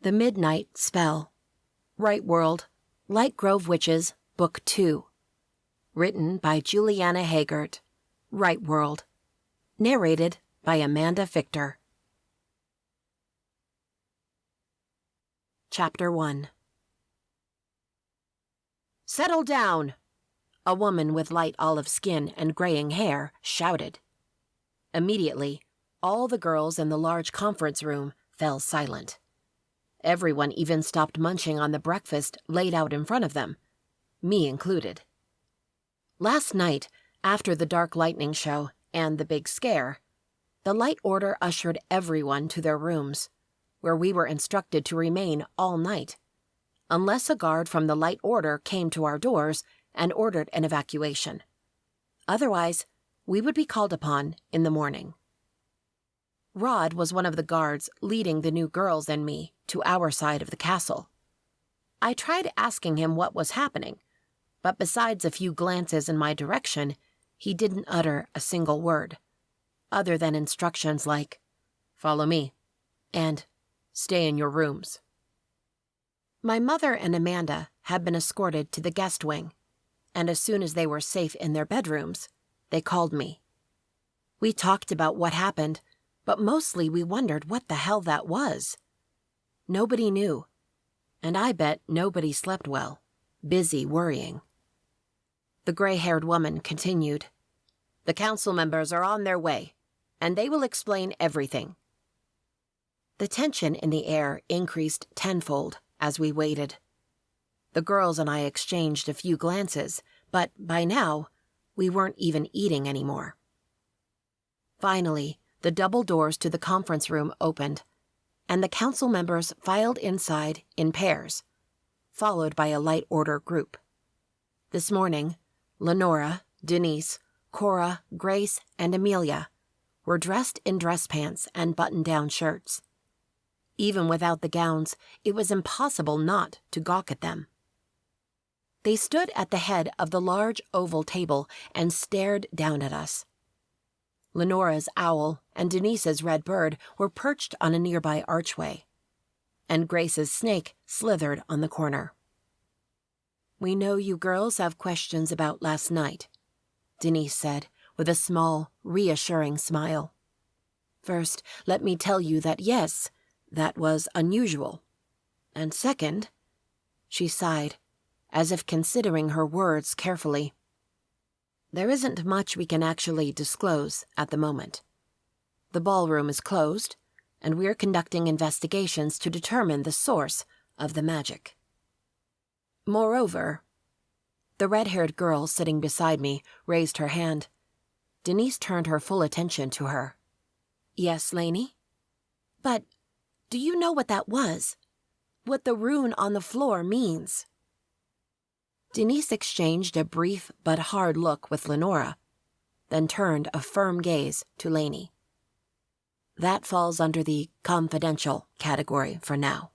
The Midnight Spell. Rite World, Lightgrove Witches, Book 2. Written by Juliana Haygert. Rite World. Narrated by Fichter. Chapter 1. "Settle down!" a woman with light olive skin and graying hair shouted. Immediately, all the girls in the large conference room fell silent. Everyone even stopped munching on the breakfast laid out in front of them, me included. Last night, after the Dark Lightning show and the big scare, the Light Order ushered everyone to their rooms, where we were instructed to remain all night, unless a guard from the Light Order came to our doors and ordered an evacuation. Otherwise, we would be called upon in the morning. Rod was one of the guards leading the new girls and me to our side of the castle. I tried asking him what was happening, but besides a few glances in my direction, he didn't utter a single word, other than instructions like, "Follow me," and "Stay in your rooms." My mother and Amanda had been escorted to the guest wing, and as soon as they were safe in their bedrooms, they called me. We talked about what happened, but mostly we wondered what the hell that was. Nobody knew, and I bet nobody slept well, busy worrying. The gray-haired woman continued, "The council members are on their way, and they will explain everything." The tension in the air increased tenfold as we waited. The girls and I exchanged a few glances, but by now, we weren't even eating anymore. Finally, the double doors to the conference room opened, and the council members filed inside in pairs, followed by a Light Order group. This morning, Lenora, Denise, Cora, Grace, and Amelia were dressed in dress pants and button-down shirts. Even without the gowns, it was impossible not to gawk at them. They stood at the head of the large oval table and stared down at us. Lenora's owl and Denise's red bird were perched on a nearby archway, and Grace's snake slithered on the corner. "We know you girls have questions about last night," Denise said, with a small, reassuring smile. "First, let me tell you that yes, that was unusual. And second," she sighed, as if considering her words carefully, "there isn't much we can actually disclose at the moment. The ballroom is closed, and we're conducting investigations to determine the source of the magic. Moreover," the red-haired girl sitting beside me raised her hand. Denise turned her full attention to her. "Yes, Lainey? But do you know what that was? What the rune on the floor means?" Denise exchanged a brief but hard look with Lenora, then turned a firm gaze to Lainey. "That falls under the confidential category for now."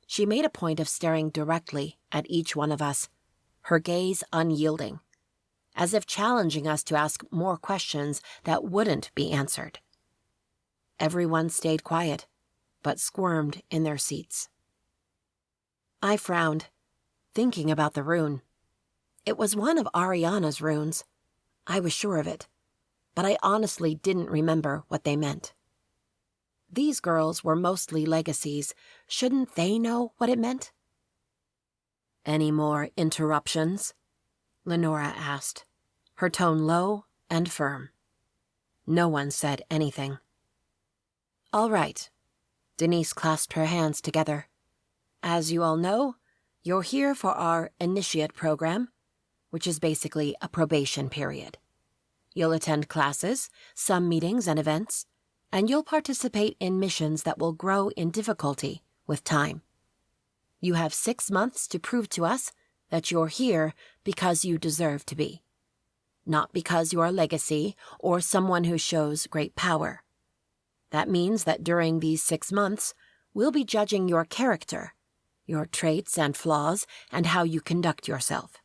She made a point of staring directly at each one of us, her gaze unyielding, as if challenging us to ask more questions that wouldn't be answered. Everyone stayed quiet, but squirmed in their seats. I frowned, thinking about the rune. It was one of Ariana's runes. I was sure of it, but I honestly didn't remember what they meant. These girls were mostly legacies. Shouldn't they know what it meant? "Any more interruptions?" Lenora asked, her tone low and firm. No one said anything. "All right." Denise clasped her hands together. "As you all know, you're here for our initiate program, which is basically a probation period. You'll attend classes, some meetings and events, and you'll participate in missions that will grow in difficulty with time. You have 6 months to prove to us that you're here because you deserve to be, not because you're a legacy or someone who shows great power. That means that during these 6 months, we'll be judging your character, your traits and flaws, and how you conduct yourself."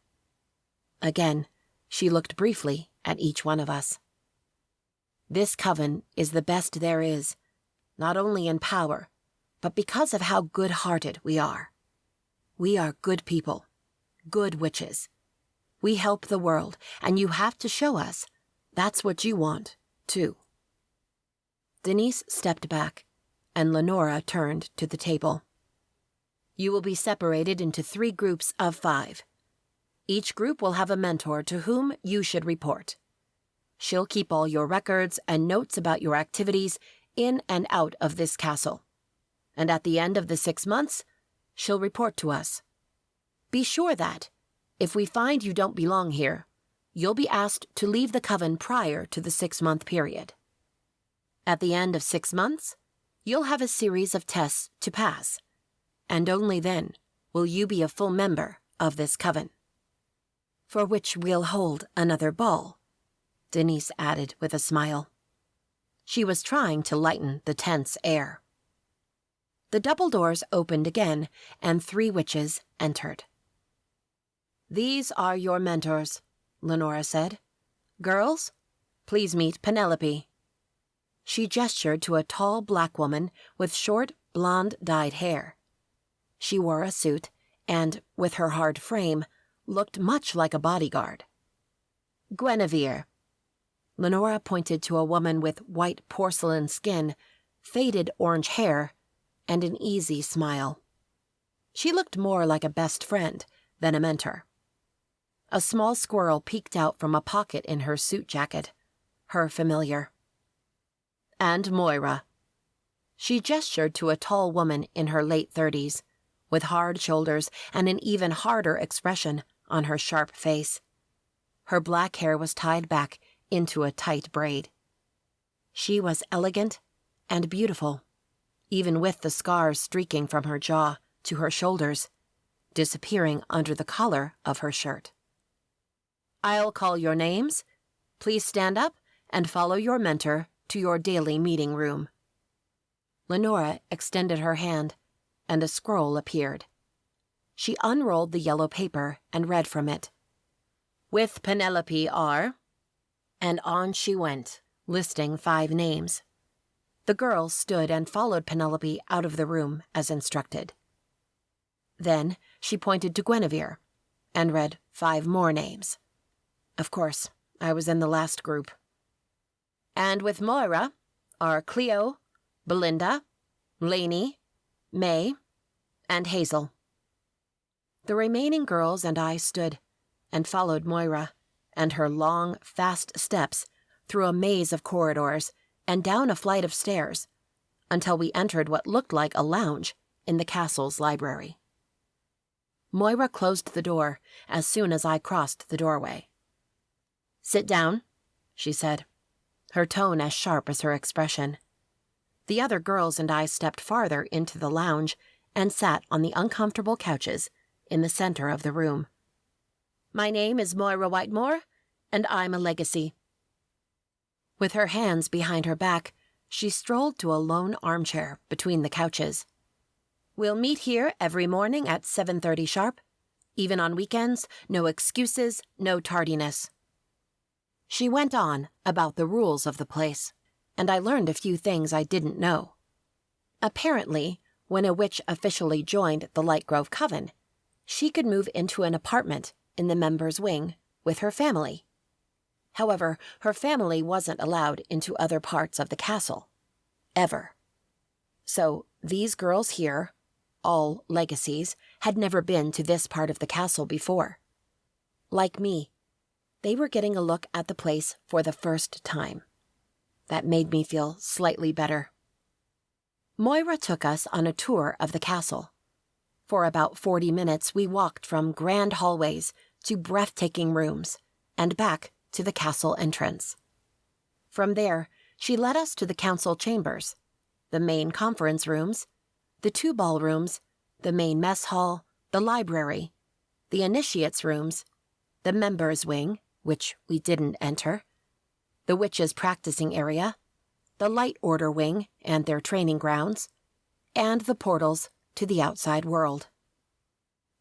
Again, she looked briefly at each one of us. "This coven is the best there is, not only in power, but because of how good-hearted we are. We are good people, good witches. We help the world, and you have to show us that's what you want, too." Denise stepped back, and Lenora turned to the table. "You will be separated into 3 groups of 5. Each group will have a mentor to whom you should report. She'll keep all your records and notes about your activities in and out of this castle. And at the end of the 6 months, she'll report to us. Be sure that, if we find you don't belong here, you'll be asked to leave the coven prior to the 6-month period. At the end of 6 months, you'll have a series of tests to pass, and only then will you be a full member of this coven. For which we'll hold another ball," Denise added with a smile. She was trying to lighten the tense air. The double doors opened again, and 3 witches entered. "These are your mentors," Lenora said. "Girls, please meet Penelope." She gestured to a tall black woman with short, blonde-dyed hair. She wore a suit and, with her hard frame, looked much like a bodyguard. "Guinevere." Lenora pointed to a woman with white porcelain skin, faded orange hair, and an easy smile. She looked more like a best friend than a mentor. A small squirrel peeked out from a pocket in her suit jacket, her familiar. "And Moira." She gestured to a tall woman in her late 30s, with hard shoulders and an even harder expression on her sharp face. Her black hair was tied back into a tight braid. She was elegant and beautiful, even with the scars streaking from her jaw to her shoulders, disappearing under the collar of her shirt. "I'll call your names. Please stand up and follow your mentor to your daily meeting room." Lenora extended her hand, and a scroll appeared. She unrolled the yellow paper and read from it. "With Penelope are..." And on she went, listing 5 names. The girl stood and followed Penelope out of the room as instructed. Then she pointed to Guinevere and read 5 more names. Of course, I was in the last group. "And with Moira are Cleo, Belinda, Lainey, May, and Hazel." The remaining girls and I stood and followed Moira and her long, fast steps through a maze of corridors and down a flight of stairs until we entered what looked like a lounge in the castle's library. Moira closed the door as soon as I crossed the doorway. "Sit down," she said, her tone as sharp as her expression. The other girls and I stepped farther into the lounge and sat on the uncomfortable couches in the center of the room. "My name is Moira Whitemore, and I'm a legacy." With her hands behind her back, she strolled to a lone armchair between the couches. "We'll meet here every morning at 7:30 sharp. Even on weekends, no excuses, no tardiness." She went on about the rules of the place, and I learned a few things I didn't know. Apparently, when a witch officially joined the Lightgrove Coven, she could move into an apartment in the members' wing with her family. However, her family wasn't allowed into other parts of the castle. Ever. So, these girls here, all legacies, had never been to this part of the castle before. Like me, they were getting a look at the place for the first time. That made me feel slightly better. Moira took us on a tour of the castle. For about 40 minutes, we walked from grand hallways to breathtaking rooms and back to the castle entrance. From there, she led us to the council chambers, the main conference rooms, the 2 ballrooms, the main mess hall, the library, the initiates' rooms, the members' wing, which we didn't enter, the witches' practicing area, the Light Order wing and their training grounds, and the portals to the outside world.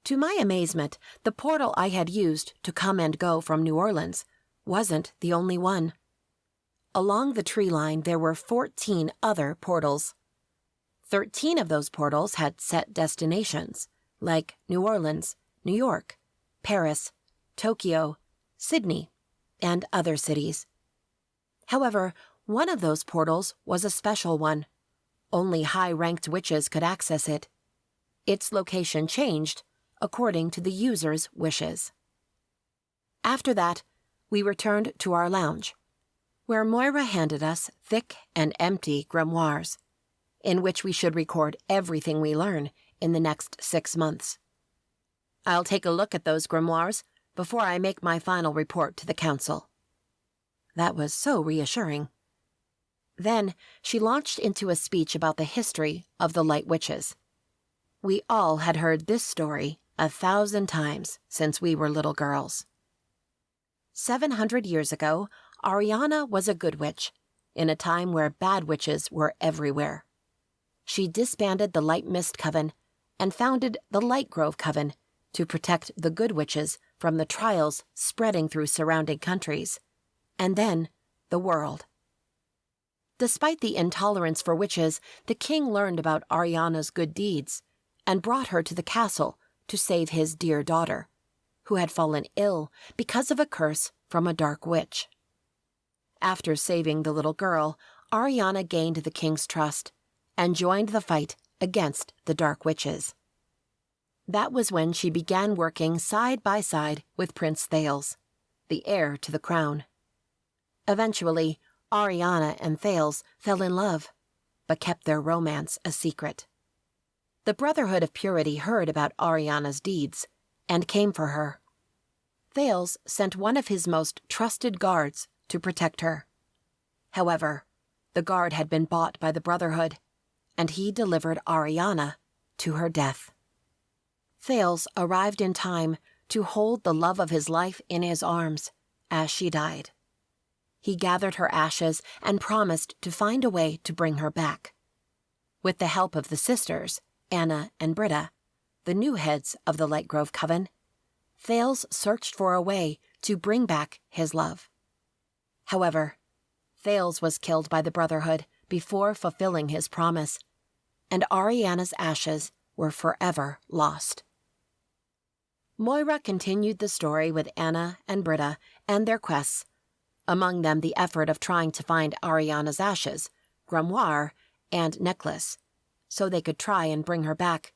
To my amazement, the portal I had used to come and go from New Orleans wasn't the only one. Along the tree line, there were 14 other portals. 13 of those portals had set destinations, like New Orleans, New York, Paris, Tokyo, Sydney, and other cities. However, one of those portals was a special one. Only high-ranked witches could access it. Its location changed according to the user's wishes. After that, we returned to our lounge, where Moira handed us thick and empty grimoires, in which we should record everything we learn in the next 6 months. I'll take a look at those grimoires before I make my final report to the council. That was so reassuring. Then she launched into a speech about the history of the Light Witches. We all had heard this story 1,000 times since we were little girls. 700 years ago, Ariana was a good witch, in a time where bad witches were everywhere. She disbanded the Light Mist Coven and founded the Lightgrove Coven to protect the good witches from the trials spreading through surrounding countries, and then the world. Despite the intolerance for witches, the king learned about Ariana's good deeds and brought her to the castle to save his dear daughter, who had fallen ill because of a curse from a dark witch. After saving the little girl, Ariana gained the king's trust and joined the fight against the dark witches. That was when she began working side by side with Prince Thales, the heir to the crown. Eventually, Ariana and Thales fell in love, but kept their romance a secret. The Brotherhood of Purity heard about Ariana's deeds and came for her. Thales sent one of his most trusted guards to protect her. However, the guard had been bought by the Brotherhood, and he delivered Ariana to her death. Thales arrived in time to hold the love of his life in his arms as she died. He gathered her ashes and promised to find a way to bring her back. With the help of the sisters, Anna and Britta, the new heads of the Lightgrove Coven, Thales searched for a way to bring back his love. However, Thales was killed by the Brotherhood before fulfilling his promise, and Ariana's ashes were forever lost. Moira continued the story with Anna and Britta and their quests, among them the effort of trying to find Ariana's ashes, grimoire, and necklace, so they could try and bring her back,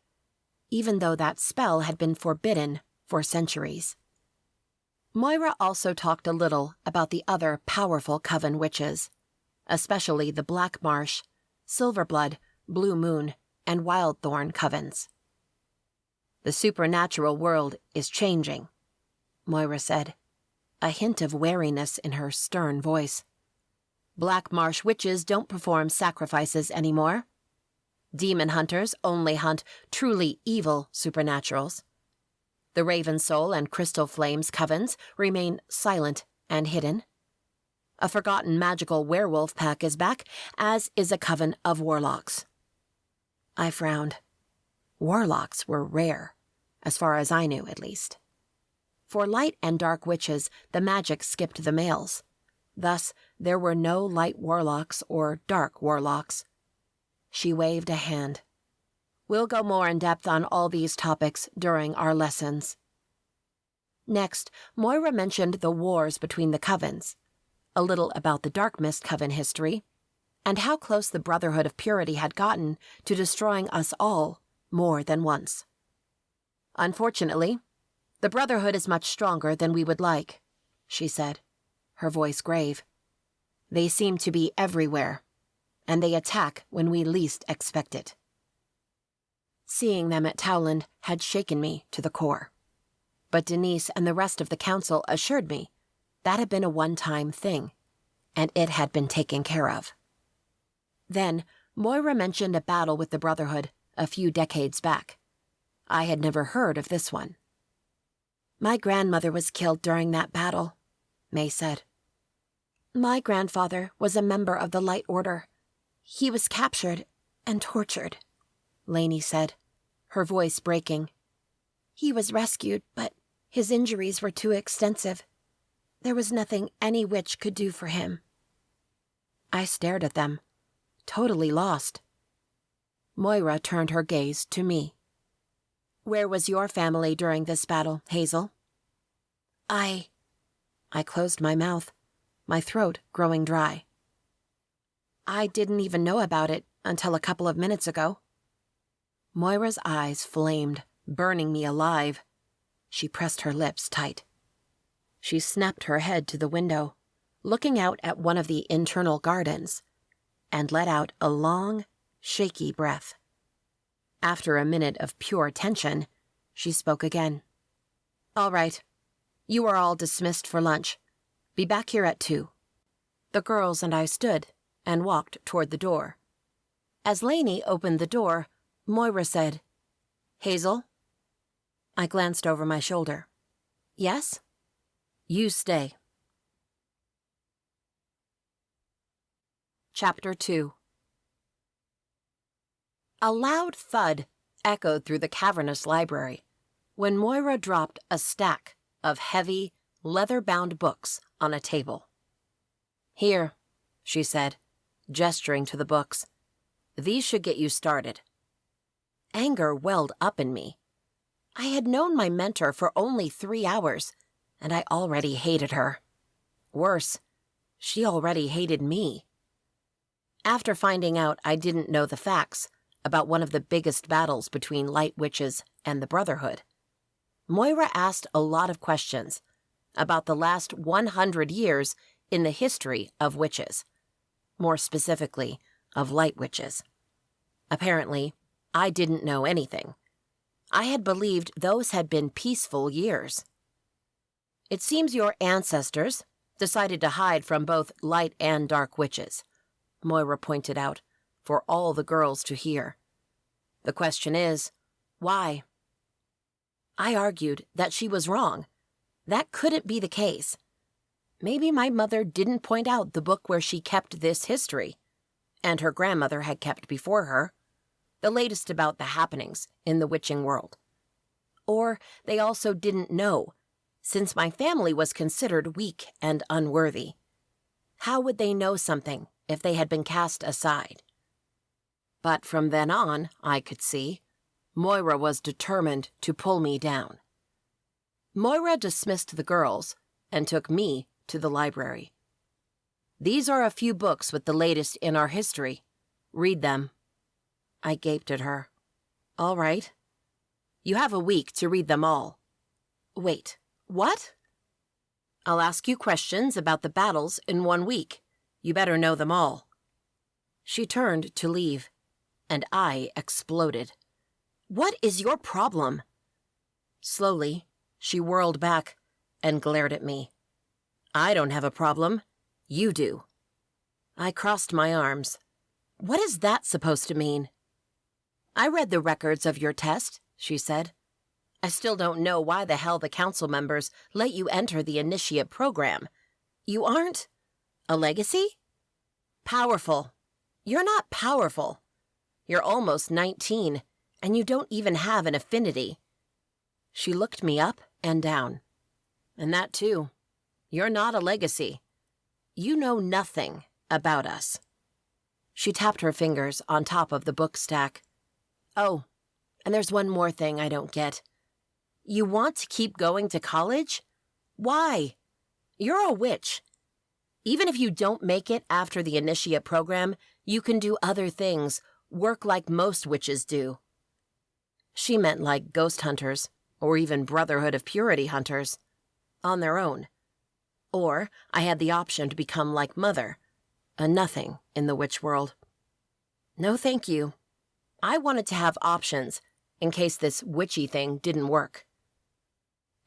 even though that spell had been forbidden for centuries. Moira also talked a little about the other powerful coven witches, especially the Black Marsh, Silverblood, Blue Moon, and Wildthorn covens. The supernatural world is changing, Moira said, a hint of wariness in her stern voice. Black Marsh witches don't perform sacrifices anymore. Demon hunters only hunt truly evil supernaturals. The Raven Soul and Crystal Flames covens remain silent and hidden. A forgotten magical werewolf pack is back, as is a coven of warlocks. I frowned. Warlocks were rare, as far as I knew, at least. For light and dark witches, the magic skipped the males. Thus, there were no light warlocks or dark warlocks. She waved a hand. We'll go more in depth on all these topics during our lessons. Next, Moira mentioned the wars between the covens, a little about the Dark Mist Coven history, and how close the Brotherhood of Purity had gotten to destroying us all more than once. Unfortunately, the Brotherhood is much stronger than we would like, she said, her voice grave. They seem to be everywhere, and they attack when we least expect it. Seeing them at Towland had shaken me to the core, but Denise and the rest of the council assured me that had been a one-time thing, and it had been taken care of. Then, Moira mentioned a battle with the Brotherhood a few decades back. I had never heard of this one. My grandmother was killed during that battle, May said. My grandfather was a member of the Light Order. He was captured and tortured, Lainey said, her voice breaking. He was rescued, but his injuries were too extensive. There was nothing any witch could do for him. I stared at them, totally lost. Moira turned her gaze to me. "Where was your family during this battle, Hazel?" I closed my mouth, my throat growing dry. "I didn't even know about it until a couple of minutes ago." Moira's eyes flamed, burning me alive. She pressed her lips tight. She snapped her head to the window, looking out at one of the internal gardens, and let out a long, shaky breath. After a minute of pure tension, she spoke again. "All right. You are all dismissed for lunch. Be back here at 2. The girls and I stood and walked toward the door. As Lainey opened the door, Moira said, "Hazel?" I glanced over my shoulder. "Yes?" "You stay." Chapter 2. A loud thud echoed through the cavernous library when Moira dropped a stack of heavy, leather-bound books on a table. "Here," she said, gesturing to the books. "These should get you started." Anger welled up in me. I had known my mentor for only 3 hours, and I already hated her. Worse, she already hated me. After finding out I didn't know the facts about one of the biggest battles between light witches and the Brotherhood, Moira asked a lot of questions about the last 100 years in the history of witches, more specifically, of light witches. Apparently, I didn't know anything. I had believed those had been peaceful years. "It seems your ancestors decided to hide from both light and dark witches," Moira pointed out, for all the girls to hear. "The question is, why?" I argued that she was wrong. That couldn't be the case. Maybe my mother didn't point out the book where she kept this history, and her grandmother had kept before her, the latest about the happenings in the witching world. Or they also didn't know, since my family was considered weak and unworthy. How would they know something if they had been cast aside? But from then on, I could see, Moira was determined to pull me down. Moira dismissed the girls and took me to the library. "These are a few books with the latest in our history. Read them." I gaped at her. "All right." "You have a week to read them all." "Wait, what?" "I'll ask you questions about the battles in 1 week. You better know them all." She turned to leave, and I exploded. "What is your problem?" Slowly, she whirled back and glared at me. "I don't have a problem. You do." I crossed my arms. "What is that supposed to mean?" "I read the records of your test," she said. "I still don't know why the hell the council members let you enter the initiate program. You aren't a legacy? Powerful. You're not powerful. You're almost 19, and you don't even have an affinity." She looked me up and down. "And that too. You're not a legacy. You know nothing about us." She tapped her fingers on top of the book stack. "Oh, and there's one more thing I don't get. You want to keep going to college? Why? You're a witch. Even if you don't make it after the initiate program, you can do other things, work like most witches do." She meant like ghost hunters, or even Brotherhood of Purity hunters, on their own. Or I had the option to become like Mother, a nothing in the witch world. No, thank you. I wanted to have options in case this witchy thing didn't work.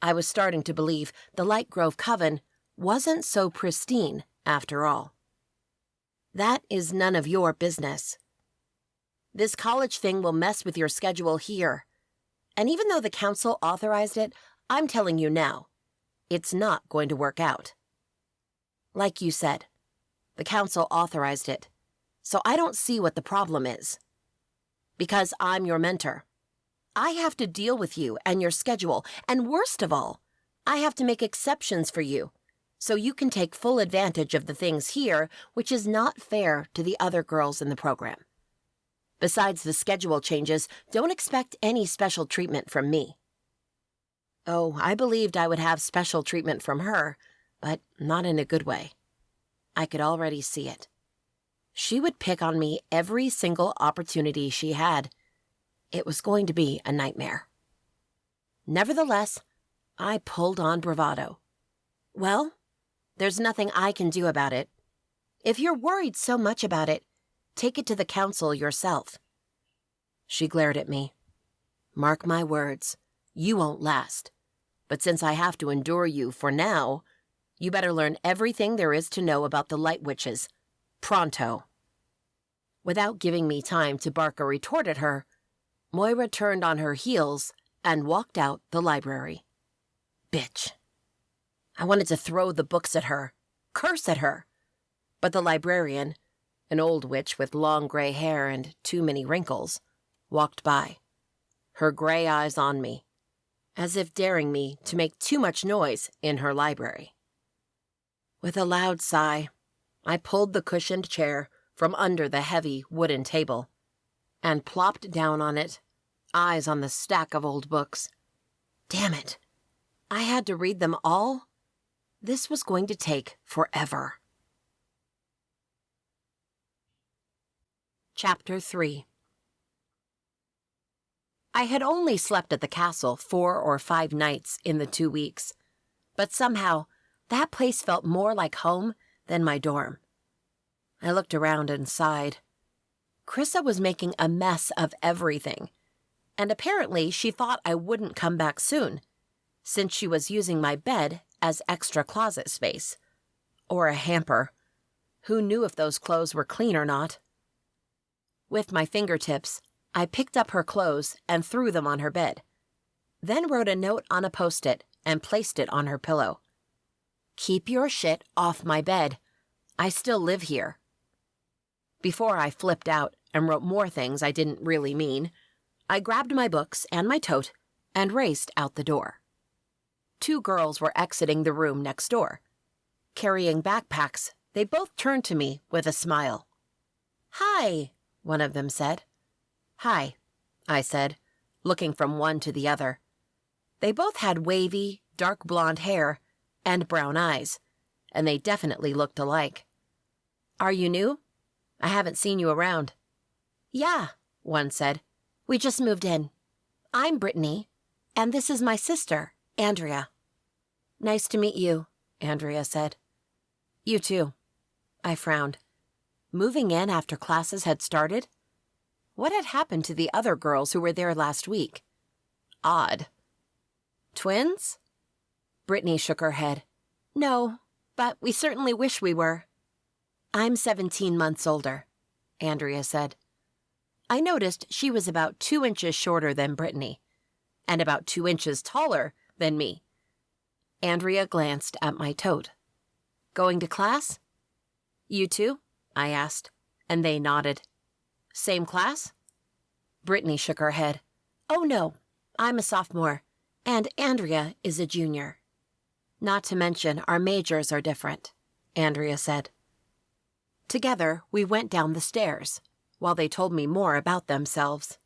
I was starting to believe the Lightgrove Coven wasn't so pristine after all. "That is none of your business. This college thing will mess with your schedule here. And even though the council authorized it, I'm telling you now, it's not going to work out." "Like you said, the council authorized it, so I don't see what the problem is." "Because I'm your mentor. I have to deal with you and your schedule, and worst of all, I have to make exceptions for you, so you can take full advantage of the things here, which is not fair to the other girls in the program. Besides the schedule changes, don't expect any special treatment from me." Oh, I believed I would have special treatment from her, but not in a good way. I could already see it. She would pick on me every single opportunity she had. It was going to be a nightmare. Nevertheless, I pulled on bravado. "Well, there's nothing I can do about it. If you're worried so much about it, take it to the council yourself." She glared at me. "Mark my words, you won't last. But since I have to endure you for now, you better learn everything there is to know about the Light Witches. Pronto." Without giving me time to bark a retort at her, Moira turned on her heels and walked out the library. Bitch. I wanted to throw the books at her, curse at her. But the librarian, an old witch with long gray hair and too many wrinkles, walked by, her gray eyes on me, as if daring me to make too much noise in her library. With a loud sigh, I pulled the cushioned chair from under the heavy wooden table and plopped down on it, eyes on the stack of old books. Damn it. I had to read them all? This was going to take forever. Chapter 3. I had only slept at the castle 4 or 5 nights in the 2 weeks, but somehow that place felt more like home than my dorm. I looked around and sighed. Chrissa was making a mess of everything, and apparently she thought I wouldn't come back soon, since she was using my bed as extra closet space. Or a hamper. Who knew if those clothes were clean or not? With my fingertips, I picked up her clothes and threw them on her bed, then wrote a note on a Post-it and placed it on her pillow. "Keep your shit off my bed. I still live here." Before I flipped out and wrote more things I didn't really mean, I grabbed my books and my tote and raced out the door. 2 girls were exiting the room next door. Carrying backpacks, they both turned to me with a smile. "Hi," one of them said. "Hi," I said, looking from one to the other. They both had wavy, dark blonde hair and brown eyes, and they definitely looked alike. "Are you new? I haven't seen you around." "Yeah," one said. "We just moved in. I'm Brittany, and this is my sister, Andrea." "Nice to meet you," Andrea said. "You too." I frowned. Moving in after classes had started? What had happened to the other girls who were there last week? Odd. "Twins?" Brittany shook her head. "No, but we certainly wish we were." "I'm 17 months older," Andrea said. I noticed she was about 2 inches shorter than Brittany, and about 2 inches taller than me. Andrea glanced at my tote. "Going to class?" "You too?" I asked, and they nodded. "Same class?" Brittany shook her head. "Oh no, I'm a sophomore, and Andrea is a junior." "Not to mention our majors are different," Andrea said. Together, we went down the stairs, while they told me more about themselves.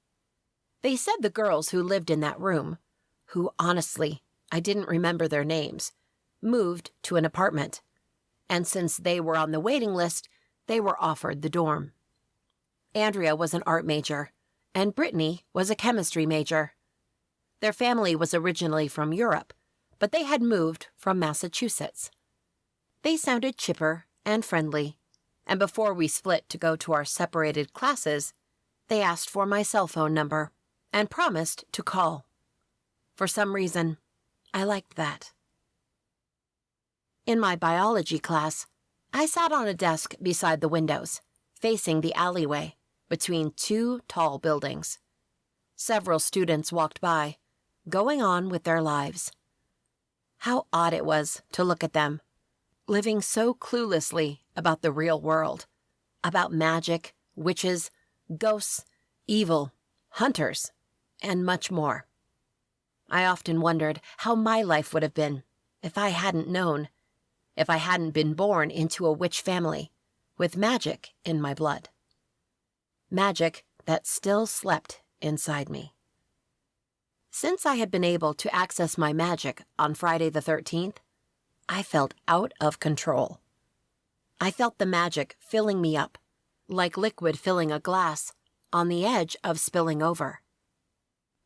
They said the girls who lived in that room, who honestly, I didn't remember their names, moved to an apartment, and since they were on the waiting list, they were offered the dorm. Andrea was an art major, and Brittany was a chemistry major. Their family was originally from Europe, but they had moved from Massachusetts. They sounded chipper and friendly, and before we split to go to our separated classes, they asked for my cell phone number and promised to call. For some reason, I liked that. In my biology class, I sat on a desk beside the windows, facing the alleyway between 2 tall buildings. Several students walked by, going on with their lives. How odd it was to look at them, living so cluelessly about the real world, about magic, witches, ghosts, evil, hunters, and much more. I often wondered how my life would have been if I hadn't known, if I hadn't been born into a witch family with magic in my blood. Magic that still slept inside me. Since I had been able to access my magic on Friday the 13th, I felt out of control. I felt the magic filling me up, like liquid filling a glass, on the edge of spilling over.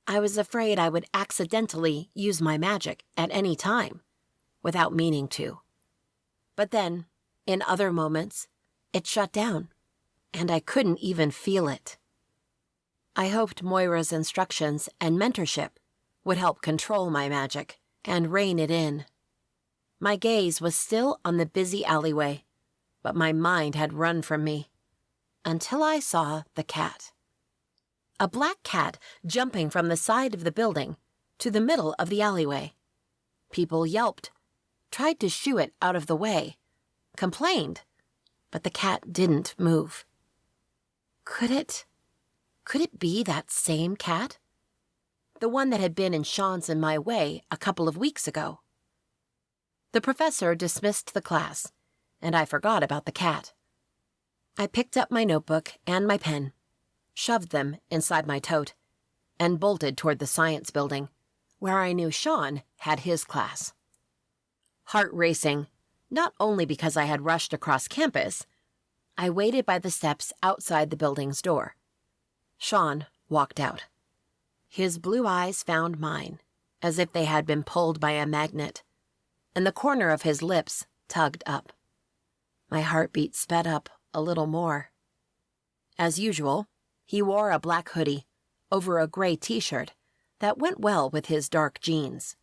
I was afraid I would accidentally use my magic at any time, without meaning to. But then, in other moments, it shut down, and I couldn't even feel it. I hoped Moira's instructions and mentorship would help control my magic and rein it in. My gaze was still on the busy alleyway, but my mind had run from me, until I saw the cat. A black cat jumping from the side of the building to the middle of the alleyway. People yelped, tried to shoo it out of the way, complained, but the cat didn't move. Could it be that same cat? The one that had been in Sean's and my way a couple of weeks ago. The professor dismissed the class, and I forgot about the cat. I picked up my notebook and my pen, shoved them inside my tote, and bolted toward the science building, where I knew Sean had his class. Heart racing, not only because I had rushed across campus, I waited by the steps outside the building's door. Sean walked out. His blue eyes found mine, as if they had been pulled by a magnet, and the corner of his lips tugged up. My heartbeat sped up a little more. As usual, he wore a black hoodie over a gray t-shirt that went well with his dark jeans.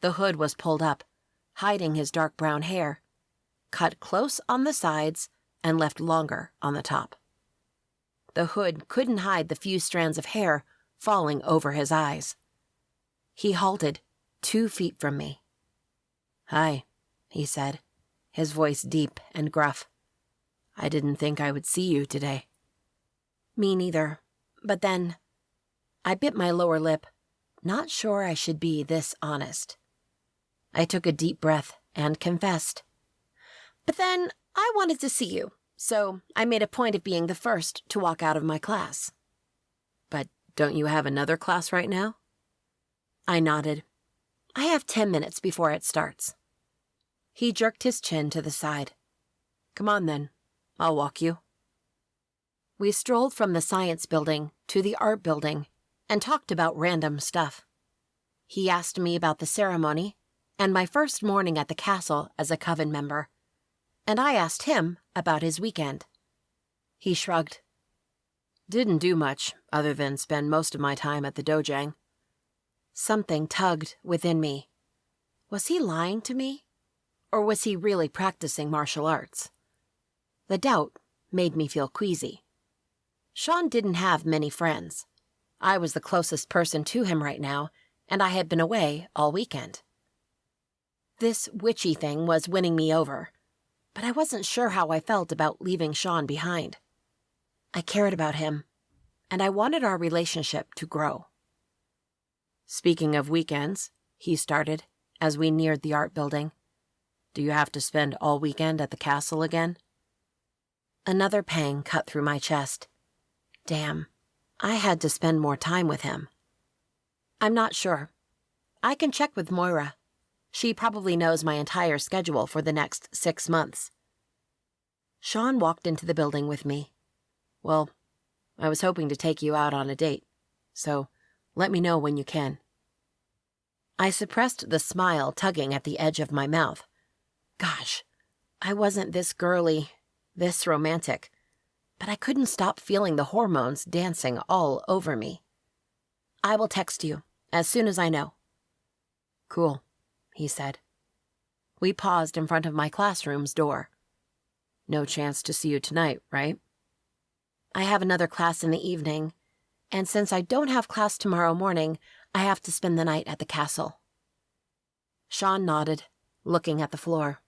The hood was pulled up, hiding his dark brown hair, cut close on the sides and left longer on the top. The hood couldn't hide the few strands of hair falling over his eyes. He halted 2 feet from me. "Hi," he said, his voice deep and gruff. "I didn't think I would see you today." Me neither, but then I bit my lower lip, not sure I should be this honest. I took a deep breath and confessed. "But then I wanted to see you, so I made a point of being the first to walk out of my class." "But don't you have another class right now?" I nodded. "I have 10 minutes before it starts." He jerked his chin to the side. "Come on then, I'll walk you." We strolled from the science building to the art building and talked about random stuff. He asked me about the ceremony and my first morning at the castle as a coven member, and I asked him about his weekend. He shrugged. "Didn't do much other than spend most of my time at the dojang." Something tugged within me. Was he lying to me? Or was he really practicing martial arts? The doubt made me feel queasy. Sean didn't have many friends. I was the closest person to him right now, and I had been away all weekend. This witchy thing was winning me over, but I wasn't sure how I felt about leaving Sean behind. I cared about him, and I wanted our relationship to grow. "Speaking of weekends," he started, as we neared the art building, "do you have to spend all weekend at the castle again?" Another pang cut through my chest. Damn, I had to spend more time with him. "I'm not sure. I can check with Moira. She probably knows my entire schedule for the next 6 months." Sean walked into the building with me. "Well, I was hoping to take you out on a date, so let me know when you can." I suppressed the smile tugging at the edge of my mouth. Gosh, I wasn't this girly, this romantic, but I couldn't stop feeling the hormones dancing all over me. "I will text you as soon as I know." "Cool," he said. We paused in front of my classroom's door. "No chance to see you tonight, right?" "I have another class in the evening, and since I don't have class tomorrow morning, I have to spend the night at the castle." Sean nodded, looking at the floor.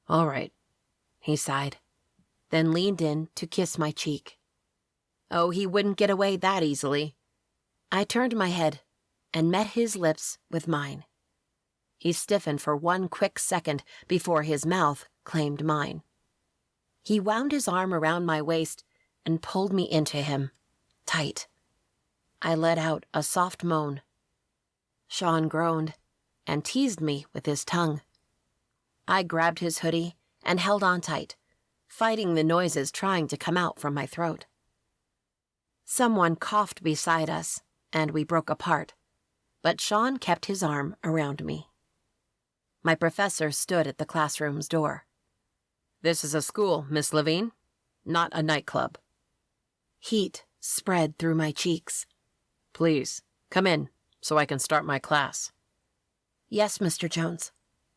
"All right," he sighed, then leaned in to kiss my cheek. Oh, he wouldn't get away that easily. I turned my head and met his lips with mine. He stiffened for one quick second before his mouth claimed mine. He wound his arm around my waist and pulled me into him, tight. I let out a soft moan. Sean groaned and teased me with his tongue. I grabbed his hoodie and held on tight, fighting the noises trying to come out from my throat. Someone coughed beside us, and we broke apart, but Sean kept his arm around me. My professor stood at the classroom's door. "This is a school, Miss Levine, not a nightclub." Heat spread through my cheeks. "Please, come in so I can start my class." "Yes, Mr. Jones,"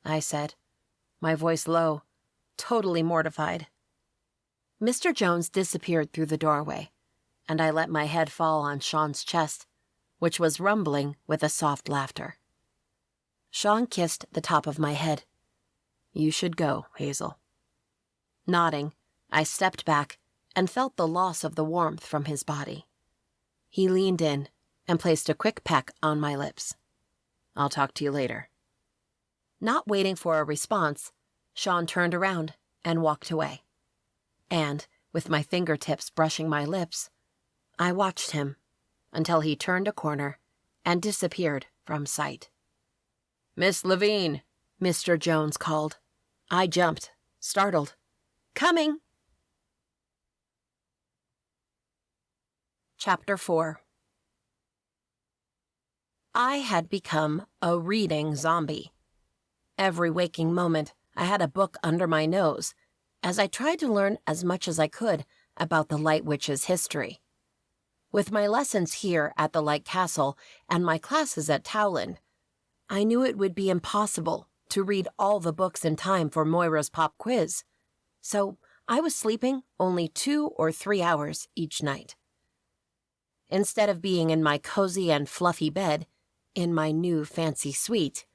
I said, my voice low, totally mortified. Mr. Jones disappeared through the doorway, and I let my head fall on Sean's chest, which was rumbling with a soft laughter. Sean kissed the top of my head. "You should go, Hazel." Nodding, I stepped back and felt the loss of the warmth from his body. He leaned in and placed a quick peck on my lips. "I'll talk to you later." Not waiting for a response, Sean turned around and walked away. And, with my fingertips brushing my lips, I watched him until he turned a corner and disappeared from sight. "Miss Levine," Mr. Jones called. I jumped, startled. "Coming!" Chapter 4. I had become a reading zombie. Every waking moment, I had a book under my nose, as I tried to learn as much as I could about the Light Witch's history. With my lessons here at the Light Castle and my classes at Towland, I knew it would be impossible to read all the books in time for Moira's pop quiz, so I was sleeping only 2 or 3 hours each night. Instead of being in my cozy and fluffy bed, in my new fancy suite,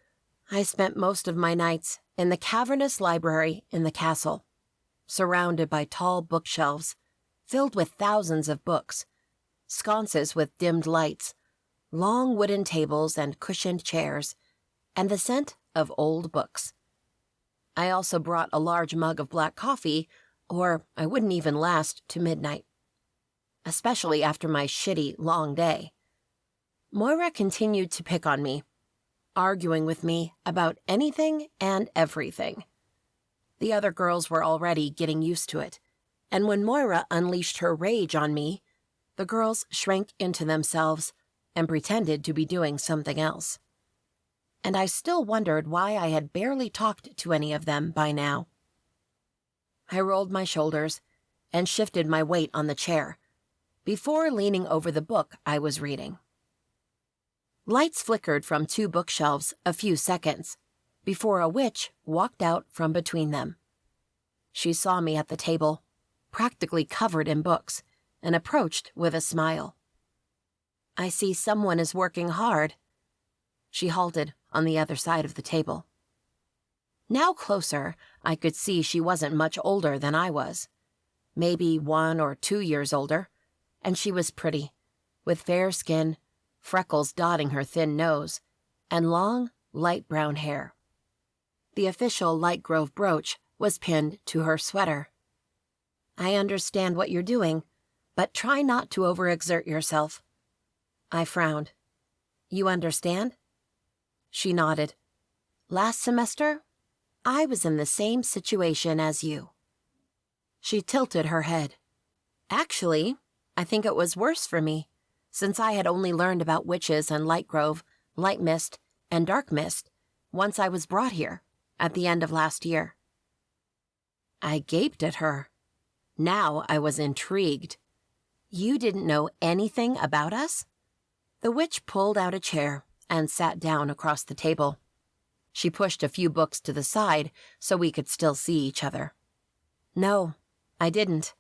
I spent most of my nights in the cavernous library in the castle, surrounded by tall bookshelves filled with thousands of books, sconces with dimmed lights, long wooden tables and cushioned chairs, and the scent of old books. I also brought a large mug of black coffee, or I wouldn't even last to midnight, especially after my shitty, long day. Moira continued to pick on me, arguing with me about anything and everything. The other girls were already getting used to it, and when Moira unleashed her rage on me, the girls shrank into themselves and pretended to be doing something else. And I still wondered why I had barely talked to any of them by now. I rolled my shoulders and shifted my weight on the chair before leaning over the book I was reading. Lights flickered from 2 bookshelves a few seconds before a witch walked out from between them. She saw me at the table, practically covered in books, and approached with a smile. "I see someone is working hard." She halted on the other side of the table. Now closer, I could see she wasn't much older than I was, maybe 1 or 2 years older, and she was pretty, with fair skin, freckles dotting her thin nose, and long, light brown hair. The official Lightgrove brooch was pinned to her sweater. "I understand what you're doing, but try not to overexert yourself." I frowned. "You understand?" She nodded. "Last semester, I was in the same situation as you." She tilted her head. "Actually, I think it was worse for me, since I had only learned about witches and Lightgrove, Light Mist, and Dark Mist once I was brought here, at the end of last year." I gaped at her. Now I was intrigued. "You didn't know anything about us?" The witch pulled out a chair and sat down across the table. She pushed a few books to the side so we could still see each other. "No, I didn't."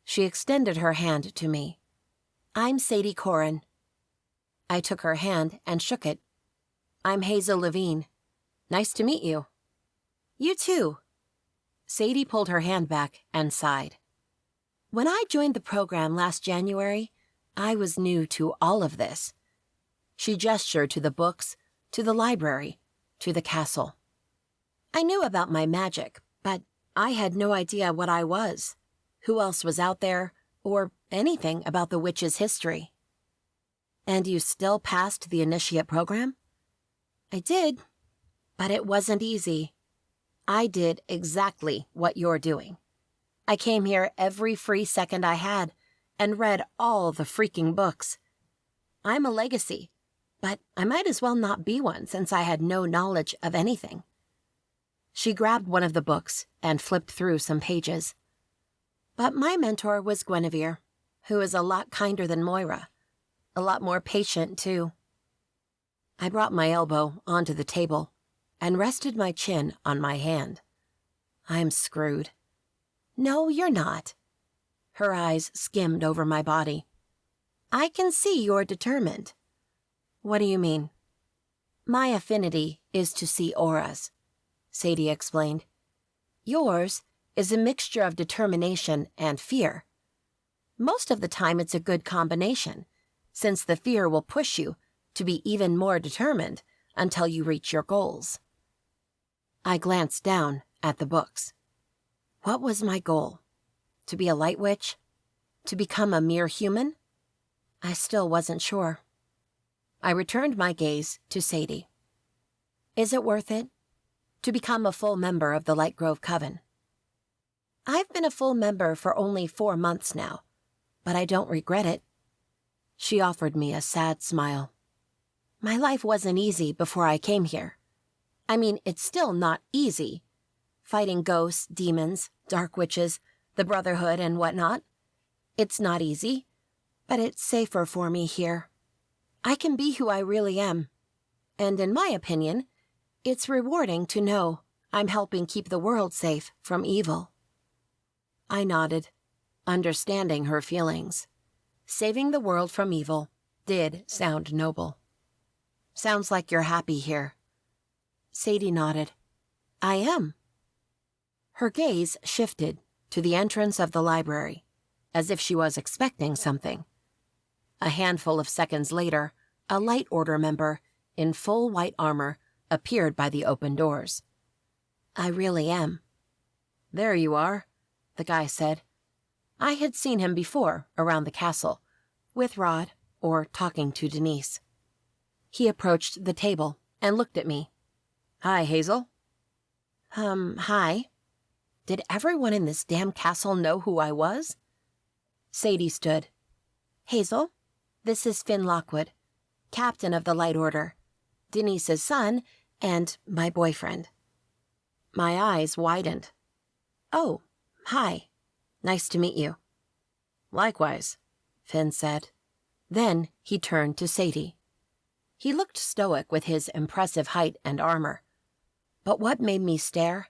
She extended her hand to me. "I'm Sadie Corin." I took her hand and shook it. "I'm Hazel Levine. Nice to meet you." "You too." Sadie pulled her hand back and sighed. "When I joined the program last January, I was new to all of this." She gestured to the books, to the library, to the castle. "I knew about my magic, but I had no idea what I was, who else was out there, or anything about the witch's history. And you still passed the initiate program? I did, but it wasn't easy. I did exactly what you're doing. I came here every free second I had and read all the freaking books. I'm a legacy, but I might as well not be one since I had no knowledge of anything. She grabbed one of the books and flipped through some pages. But my mentor was Guinevere, who is a lot kinder than Moira. A lot more patient, too. I brought my elbow onto the table and rested my chin on my hand. I'm screwed. No, you're not. Her eyes skimmed over my body. I can see you're determined. What do you mean? My affinity is to see auras, Sadie explained. Yours is a mixture of determination and fear. Most of the time it's a good combination, since the fear will push you to be even more determined until you reach your goals. I glanced down at the books. What was my goal? To be a light witch? To become a mere human? I still wasn't sure. I returned my gaze to Sadie. Is it worth it? To become a full member of the Lightgrove Coven? I've been a full member for only 4 months now, but I don't regret it. She offered me a sad smile. My life wasn't easy before I came here. I mean, it's still not easy. Fighting ghosts, demons, dark witches, the Brotherhood, and whatnot. It's not easy, but it's safer for me here. I can be who I really am. And in my opinion, it's rewarding to know I'm helping keep the world safe from evil. I nodded, understanding her feelings. Saving the world from evil did sound noble. Sounds like you're happy here. Sadie nodded. I am. Her gaze shifted to the entrance of the library, as if she was expecting something. A handful of seconds later, a Light Order member in full white armor appeared by the open doors. I really am. There you are, the guy said. I had seen him before around the castle, with Rod or talking to Denise. He approached the table and looked at me. Hi, Hazel. Hi. Did everyone in this damn castle know who I was? Sadie stood. Hazel, this is Finn Lockwood, captain of the Light Order, Denise's son, and my boyfriend. My eyes widened. Oh, hi. Nice to meet you. Likewise, Finn said. Then he turned to Sadie. He looked stoic with his impressive height and armor. But what made me stare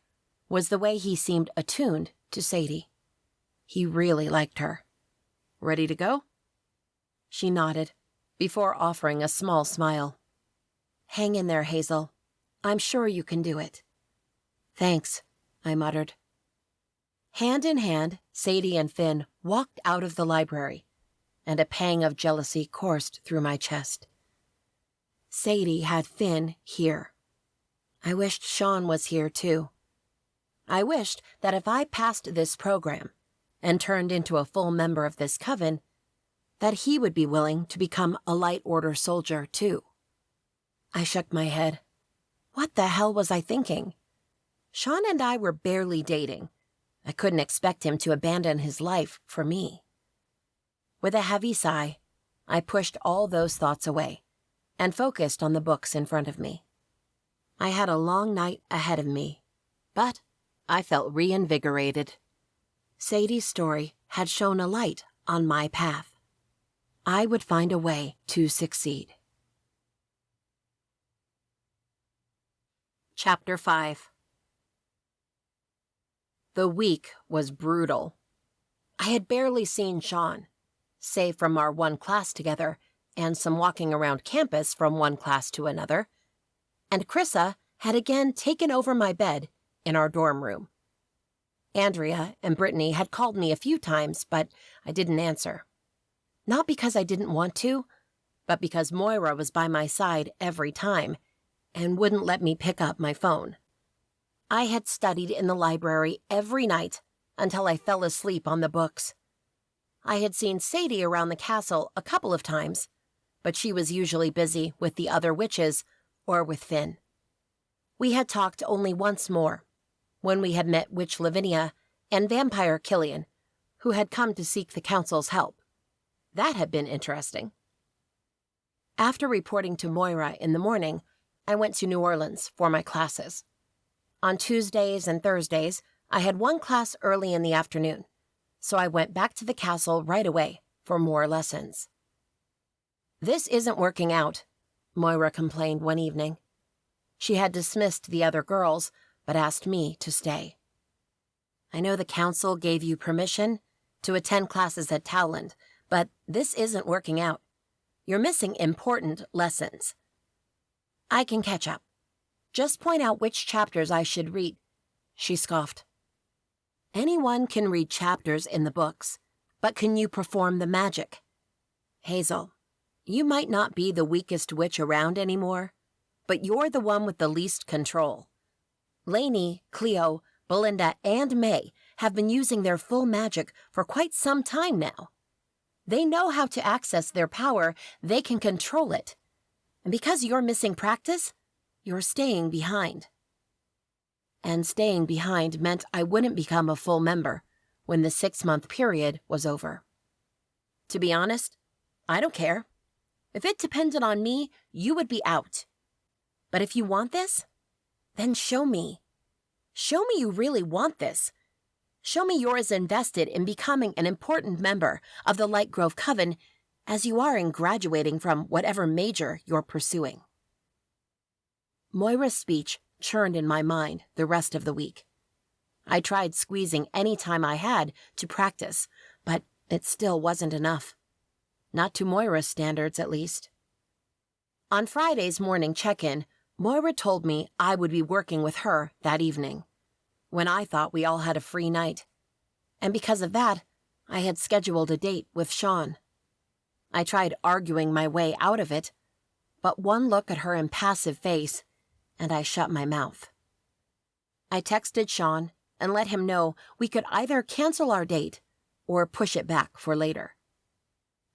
was the way he seemed attuned to Sadie. He really liked her. Ready to go? She nodded, before offering a small smile. Hang in there, Hazel. I'm sure you can do it. Thanks, I muttered. Hand in hand, Sadie and Finn walked out of the library, and a pang of jealousy coursed through my chest. Sadie had Finn here. I wished Sean was here, too. I wished that if I passed this program and turned into a full member of this coven, that he would be willing to become a Light Order soldier, too. I shook my head. What the hell was I thinking? Sean and I were barely dating. I couldn't expect him to abandon his life for me. With a heavy sigh, I pushed all those thoughts away and focused on the books in front of me. I had a long night ahead of me, but I felt reinvigorated. Sadie's story had shone a light on my path. I would find a way to succeed. Chapter 5. The week was brutal. I had barely seen Sean, save from our one class together and some walking around campus from one class to another, and Chrissa had again taken over my bed in our dorm room. Andrea and Brittany had called me a few times, but I didn't answer. Not because I didn't want to, but because Moira was by my side every time and wouldn't let me pick up my phone. I had studied in the library every night until I fell asleep on the books. I had seen Sadie around the castle a couple of times, but she was usually busy with the other witches or with Finn. We had talked only once more, when we had met Witch Lavinia and Vampire Killian, who had come to seek the council's help. That had been interesting. After reporting to Moira in the morning, I went to New Orleans for my classes. On Tuesdays and Thursdays, I had one class early in the afternoon, so I went back to the castle right away for more lessons. "This isn't working out," Moira complained one evening. She had dismissed the other girls, but asked me to stay. "I know the council gave you permission to attend classes at Towland, but this isn't working out. You're missing important lessons." "I can catch up. Just point out which chapters I should read," she scoffed. "Anyone can read chapters in the books, but can you perform the magic? Hazel, you might not be the weakest witch around anymore, but you're the one with the least control. Lainey, Cleo, Belinda, and May have been using their full magic for quite some time now. They know how to access their power, they can control it. And because you're missing practice, you're staying behind." And staying behind meant I wouldn't become a full member when the 6-month period was over. To be honest, I don't care. If it depended on me, you would be out. But if you want this, then show me. Show me you really want this. Show me you're as invested in becoming an important member of the Lightgrove Coven as you are in graduating from whatever major you're pursuing. Moira's speech churned in my mind the rest of the week. I tried squeezing any time I had to practice, but it still wasn't enough. Not to Moira's standards, at least. On Friday's morning check-in, Moira told me I would be working with her that evening, when I thought we all had a free night. And because of that, I had scheduled a date with Sean. I tried arguing my way out of it, but one look at her impassive face, and I shut my mouth. I texted Sean and let him know we could either cancel our date or push it back for later.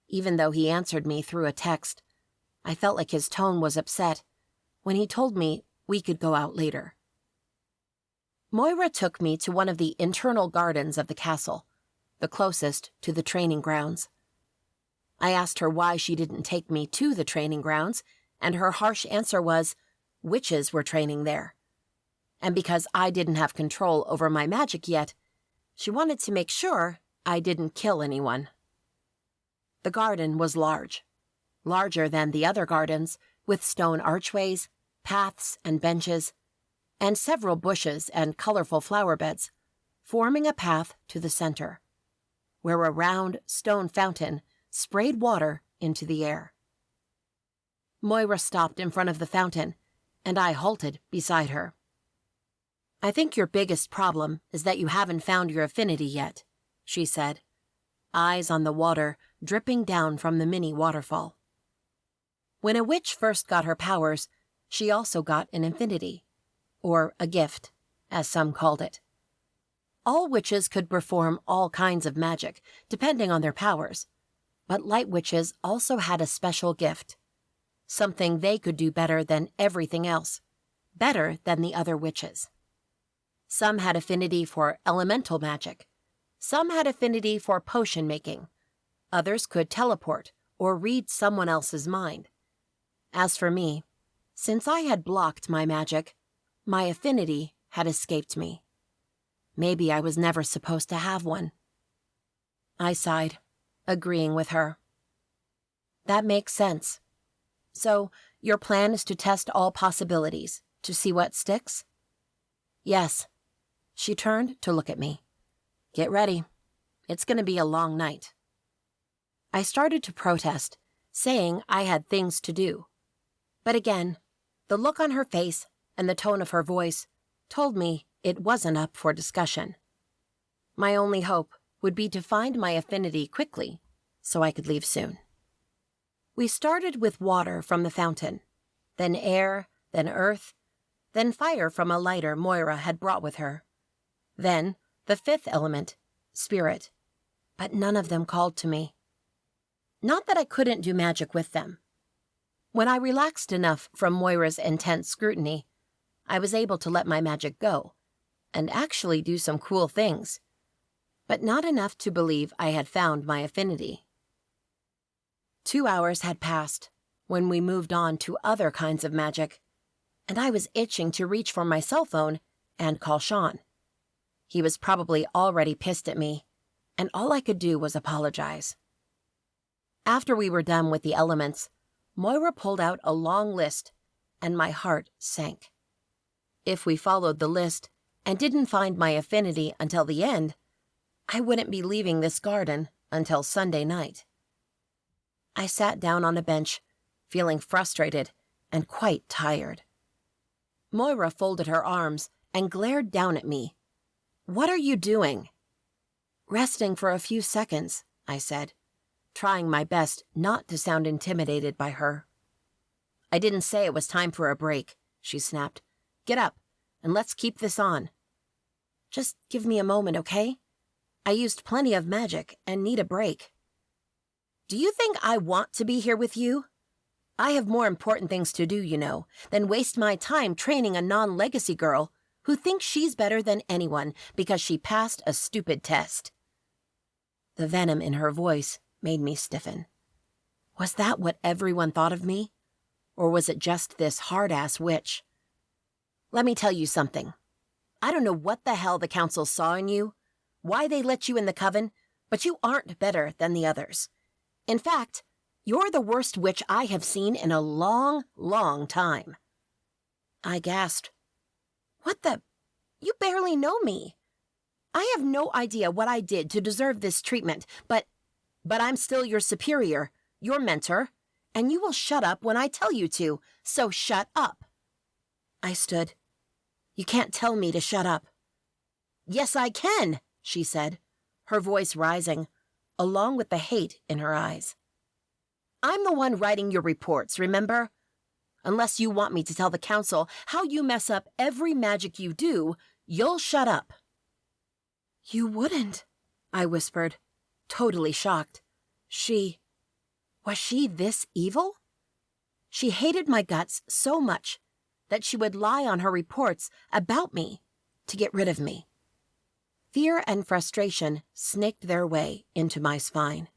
Even though he answered me through a text, I felt like his tone was upset when he told me we could go out later. Moira took me to one of the internal gardens of the castle, the closest to the training grounds. I asked her why she didn't take me to the training grounds, and her harsh answer was, witches were training there. And because I didn't have control over my magic yet, she wanted to make sure I didn't kill anyone. The garden was large, larger than the other gardens, with stone archways, paths and benches, and several bushes and colorful flower beds, forming a path to the center, where a round stone fountain sprayed water into the air. Moira stopped in front of the fountain, and I halted beside her. "I think your biggest problem is that you haven't found your affinity yet," she said, eyes on the water dripping down from the mini waterfall. When a witch first got her powers, she also got an affinity, or a gift, as some called it. All witches could perform all kinds of magic, depending on their powers, but light witches also had a special gift, something they could do better than everything else, better than the other witches. Some had affinity for elemental magic. Some had affinity for potion making. Others could teleport or read someone else's mind. As for me, since I had blocked my magic, my affinity had escaped me. Maybe I was never supposed to have one. I sighed, agreeing with her. That makes sense. So, your plan is to test all possibilities, to see what sticks? Yes. She turned to look at me. Get ready. It's going to be a long night. I started to protest, saying I had things to do. But again, the look on her face and the tone of her voice told me it wasn't up for discussion. My only hope would be to find my affinity quickly, so I could leave soon. We started with water from the fountain, then air, then earth, then fire from a lighter Moira had brought with her. Then the fifth element, spirit, but none of them called to me. Not that I couldn't do magic with them. When I relaxed enough from Moira's intense scrutiny, I was able to let my magic go and actually do some cool things, but not enough to believe I had found my affinity. 2 hours had passed when we moved on to other kinds of magic, and I was itching to reach for my cell phone and call Sean. He was probably already pissed at me, and all I could do was apologize. After we were done with the elements, Moira pulled out a long list, and my heart sank. If we followed the list and didn't find my affinity until the end, I wouldn't be leaving this garden until Sunday night. I sat down on a bench, feeling frustrated and quite tired. Moira folded her arms and glared down at me. "What are you doing?" "Resting for a few seconds," I said, trying my best not to sound intimidated by her. "I didn't say it was time for a break," she snapped. "Get up, and let's keep this on." "Just give me a moment, okay? I used plenty of magic and need a break." "Do you think I want to be here with you? I have more important things to do, you know, than waste my time training a non-legacy girl who thinks she's better than anyone because she passed a stupid test." The venom in her voice made me stiffen. Was that what everyone thought of me? Or was it just this hard-ass witch? "Let me tell you something. I don't know what the hell the council saw in you, why they let you in the coven, but you aren't better than the others. In fact, you're the worst witch I have seen in a long, long time." I gasped. "What the? You barely know me. I have no idea what I did to deserve this treatment, but I'm still your superior, your mentor, and you will shut up when I tell you to, so shut up." I stood. "You can't tell me to shut up." "Yes, I can," she said, her voice rising, along with the hate in her eyes. "I'm the one writing your reports, remember? Unless you want me to tell the council how you mess up every magic you do, you'll shut up." "You wouldn't," I whispered, totally shocked. Was she this evil? She hated my guts so much that she would lie on her reports about me to get rid of me. Fear and frustration snaked their way into my spine.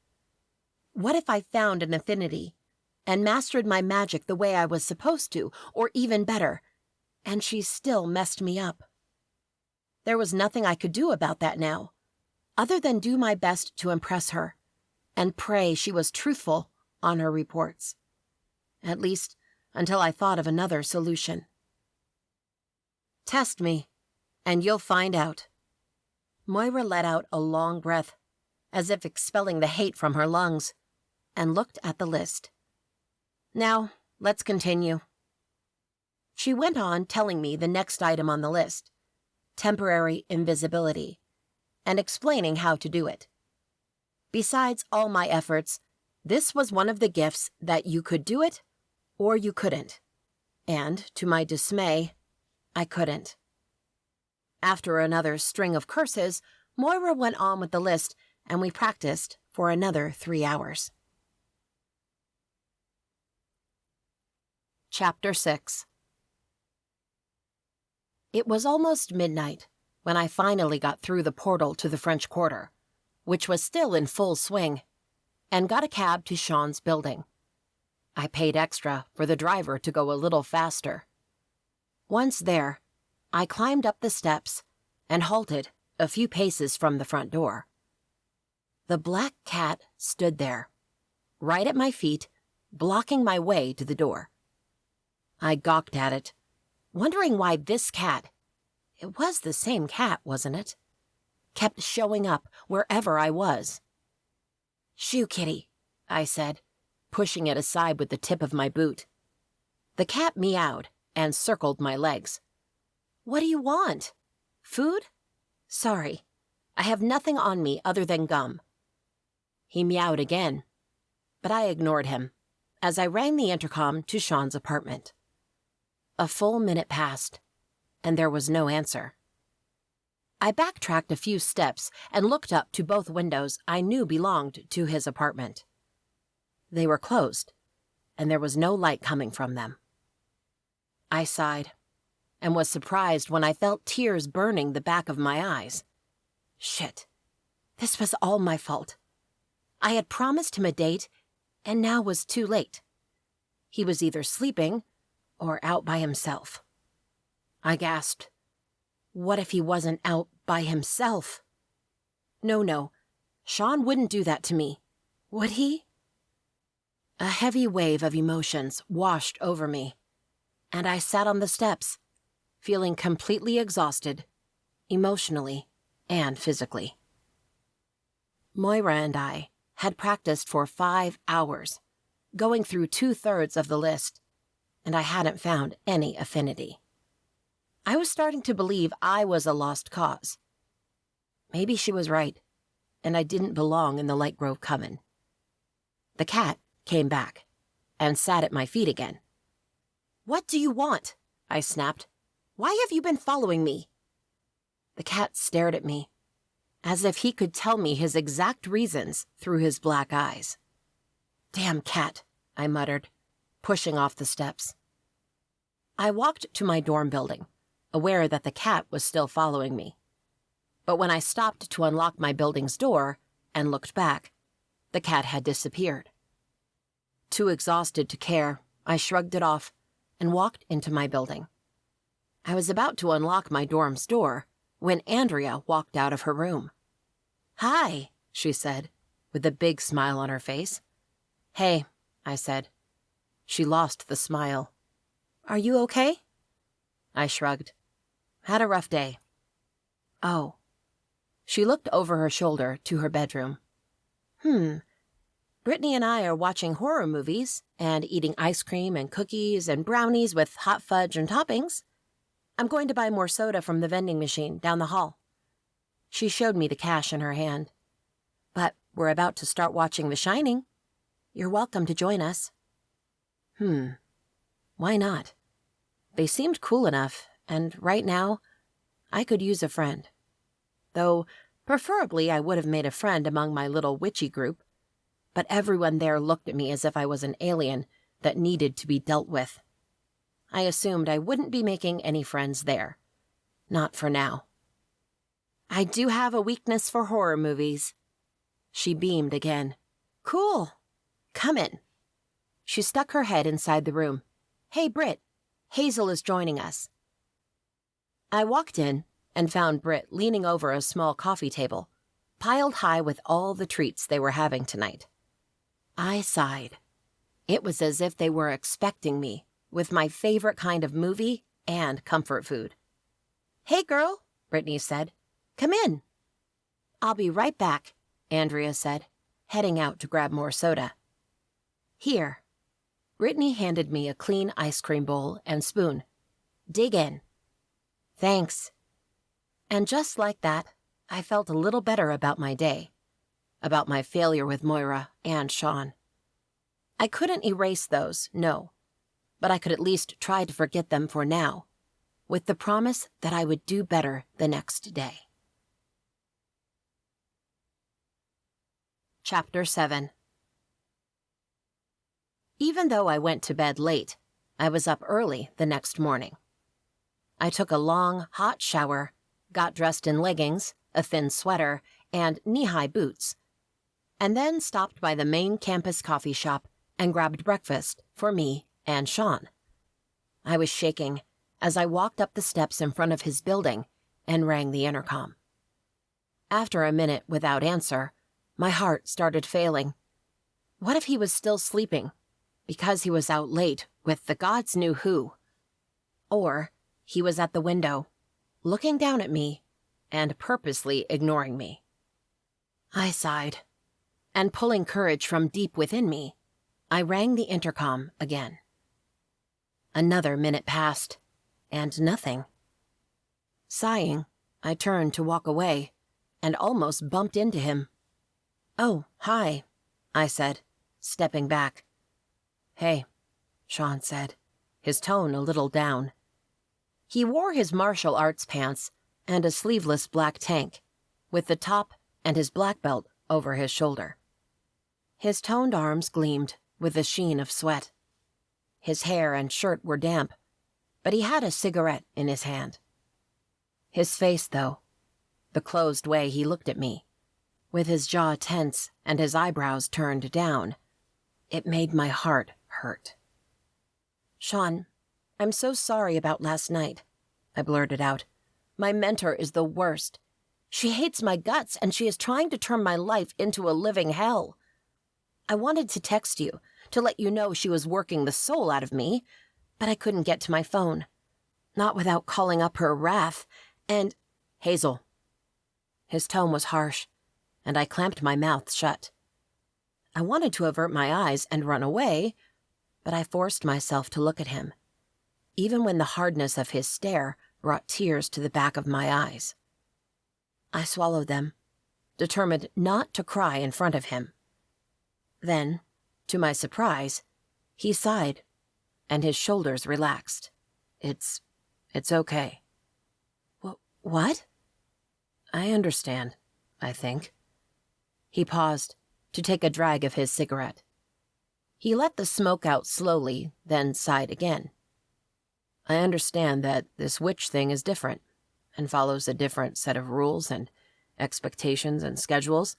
What if I found an affinity and mastered my magic the way I was supposed to, or even better, and she still messed me up? There was nothing I could do about that now, other than do my best to impress her and pray she was truthful on her reports. At least until I thought of another solution. "Test me, and you'll find out." Moira let out a long breath, as if expelling the hate from her lungs, and looked at the list. "Now, let's continue." She went on telling me the next item on the list, temporary invisibility, and explaining how to do it. Besides all my efforts, this was one of the gifts that you could do it or you couldn't. And, to my dismay, I couldn't. After another string of curses, Moira went on with the list, and we practiced for another 3 hours. Chapter 6. It was almost midnight when I finally got through the portal to the French Quarter, which was still in full swing, and got a cab to Sean's building. I paid extra for the driver to go a little faster. Once there, I climbed up the steps and halted a few paces from the front door. The black cat stood there, right at my feet, blocking my way to the door. I gawked at it, wondering why this cat, it was the same cat, wasn't it, kept showing up wherever I was. "Shoo, kitty," I said, pushing it aside with the tip of my boot. The cat meowed and circled my legs. "What do you want? Food? Sorry, I have nothing on me other than gum." He meowed again, but I ignored him as I rang the intercom to Sean's apartment. A full minute passed, and there was no answer. I backtracked a few steps and looked up to both windows I knew belonged to his apartment. They were closed, and there was no light coming from them. I sighed and was surprised when I felt tears burning the back of my eyes. Shit, this was all my fault. I had promised him a date, and now was too late. He was either sleeping or out by himself. I gasped. What if he wasn't out by himself? No, Sean wouldn't do that to me, would he? A heavy wave of emotions washed over me, and I sat on the steps, feeling completely exhausted, emotionally and physically. Moira and I had practiced for 5 hours, going through 2/3 of the list, and I hadn't found any affinity. I was starting to believe I was a lost cause. Maybe she was right, and I didn't belong in the Lightgrove Coven. The cat came back and sat at my feet again. "What do you want?" I snapped. "Why have you been following me?" The cat stared at me, as if he could tell me his exact reasons through his black eyes. "Damn cat," I muttered, pushing off the steps. I walked to my dorm building, aware that the cat was still following me. But when I stopped to unlock my building's door and looked back, the cat had disappeared. Too exhausted to care, I shrugged it off and walked into my building. I was about to unlock my dorm's door when Andrea walked out of her room. "Hi," she said, with a big smile on her face. "Hey," I said. She lost the smile. "Are you okay?" I shrugged. "Had a rough day." "Oh." She looked over her shoulder to her bedroom. Brittany and I are watching horror movies and eating ice cream and cookies and brownies with hot fudge and toppings. I'm going to buy more soda from the vending machine down the hall." She showed me the cash in her hand. "But we're about to start watching The Shining. You're welcome to join us." Why not? They seemed cool enough, and right now, I could use a friend. Though, preferably I would have made a friend among my little witchy group, but everyone there looked at me as if I was an alien that needed to be dealt with. I assumed I wouldn't be making any friends there. Not for now. "I do have a weakness for horror movies." She beamed again. "Cool. Come in." She stuck her head inside the room. "Hey, Britt, Hazel is joining us." I walked in and found Britt leaning over a small coffee table, piled high with all the treats they were having tonight. I sighed. It was as if they were expecting me, with my favorite kind of movie and comfort food. "Hey, girl," Brittany said. "Come in." "I'll be right back," Andrea said, heading out to grab more soda. "Here." Brittany handed me a clean ice cream bowl and spoon. "Dig in." "Thanks." And just like that, I felt a little better about my day, about my failure with Moira and Sean. I couldn't erase those, no, but I could at least try to forget them for now, with the promise that I would do better the next day. Chapter 7. Even though I went to bed late, I was up early the next morning. I took a long, hot shower, got dressed in leggings, a thin sweater, and knee-high boots, and then stopped by the main campus coffee shop and grabbed breakfast for me and Sean. I was shaking as I walked up the steps in front of his building and rang the intercom. After a minute without answer, my heart started failing. What if he was still sleeping, because he was out late with the gods knew who? Or he was at the window, looking down at me and purposely ignoring me. I sighed, and pulling courage from deep within me, I rang the intercom again. Another minute passed, and nothing. Sighing, I turned to walk away, and almost bumped into him. "Oh, hi," I said, stepping back. "Hey," Sean said, his tone a little down. He wore his martial arts pants, and a sleeveless black tank, with the top and his black belt over his shoulder. His toned arms gleamed with the sheen of sweat. His hair and shirt were damp, but he had a cigarette in his hand. His face, though, the closed way he looked at me, with his jaw tense and his eyebrows turned down, it made my heart hurt. "Sean, I'm so sorry about last night," I blurted out. "My mentor is the worst. She hates my guts, and she is trying to turn my life into a living hell. I wanted to text you to let you know she was working the soul out of me, but I couldn't get to my phone. Not without calling up her wrath, and—" "Hazel." His tone was harsh, and I clamped my mouth shut. I wanted to avert my eyes and run away, but I forced myself to look at him, even when the hardness of his stare brought tears to the back of my eyes. I swallowed them, determined not to cry in front of him. Then, to my surprise, he sighed, and his shoulders relaxed. It's okay." What? "I understand, I think." He paused to take a drag of his cigarette. He let the smoke out slowly, then sighed again. "I understand that this witch thing is different, and follows a different set of rules and expectations and schedules,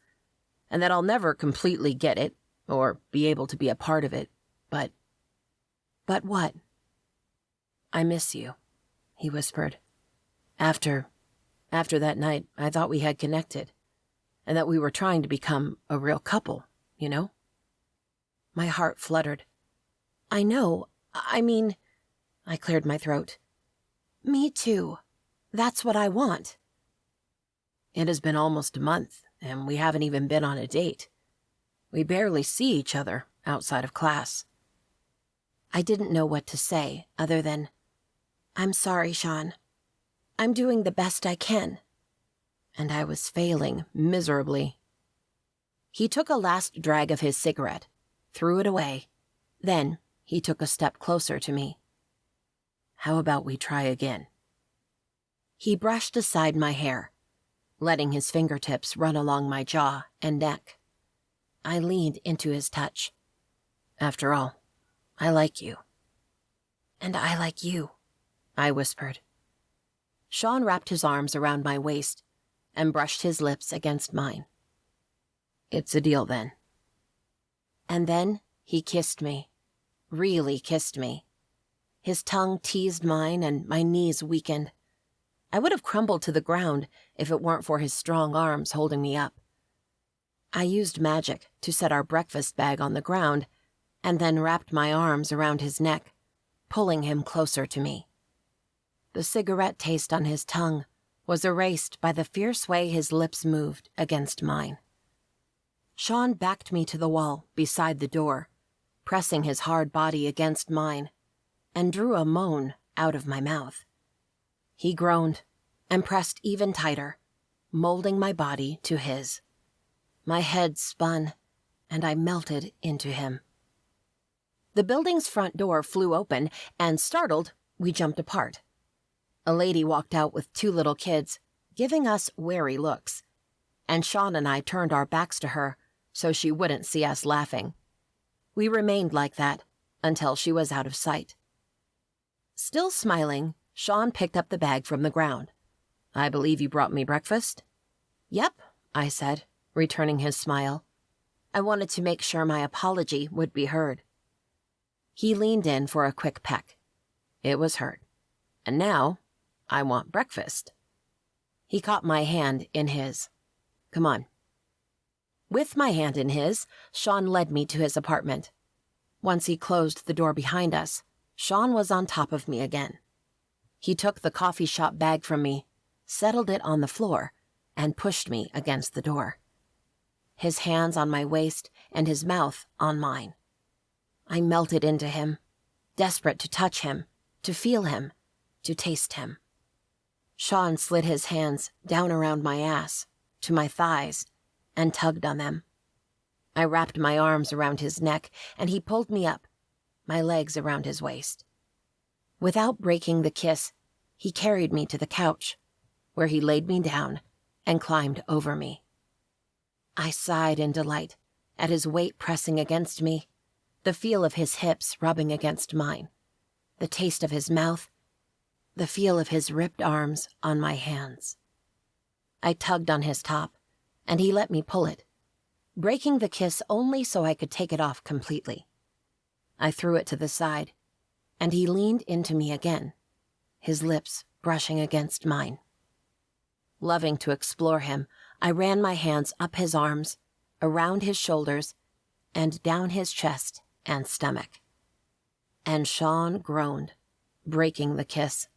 and that I'll never completely get it, or be able to be a part of it, but—" "But what?" "I miss you," he whispered. After that night, I thought we had connected, and that we were trying to become a real couple, you know?" My heart fluttered. "I know. I mean—" I cleared my throat. "Me too. That's what I want." "It has been almost a month, and we haven't even been on a date. We barely see each other outside of class." I didn't know what to say other than, "I'm sorry, Sean. I'm doing the best I can." And I was failing miserably. He took a last drag of his cigarette, threw it away. Then he took a step closer to me. "How about we try again?" He brushed aside my hair, letting his fingertips run along my jaw and neck. I leaned into his touch. "After all, I like you." "And I like you," I whispered. Sean wrapped his arms around my waist and brushed his lips against mine. "It's a deal then." And then he kissed me, really kissed me. His tongue teased mine and my knees weakened. I would have crumbled to the ground if it weren't for his strong arms holding me up. I used magic to set our breakfast bag on the ground and then wrapped my arms around his neck, pulling him closer to me. The cigarette taste on his tongue was erased by the fierce way his lips moved against mine. Sean backed me to the wall beside the door, pressing his hard body against mine, and drew a moan out of my mouth. He groaned and pressed even tighter, molding my body to his. My head spun, and I melted into him. The building's front door flew open, and startled, we jumped apart. A lady walked out with 2 little kids, giving us wary looks, and Sean and I turned our backs to her so she wouldn't see us laughing. We remained like that until she was out of sight. Still smiling, Sean picked up the bag from the ground. "I believe you brought me breakfast?" "Yep," I said, returning his smile. I wanted to make sure my apology would be heard. He leaned in for a quick peck. It was heard. "And now, I want breakfast." He caught my hand in his. "Come on." With my hand in his, Sean led me to his apartment. Once he closed the door behind us, Sean was on top of me again. He took the coffee shop bag from me, settled it on the floor, and pushed me against the door. His hands on my waist and his mouth on mine. I melted into him, desperate to touch him, to feel him, to taste him. Sean slid his hands down around my ass, to my thighs, and tugged on them. I wrapped my arms around his neck, and he pulled me up, my legs around his waist. Without breaking the kiss, he carried me to the couch, where he laid me down and climbed over me. I sighed in delight at his weight pressing against me, the feel of his hips rubbing against mine, the taste of his mouth, the feel of his ripped arms on my hands. I tugged on his top, and he let me pull it, breaking the kiss only so I could take it off completely. I threw it to the side, and he leaned into me again, his lips brushing against mine. Loving to explore him, I ran my hands up his arms, around his shoulders, and down his chest and stomach. And Sean groaned, breaking the kiss.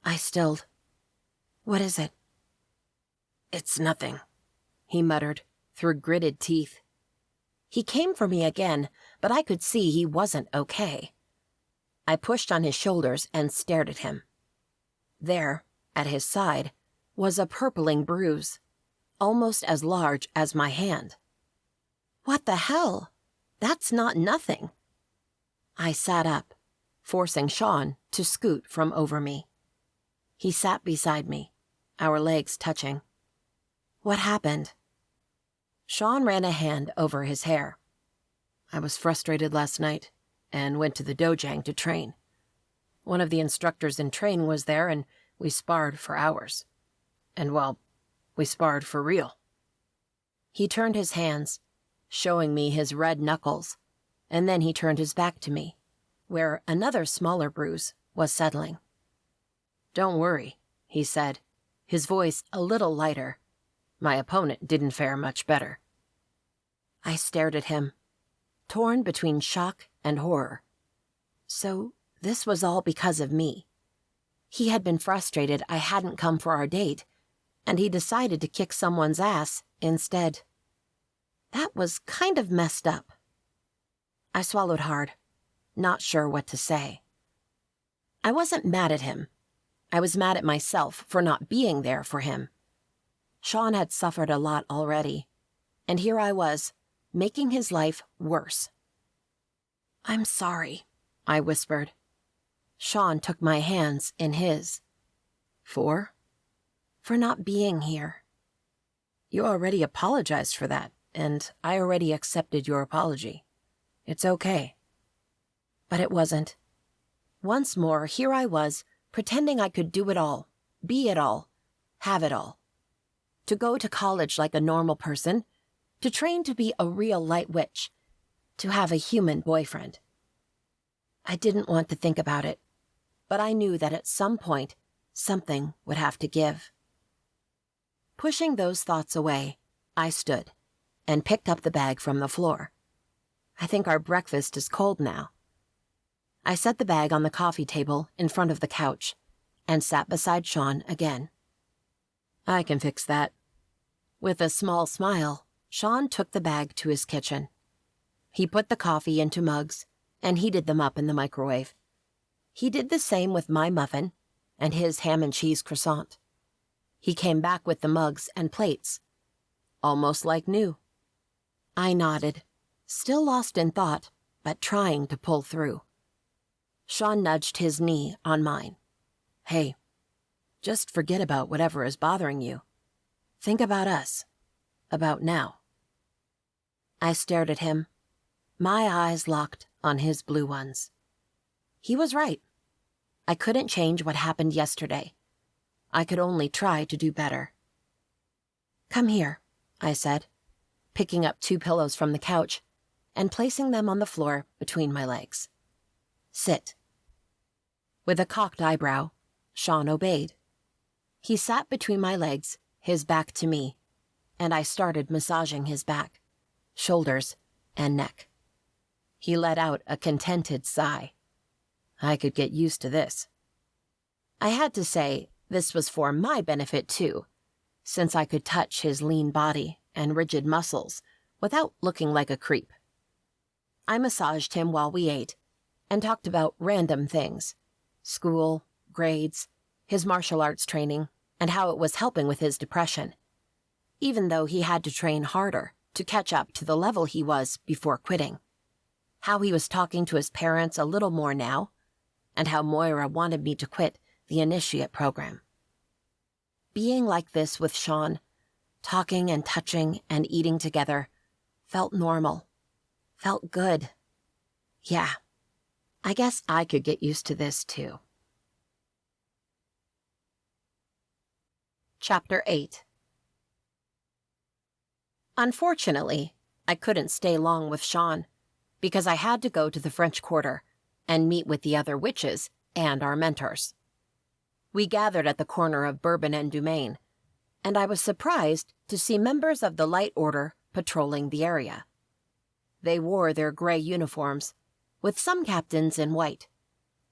I stilled. "What is it?" "It's nothing," he muttered through gritted teeth. He came for me again, but I could see he wasn't okay. I pushed on his shoulders and stared at him. There, at his side, was a purpling bruise, almost as large as my hand. "What the hell? That's not nothing." I sat up, forcing Sean to scoot from over me. He sat beside me, our legs touching. "What happened?" Sean ran a hand over his hair. "I was frustrated last night and went to the dojang to train. One of the instructors in train was there and we sparred for hours. And, well, we sparred for real." He turned his hands, showing me his red knuckles, and then he turned his back to me, where another smaller bruise was settling. "Don't worry," he said, his voice a little lighter. "My opponent didn't fare much better." I stared at him, torn between shock and horror. So this was all because of me. He had been frustrated I hadn't come for our date, and he decided to kick someone's ass instead. That was kind of messed up. I swallowed hard, not sure what to say. I wasn't mad at him. I was mad at myself for not being there for him. Sean had suffered a lot already, and here I was, making his life worse. "I'm sorry," I whispered. Sean took my hands in his. "For?" "For not being here." "You already apologized for that, and I already accepted your apology. It's okay." But it wasn't. Once more, here I was, pretending I could do it all, be it all, have it all. To go to college like a normal person, to train to be a real light witch, to have a human boyfriend. I didn't want to think about it, but I knew that at some point, something would have to give. Pushing those thoughts away, I stood and picked up the bag from the floor. I think our breakfast is cold now. I set the bag on the coffee table in front of the couch and sat beside Sean again. "I can fix that." With a small smile, Sean took the bag to his kitchen. He put the coffee into mugs and heated them up in the microwave. He did the same with my muffin and his ham and cheese croissant. He came back with the mugs and plates, almost like new. I nodded, still lost in thought, but trying to pull through. Sean nudged his knee on mine. "Hey, just forget about whatever is bothering you. Think about us, about now." I stared at him, my eyes locked on his blue ones. He was right. I couldn't change what happened yesterday. I could only try to do better. "Come here," I said, picking up 2 pillows from the couch and placing them on the floor between my legs. "Sit." With a cocked eyebrow, Sean obeyed. He sat between my legs, his back to me, and I started massaging his back, shoulders, and neck. He let out a contented sigh. I could get used to this. I had to say this was for my benefit too, since I could touch his lean body and rigid muscles without looking like a creep. I massaged him while we ate and talked about random things: school, grades, his martial arts training, and how it was helping with his depression, even though he had to train harder to catch up to the level he was before quitting. How he was talking to his parents a little more now, and how Moira wanted me to quit the initiate program. being like this with Sean, talking and touching and eating together, felt normal, felt good. Yeah, I guess I could get used to this too. Chapter 8. Unfortunately, I couldn't stay long with Sean, because I had to go to the French Quarter and meet with the other witches and our mentors. We gathered at the corner of Bourbon and Dumaine, and I was surprised to see members of the Light Order patrolling the area. They wore their gray uniforms, with some captains in white,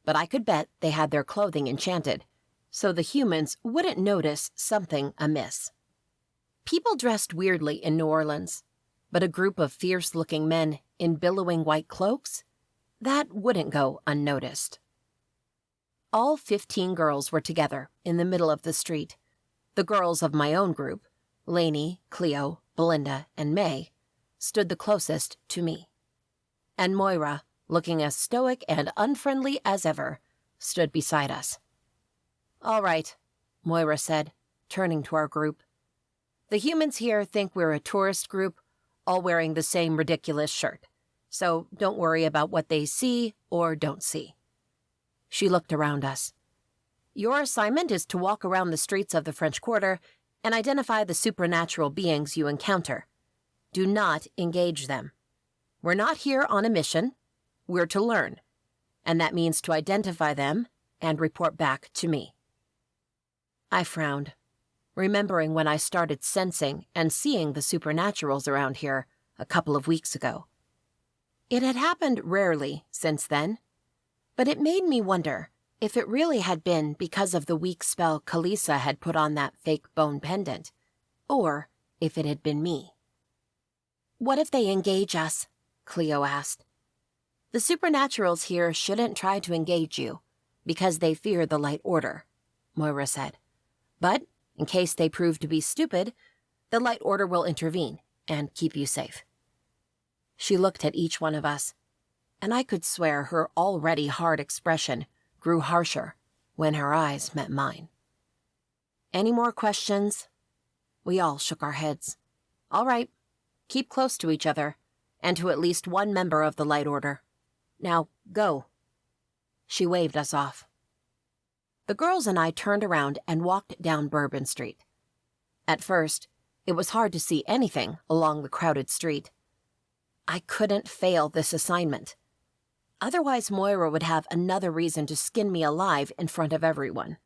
but I could bet they had their clothing enchanted, so the humans wouldn't notice something amiss. People dressed weirdly in New Orleans, but a group of fierce-looking men in billowing white cloaks? That wouldn't go unnoticed. All 15 girls were together in the middle of the street. The girls of my own group, Lainey, Cleo, Belinda, and May, stood the closest to me. And Moira, looking as stoic and unfriendly as ever, stood beside us. "All right," Moira said, turning to our group. "The humans here think we're a tourist group, all wearing the same ridiculous shirt, so don't worry about what they see or don't see." She looked around us. "Your assignment is to walk around the streets of the French Quarter and identify the supernatural beings you encounter. Do not engage them. We're not here on a mission. We're to learn, and that means to identify them and report back to me." I frowned, remembering when I started sensing and seeing the supernaturals around here a couple of weeks ago. It had happened rarely since then, but it made me wonder if it really had been because of the weak spell Kalisa had put on that fake bone pendant, or if it had been me. "What if they engage us?" Cleo asked. "The supernaturals here shouldn't try to engage you, because they fear the Light Order," Moira said. "But in case they prove to be stupid, the Light Order will intervene and keep you safe." She looked at each one of us, and I could swear her already hard expression grew harsher when her eyes met mine. "Any more questions?" We all shook our heads. "All right, keep close to each other, and to at least one member of the Light Order. Now, go." She waved us off. The girls and I turned around and walked down Bourbon Street. At first, it was hard to see anything along the crowded street. I couldn't fail this assignment. Otherwise, Moira would have another reason to skin me alive in front of everyone.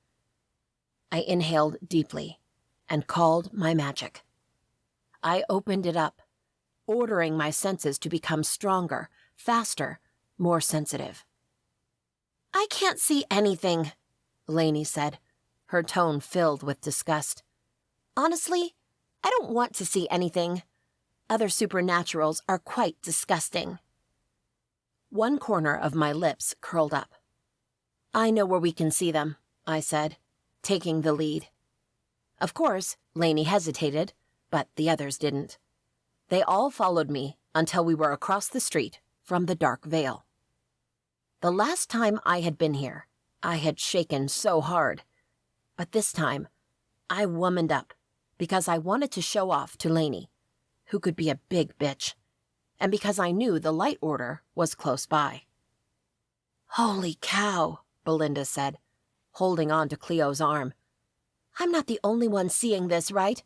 I inhaled deeply and called my magic. I opened it up, ordering my senses to become stronger, faster, more sensitive. "I can't see anything," Lainey said, her tone filled with disgust. "Honestly, I don't want to see anything. Other supernaturals are quite disgusting." One corner of my lips curled up. "I know where we can see them," I said, taking the lead. Of course, Lainey hesitated, but the others didn't. They all followed me until we were across the street from the dark veil. The last time I had been here, I had shaken so hard, but this time, I womaned up because I wanted to show off to Lainey, who could be a big bitch, and because I knew the Light Order was close by. "Holy cow," Belinda said, holding on to Cleo's arm. "I'm not the only one seeing this, right?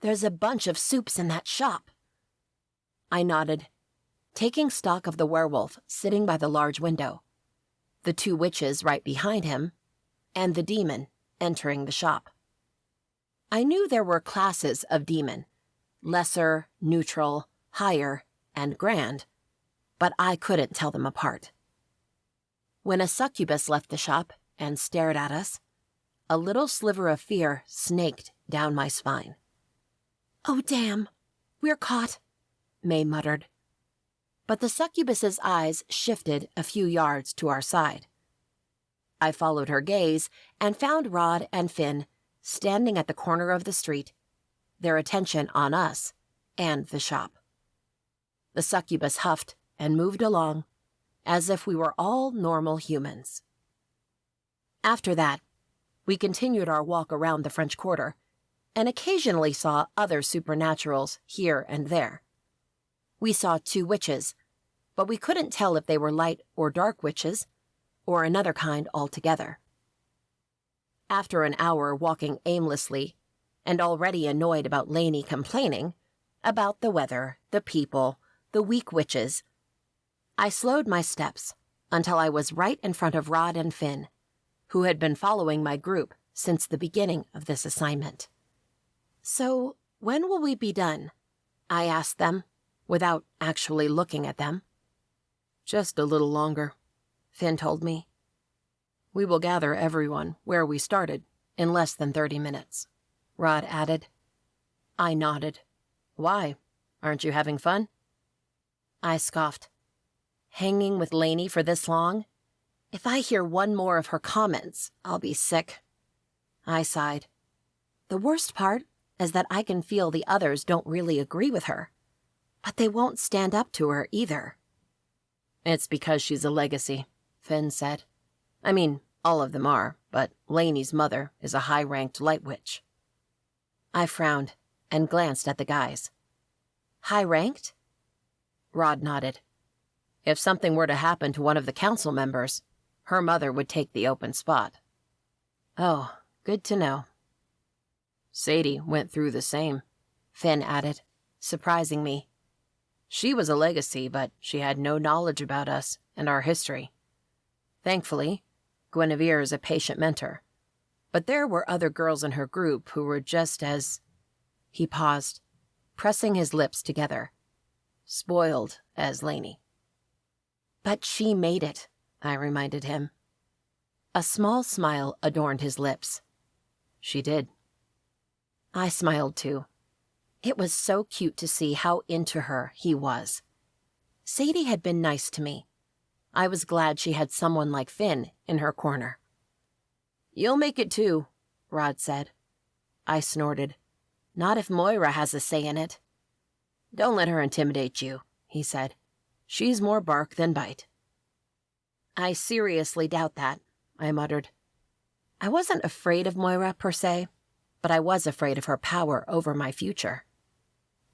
There's a bunch of soups in that shop." I nodded, taking stock of the werewolf sitting by the large window, the two witches right behind him, and the demon entering the shop. I knew there were classes of demon, lesser, neutral, higher, and grand, but I couldn't tell them apart. When a succubus left the shop and stared at us, a little sliver of fear snaked down my spine. "Oh, damn, we're caught," May muttered. But the succubus's eyes shifted a few yards to our side. I followed her gaze and found Rod and Finn standing at the corner of the street, their attention on us and the shop. The succubus huffed and moved along, as if we were all normal humans. After that, We continued our walk around the French Quarter, and occasionally saw other supernaturals here and there. We saw 2 witches, but we couldn't tell if they were light or dark witches, or another kind altogether. After an hour walking aimlessly, and already annoyed about Lainey complaining about the weather, the people, the weak witches, I slowed my steps until I was right in front of Rod and Finn, who had been following my group since the beginning of this assignment. "So, when will we be done?" I asked them, without actually looking at them. "Just a little longer," Finn told me. "We will gather everyone where we started in less than 30 minutes, Rod added. I nodded. "Why? Aren't you having fun?" I scoffed. "Hanging with Lainey for this long? If I hear one more of her comments, I'll be sick." I sighed. "The worst part is that I can feel the others don't really agree with her, but they won't stand up to her either." "It's because she's a legacy," Finn said. "I mean, all of them are, but Lainey's mother is a high-ranked light witch." I frowned and glanced at the guys. "High-ranked?" Rod nodded. "If something were to happen to one of the council members, her mother would take the open spot." "Oh, good to know." "Sadie went through the same," Finn added, surprising me. "She was a legacy, but she had no knowledge about us and our history. Thankfully, Guinevere is a patient mentor, but there were other girls in her group who were just as—" He paused, pressing his lips together. "Spoiled as Lainey." "But she made it," I reminded him. A small smile adorned his lips. "She did." I smiled too. It was so cute to see how into her he was. Sadie had been nice to me. I was glad she had someone like Finn in her corner. "You'll make it too," Rod said. I snorted. "Not if Moira has a say in it." "Don't let her intimidate you," he said. "She's more bark than bite." "I seriously doubt that," I muttered. I wasn't afraid of Moira per se, but I was afraid of her power over my future.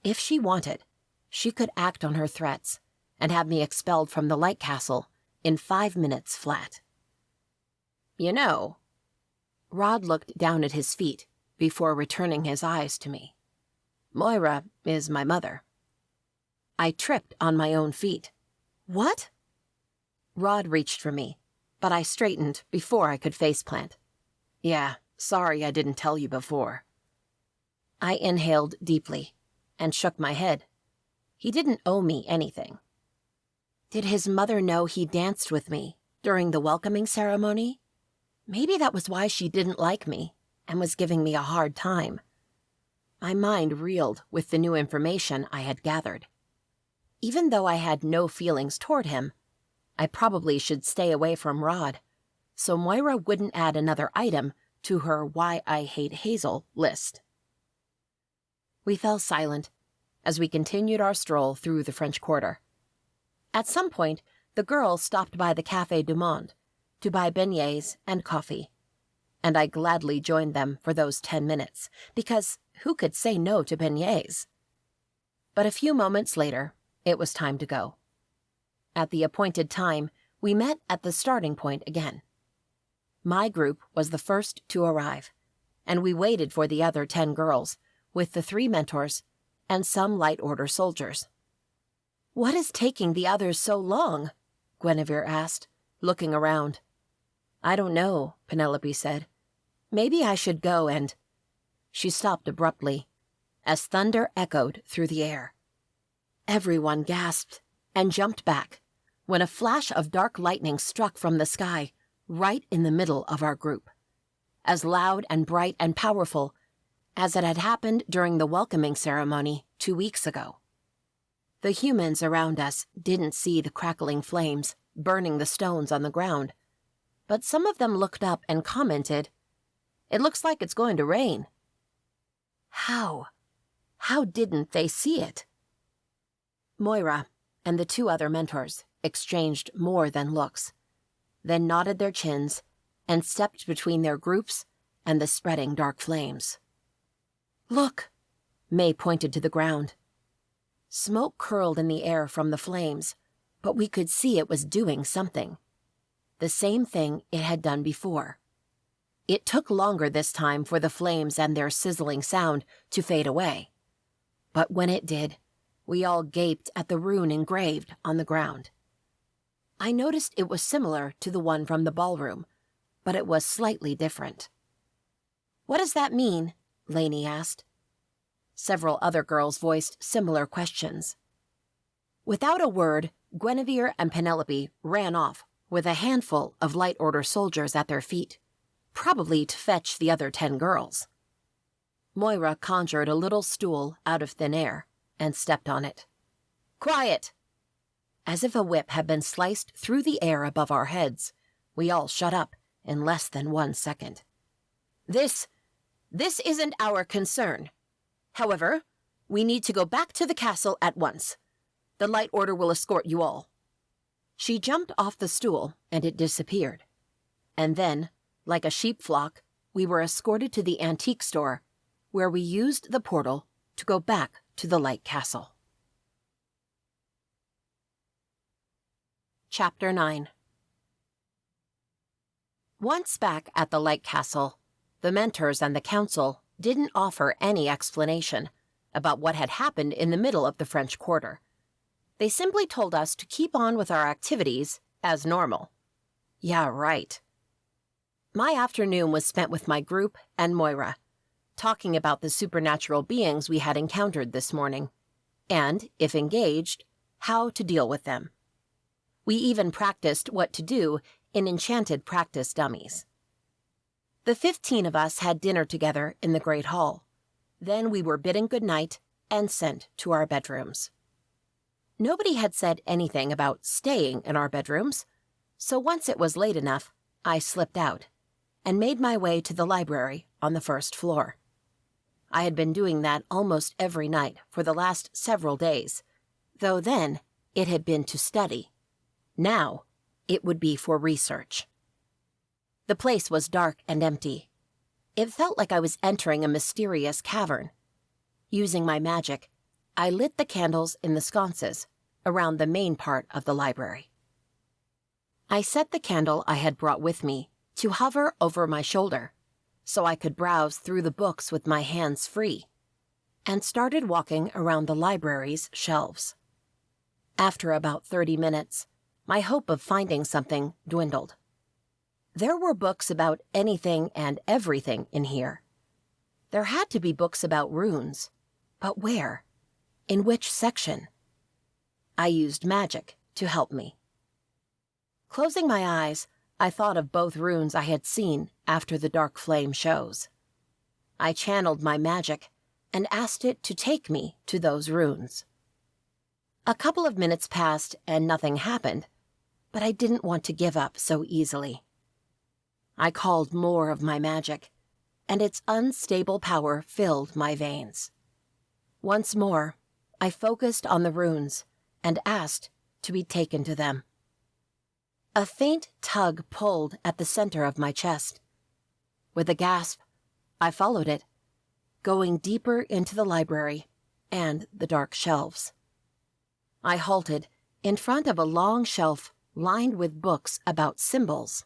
If she wanted, she could act on her threats and have me expelled from the Light Castle in 5 minutes flat. "You know," Rod looked down at his feet before returning his eyes to me. "Moira is my mother." I tripped on my own feet. "What?" Rod reached for me, but I straightened before I could faceplant. "Yeah, sorry I didn't tell you before." I inhaled deeply and shook my head. He didn't owe me anything. Did his mother know he danced with me during the welcoming ceremony? Maybe that was why she didn't like me and was giving me a hard time. My mind reeled with the new information I had gathered. Even though I had no feelings toward him, I probably should stay away from Rod, so Moira wouldn't add another item to her Why I Hate Hazel list. We fell silent as we continued our stroll through the French Quarter. At some point, the girls stopped by the Café du Monde to buy beignets and coffee, and I gladly joined them for those 10 minutes, because who could say no to beignets? But a few moments later, it was time to go. At the appointed time, we met at the starting point again. My group was the first to arrive, and we waited for the other 10 girls, with the 3 mentors and some Light Order soldiers. "What is taking the others so long?" Guinevere asked, looking around. "I don't know," Penelope said. "Maybe I should go and—" She stopped abruptly, as thunder echoed through the air. Everyone gasped and jumped back when a flash of dark lightning struck from the sky right in the middle of our group, as loud and bright and powerful as it had happened during the welcoming ceremony 2 weeks ago. The humans around us didn't see the crackling flames burning the stones on the ground, but some of them looked up and commented, "It looks like it's going to rain." How? How didn't they see it? Moira and the 2 other mentors exchanged more than looks, then nodded their chins and stepped between their groups and the spreading dark flames. "Look!" May pointed to the ground. Smoke curled in the air from the flames, but we could see it was doing something. The same thing it had done before. It took longer this time for the flames and their sizzling sound to fade away. But when it did, we all gaped at the rune engraved on the ground. I noticed it was similar to the one from the ballroom, but it was slightly different. "What does that mean?" Lainey asked. Several other girls voiced similar questions. Without a word, Guinevere and Penelope ran off with a handful of Light Order soldiers at their feet, probably to fetch the other 10 girls. Moira conjured a little stool out of thin air and stepped on it. "Quiet!" As if a whip had been sliced through the air above our heads, we all shut up in less than 1 second. This isn't our concern. However, we need to go back to the castle at once. The Light Order will escort you all." She jumped off the stool, and it disappeared. And then, like a sheep flock, we were escorted to the antique store, where we used the portal to go back to the Light Castle. Chapter 9. Once back at the Light Castle, the mentors and the council didn't offer any explanation about what had happened in the middle of the French Quarter. They simply told us to keep on with our activities as normal. Yeah, right. My afternoon was spent with my group and Moira, talking about the supernatural beings we had encountered this morning, and, if engaged, how to deal with them. We even practiced what to do in enchanted practice dummies. The 15 of us had dinner together in the Great Hall. Then we were bidden good night and sent to our bedrooms. Nobody had said anything about staying in our bedrooms, so once it was late enough, I slipped out and made my way to the library on the first floor. I had been doing that almost every night for the last several days, though then it had been to study. Now it would be for research. The place was dark and empty. It felt like I was entering a mysterious cavern. Using my magic, I lit the candles in the sconces around the main part of the library. I set the candle I had brought with me to hover over my shoulder so I could browse through the books with my hands free, and started walking around the library's shelves. After about 30 minutes, my hope of finding something dwindled. There were books about anything and everything in here. There had to be books about runes, but where? In which section? I used magic to help me. Closing my eyes, I thought of both runes I had seen after the dark flame shows. I channeled my magic and asked it to take me to those runes. A couple of minutes passed and nothing happened, but I didn't want to give up so easily. I called more of my magic, and its unstable power filled my veins. Once more, I focused on the runes and asked to be taken to them. A faint tug pulled at the center of my chest. With a gasp, I followed it, going deeper into the library and the dark shelves. I halted in front of a long shelf lined with books about symbols.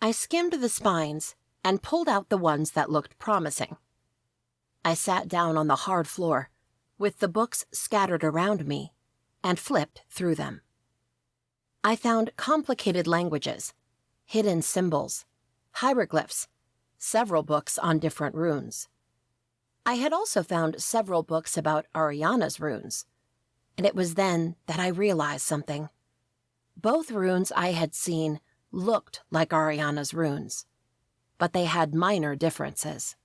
I skimmed the spines and pulled out the ones that looked promising. I sat down on the hard floor, with the books scattered around me, and flipped through them. I found complicated languages, hidden symbols, hieroglyphs, several books on different runes. I had also found several books about Ariana's runes, and it was then that I realized something. Both runes I had seen looked like Ariana's runes, but they had minor differences.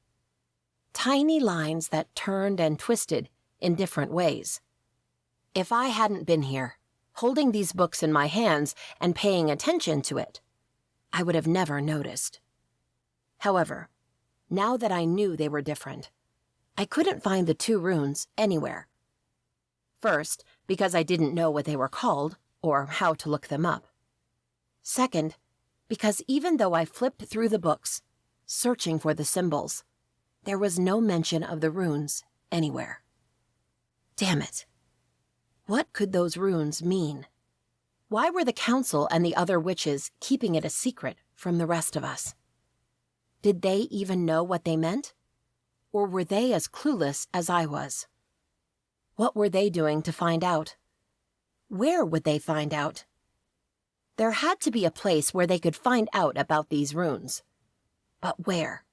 Tiny lines that turned and twisted in different ways. If I hadn't been here, holding these books in my hands and paying attention to it, I would have never noticed. However, now that I knew they were different, I couldn't find the 2 runes anywhere. First, because I didn't know what they were called or how to look them up. Second, because even though I flipped through the books, searching for the symbols. There was no mention of the runes anywhere. Damn it. What could those runes mean? Why were the council and the other witches keeping it a secret from the rest of us? Did they even know what they meant? Or were they as clueless as I was? What were they doing to find out? Where would they find out? There had to be a place where they could find out about these runes. But where?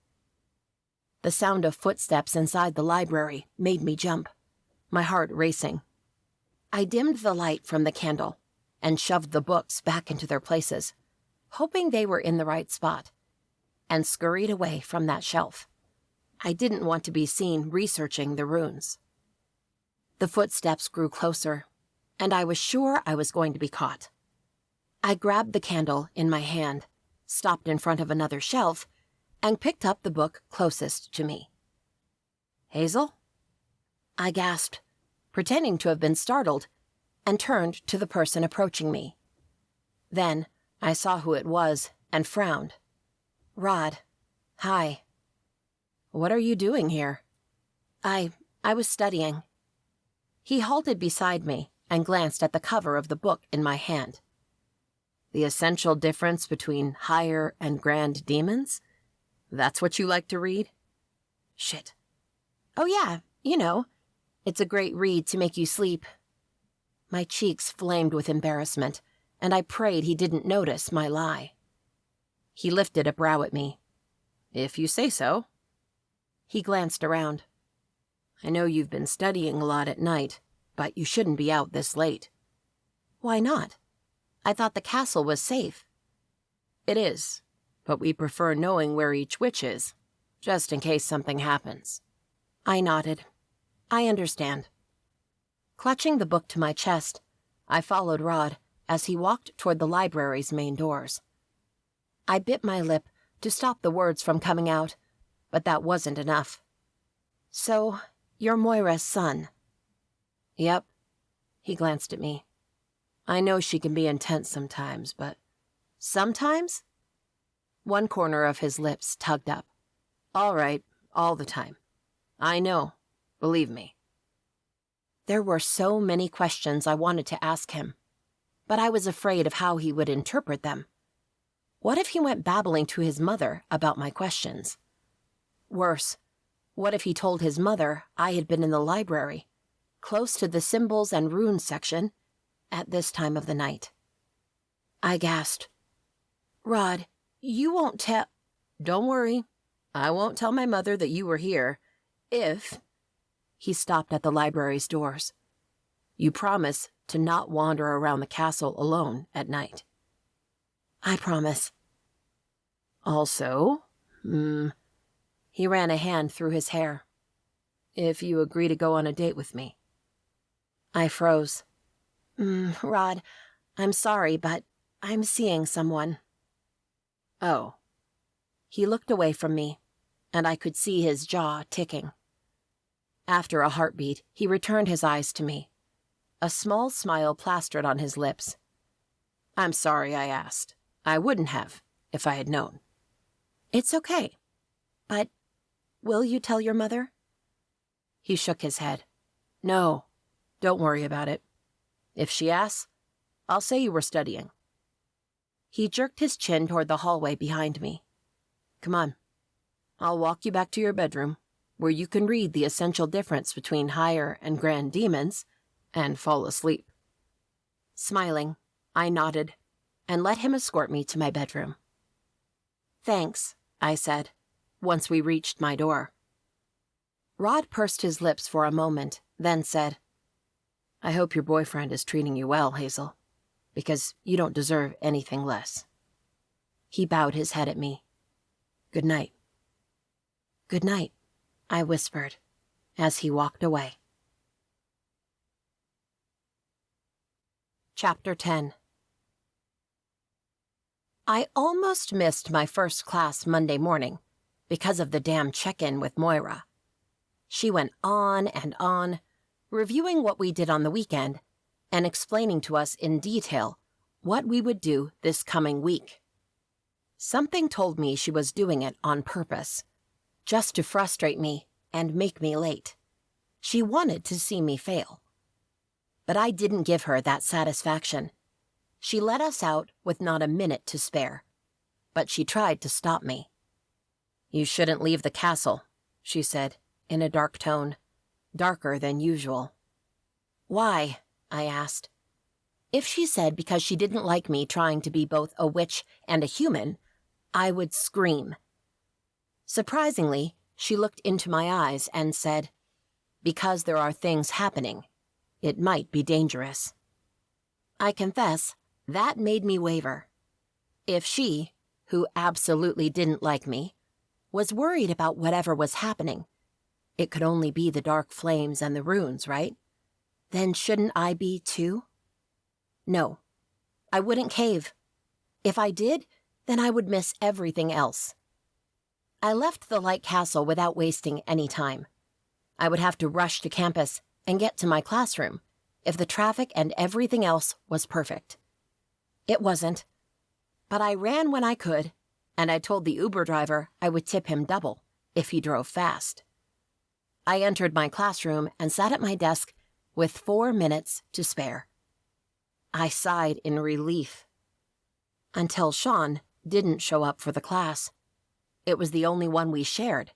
The sound of footsteps inside the library made me jump, my heart racing. I dimmed the light from the candle and shoved the books back into their places, hoping they were in the right spot, and scurried away from that shelf. I didn't want to be seen researching the runes. The footsteps grew closer, and I was sure I was going to be caught. I grabbed the candle in my hand, stopped in front of another shelf, and picked up the book closest to me. "Hazel?" I gasped, pretending to have been startled, and turned to the person approaching me. Then I saw who it was and frowned. "Rod. Hi." "What are you doing here?" I was studying." He halted beside me and glanced at the cover of the book in my hand. "The essential difference between higher and grand demons? That's what you like to read?" "Shit. Oh yeah, it's a great read to make you sleep." My cheeks flamed with embarrassment, and I prayed he didn't notice my lie. He lifted a brow at me. "If you say so." He glanced around. "I know you've been studying a lot at night, but you shouldn't be out this late." "Why not? I thought the castle was safe." "It is, but we prefer knowing where each witch is, just in case something happens." I nodded. "I understand." Clutching the book to my chest, I followed Rod as he walked toward the library's main doors. I bit my lip to stop the words from coming out, but that wasn't enough. "So, you're Moira's son?" "Yep." He glanced at me. "I know she can be intense sometimes, but..." "Sometimes?" One corner of his lips tugged up. "All right, all the time. I know. Believe me." There were so many questions I wanted to ask him, but I was afraid of how he would interpret them. What if he went babbling to his mother about my questions? Worse, what if he told his mother I had been in the library, close to the symbols and runes section, at this time of the night? I gasped. "Rod, you won't tell..." "Don't worry. I won't tell my mother that you were here, if..." He stopped at the library's doors. "You promise to not wander around the castle alone at night." "I promise." "Also, he ran a hand through his hair. "If you agree to go on a date with me." I froze. Rod, I'm sorry, but I'm seeing someone." "Oh." He looked away from me, and I could see his jaw ticking. After a heartbeat, he returned his eyes to me. A small smile plastered on his lips. "I'm sorry I asked. I wouldn't have, if I had known." "It's okay. But will you tell your mother?" He shook his head. "No, don't worry about it. If she asks, I'll say you were studying." He jerked his chin toward the hallway behind me. "Come on. I'll walk you back to your bedroom, where you can read the essential difference between higher and grand demons and fall asleep." Smiling, I nodded and let him escort me to my bedroom. "Thanks," I said, once we reached my door. Rod pursed his lips for a moment, then said, "I hope your boyfriend is treating you well, Hazel, because you don't deserve anything less." He bowed his head at me. "Good night." "Good night," I whispered, as he walked away. Chapter 10. I almost missed my first class Monday morning because of the damn check-in with Moira. She went on and on, reviewing what we did on the weekend and explaining to us in detail what we would do this coming week. Something told me she was doing it on purpose, just to frustrate me and make me late. She wanted to see me fail. But I didn't give her that satisfaction. She let us out with not a minute to spare, but she tried to stop me. "You shouldn't leave the castle," she said, in a dark tone, darker than usual. "Why?" I asked. If she said because she didn't like me trying to be both a witch and a human, I would scream. Surprisingly, she looked into my eyes and said, "Because there are things happening. It might be dangerous." I confess, that made me waver. If she, who absolutely didn't like me, was worried about whatever was happening, it could only be the dark flames and the runes, right? Then shouldn't I be too? No, I wouldn't cave. If I did, then I would miss everything else. I left the light castle without wasting any time. I would have to rush to campus and get to my classroom if the traffic and everything else was perfect. It wasn't, but I ran when I could, and I told the Uber driver I would tip him double if he drove fast. I entered my classroom and sat at my desk with 4 minutes to spare. I sighed in relief. Until Sean didn't show up for the class. It was the only one we shared.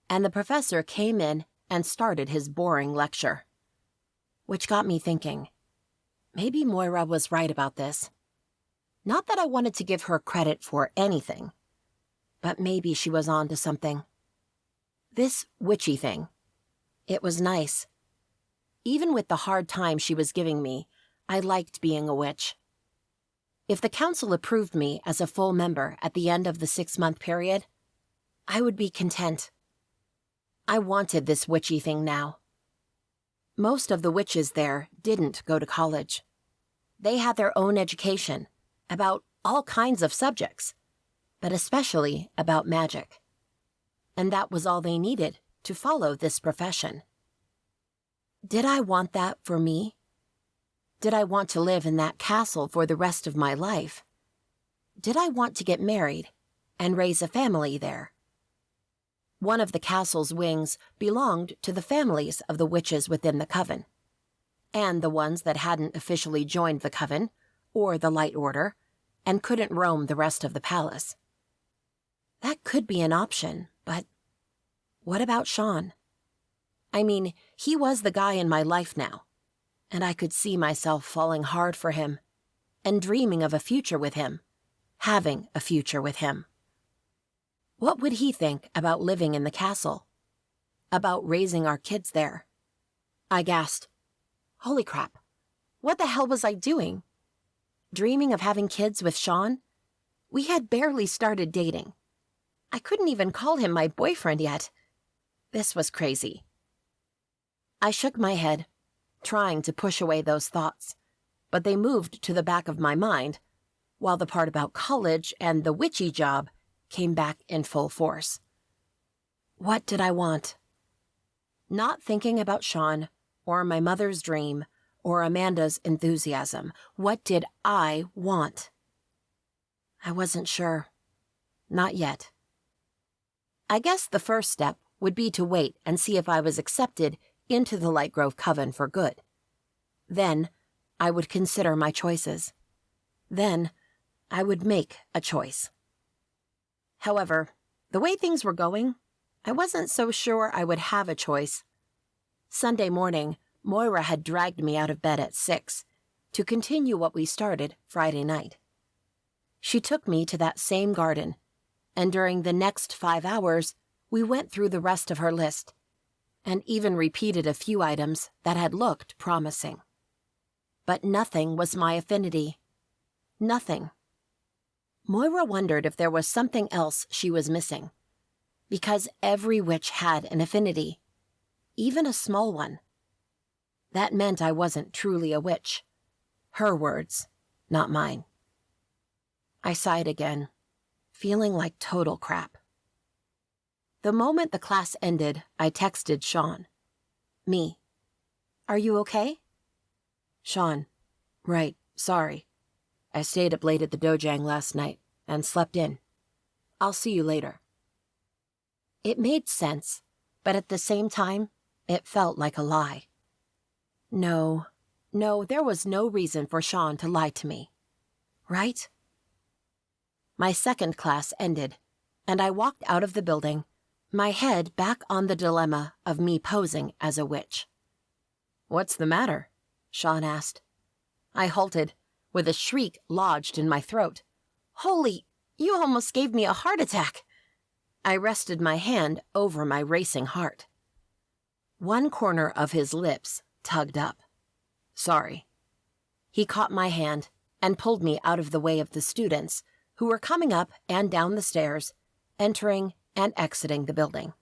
And the professor came in and started his boring lecture. Which got me thinking, maybe Moira was right about this. Not that I wanted to give her credit for anything, but maybe she was on to something. This witchy thing. It was nice. Even with the hard time she was giving me, I liked being a witch. If the council approved me as a full member at the end of the 6-month period, I would be content. I wanted this witchy thing now. Most of the witches there didn't go to college. They had their own education about all kinds of subjects, but especially about magic. And that was all they needed to follow this profession. Did I want that for me? Did I want to live in that castle for the rest of my life? Did I want to get married and raise a family there? One of the castle's wings belonged to the families of the witches within the coven, and the ones that hadn't officially joined the coven or the Light Order and couldn't roam the rest of the palace. That could be an option, but what about Sean? I mean, he was the guy in my life now, and I could see myself falling hard for him and dreaming of a future with him, having a future with him. What would he think about living in the castle? About raising our kids there? I gasped, "Holy crap, what the hell was I doing? Dreaming of having kids with Sean? We had barely started dating. I couldn't even call him my boyfriend yet. This was crazy." I shook my head, trying to push away those thoughts, but they moved to the back of my mind, while the part about college and the witchy job came back in full force. What did I want? Not thinking about Sean, or my mother's dream, or Amanda's enthusiasm. What did I want? I wasn't sure. Not yet. I guess the first step would be to wait and see if I was accepted into the Lightgrove Coven for good. Then, I would consider my choices. Then, I would make a choice. However, the way things were going, I wasn't so sure I would have a choice. Sunday morning, Moira had dragged me out of bed at 6 to continue what we started Friday night. She took me to that same garden, and during the next 5 hours, we went through the rest of her list, and even repeated a few items that had looked promising. But nothing was my affinity. Nothing. Moira wondered if there was something else she was missing, because every witch had an affinity, even a small one. That meant I wasn't truly a witch. Her words, not mine. I sighed again, feeling like total crap. The moment the class ended, I texted Sean. Me. "Are you okay?" Sean. "Right, sorry. I stayed up late at the dojang last night. and slept in. I'll see you later. It made sense, but at the same time, it felt like a lie. No, there was no reason for Sean to lie to me. Right? My second class ended, and I walked out of the building, my head back on the dilemma of me posing as a witch. "What's the matter?" Sean asked. I halted, with a shriek lodged in my throat. "Holy, you almost gave me a heart attack." I rested my hand over my racing heart. One corner of his lips tugged up. "Sorry." He caught my hand and pulled me out of the way of the students who were coming up and down the stairs, entering and exiting the building.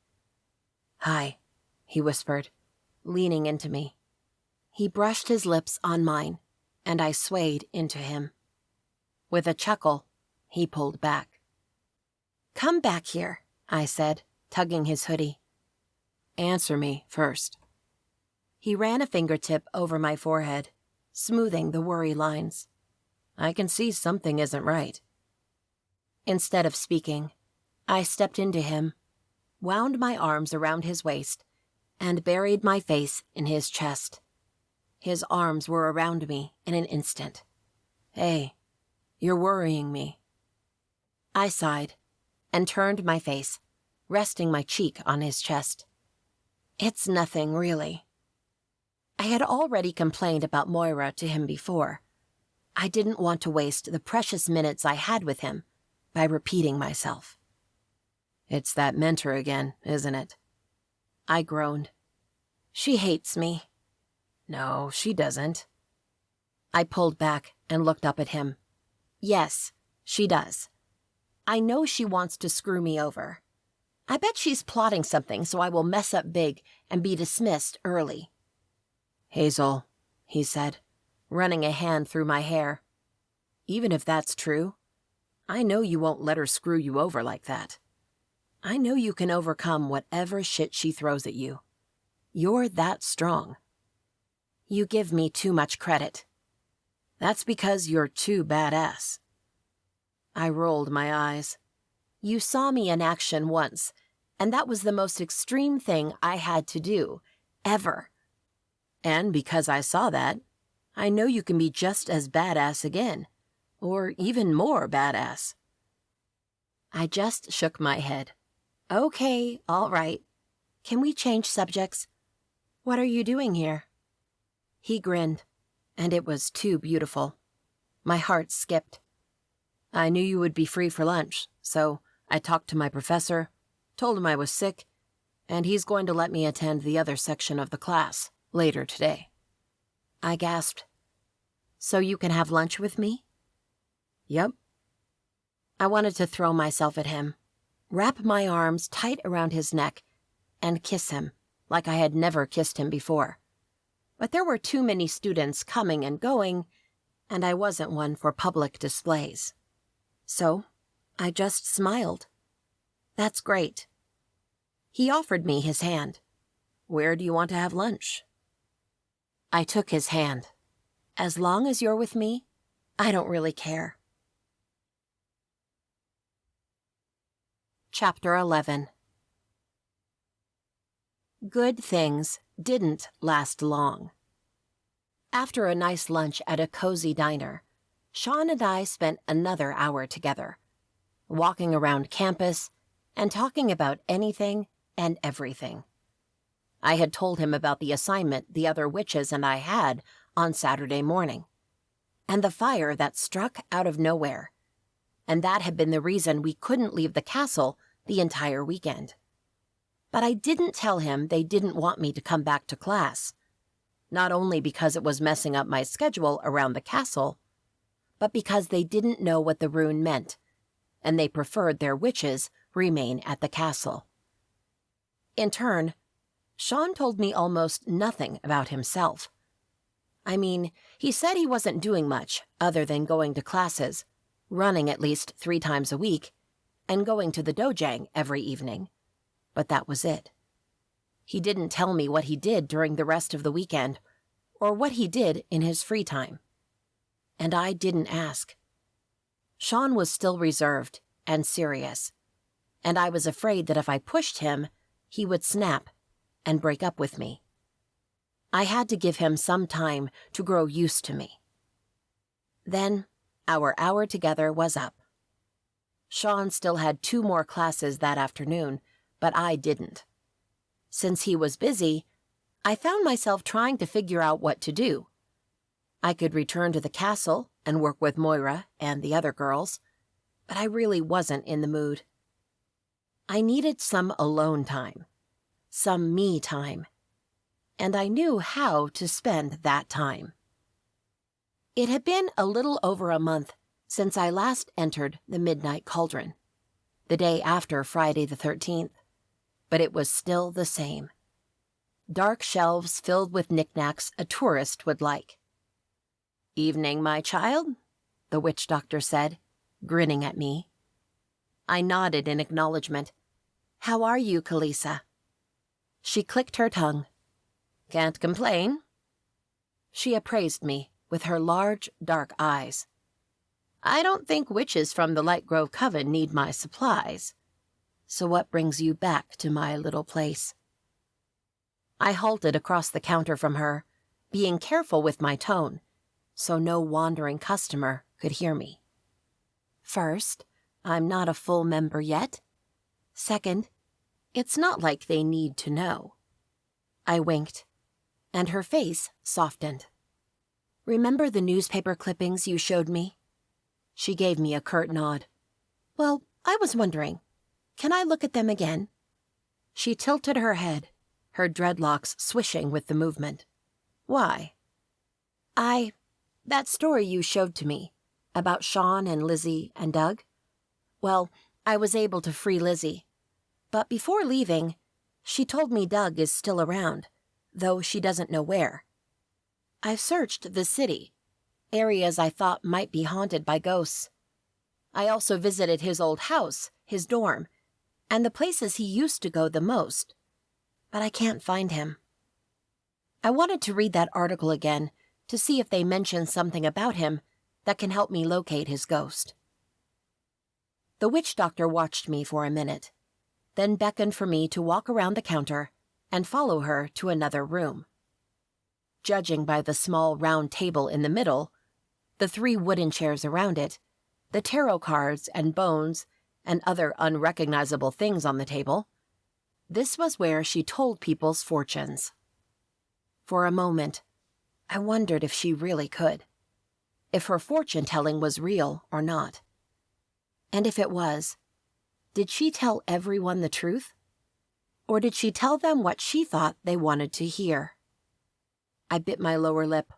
"Hi," he whispered, leaning into me. He brushed his lips on mine, and I swayed into him. With a chuckle, he pulled back. "Come back here," I said, tugging his hoodie. "Answer me first." He ran a fingertip over my forehead, smoothing the worry lines. "I can see something isn't right." Instead of speaking, I stepped into him, wound my arms around his waist, and buried my face in his chest. His arms were around me in an instant. "Hey, you're worrying me." I sighed and turned my face, resting my cheek on his chest. "It's nothing, really." I had already complained about Moira to him before. I didn't want to waste the precious minutes I had with him by repeating myself. "It's that mentor again, isn't it?" I groaned. "She hates me." "No, she doesn't." I pulled back and looked up at him. "Yes, she does. I know she wants to screw me over. I bet she's plotting something so I will mess up big and be dismissed early." "Hazel," he said, running a hand through my hair. "Even if that's true, I know you won't let her screw you over like that. I know you can overcome whatever shit she throws at you. You're that strong." "You give me too much credit." "That's because you're too badass." I rolled my eyes. "You saw me in action once, and that was the most extreme thing I had to do, ever. And because I saw that, I know you can be just as badass again, or even more badass." I just shook my head. "Okay, all right. Can we change subjects? What are you doing here?" He grinned, and it was too beautiful. My heart skipped. "I knew you would be free for lunch, so I talked to my professor, told him I was sick, and he's going to let me attend the other section of the class later today." I gasped. "So you can have lunch with me?" "Yep." I wanted to throw myself at him, wrap my arms tight around his neck, and kiss him like I had never kissed him before. But there were too many students coming and going, and I wasn't one for public displays. So I just smiled. "That's great." He offered me his hand. "Where do you want to have lunch?" I took his hand. "As long as you're with me, I don't really care." Chapter 11. Good things didn't last long. After a nice lunch at a cozy diner, Sean and I spent another hour together, walking around campus and talking about anything and everything. I had told him about the assignment the other witches and I had on Saturday morning, and the fire that struck out of nowhere, and that had been the reason we couldn't leave the castle the entire weekend. But I didn't tell him they didn't want me to come back to class, not only because it was messing up my schedule around the castle, but because they didn't know what the rune meant, and they preferred their witches remain at the castle. In turn, Sean told me almost nothing about himself. I mean, he said he wasn't doing much other than going to classes, running at least 3 times a week, and going to the dojang every evening. But that was it. He didn't tell me what he did during the rest of the weekend, or what he did in his free time. And I didn't ask. Sean was still reserved and serious, and I was afraid that if I pushed him, he would snap and break up with me. I had to give him some time to grow used to me. Then, our hour together was up. Sean still had 2 more classes that afternoon, but I didn't. Since he was busy, I found myself trying to figure out what to do. I could return to the castle and work with Moira and the other girls, but I really wasn't in the mood. I needed some alone time, some me time, and I knew how to spend that time. It had been a little over a month since I last entered the Midnight Cauldron, the day after Friday the 13th, but it was still the same. Dark shelves filled with knickknacks a tourist would like. "Evening, my child," the witch doctor said, grinning at me. I nodded in acknowledgement. "How are you, Kalisa?" She clicked her tongue. "Can't complain." She appraised me with her large, dark eyes. "I don't think witches from the Lightgrove Coven need my supplies. So what brings you back to my little place?" I halted across the counter from her, being careful with my tone, so no wandering customer could hear me. "First, I'm not a full member yet. Second, it's not like they need to know." I winked, and her face softened. "Remember the newspaper clippings you showed me?" She gave me a curt nod. "Well, I was wondering, can I look at them again?" She tilted her head, her dreadlocks swishing with the movement. "Why?" That story you showed to me, about Sean and Lizzie and Doug. Well, I was able to free Lizzie. But before leaving, she told me Doug is still around, though she doesn't know where. I've searched the city, areas I thought might be haunted by ghosts. I also visited his old house, his dorm, and the places he used to go the most. But I can't find him. I wanted to read that article again to see if they mention something about him that can help me locate his ghost. The witch doctor watched me for a minute, then beckoned for me to walk around the counter and follow her to another room. Judging by the small round table in the middle, the 3 wooden chairs around it, the tarot cards and bones and other unrecognizable things on the table, this was where she told people's fortunes. For a moment, I wondered if she really could, if her fortune-telling was real or not. And if it was, did she tell everyone the truth? Or did she tell them what she thought they wanted to hear? I bit my lower lip,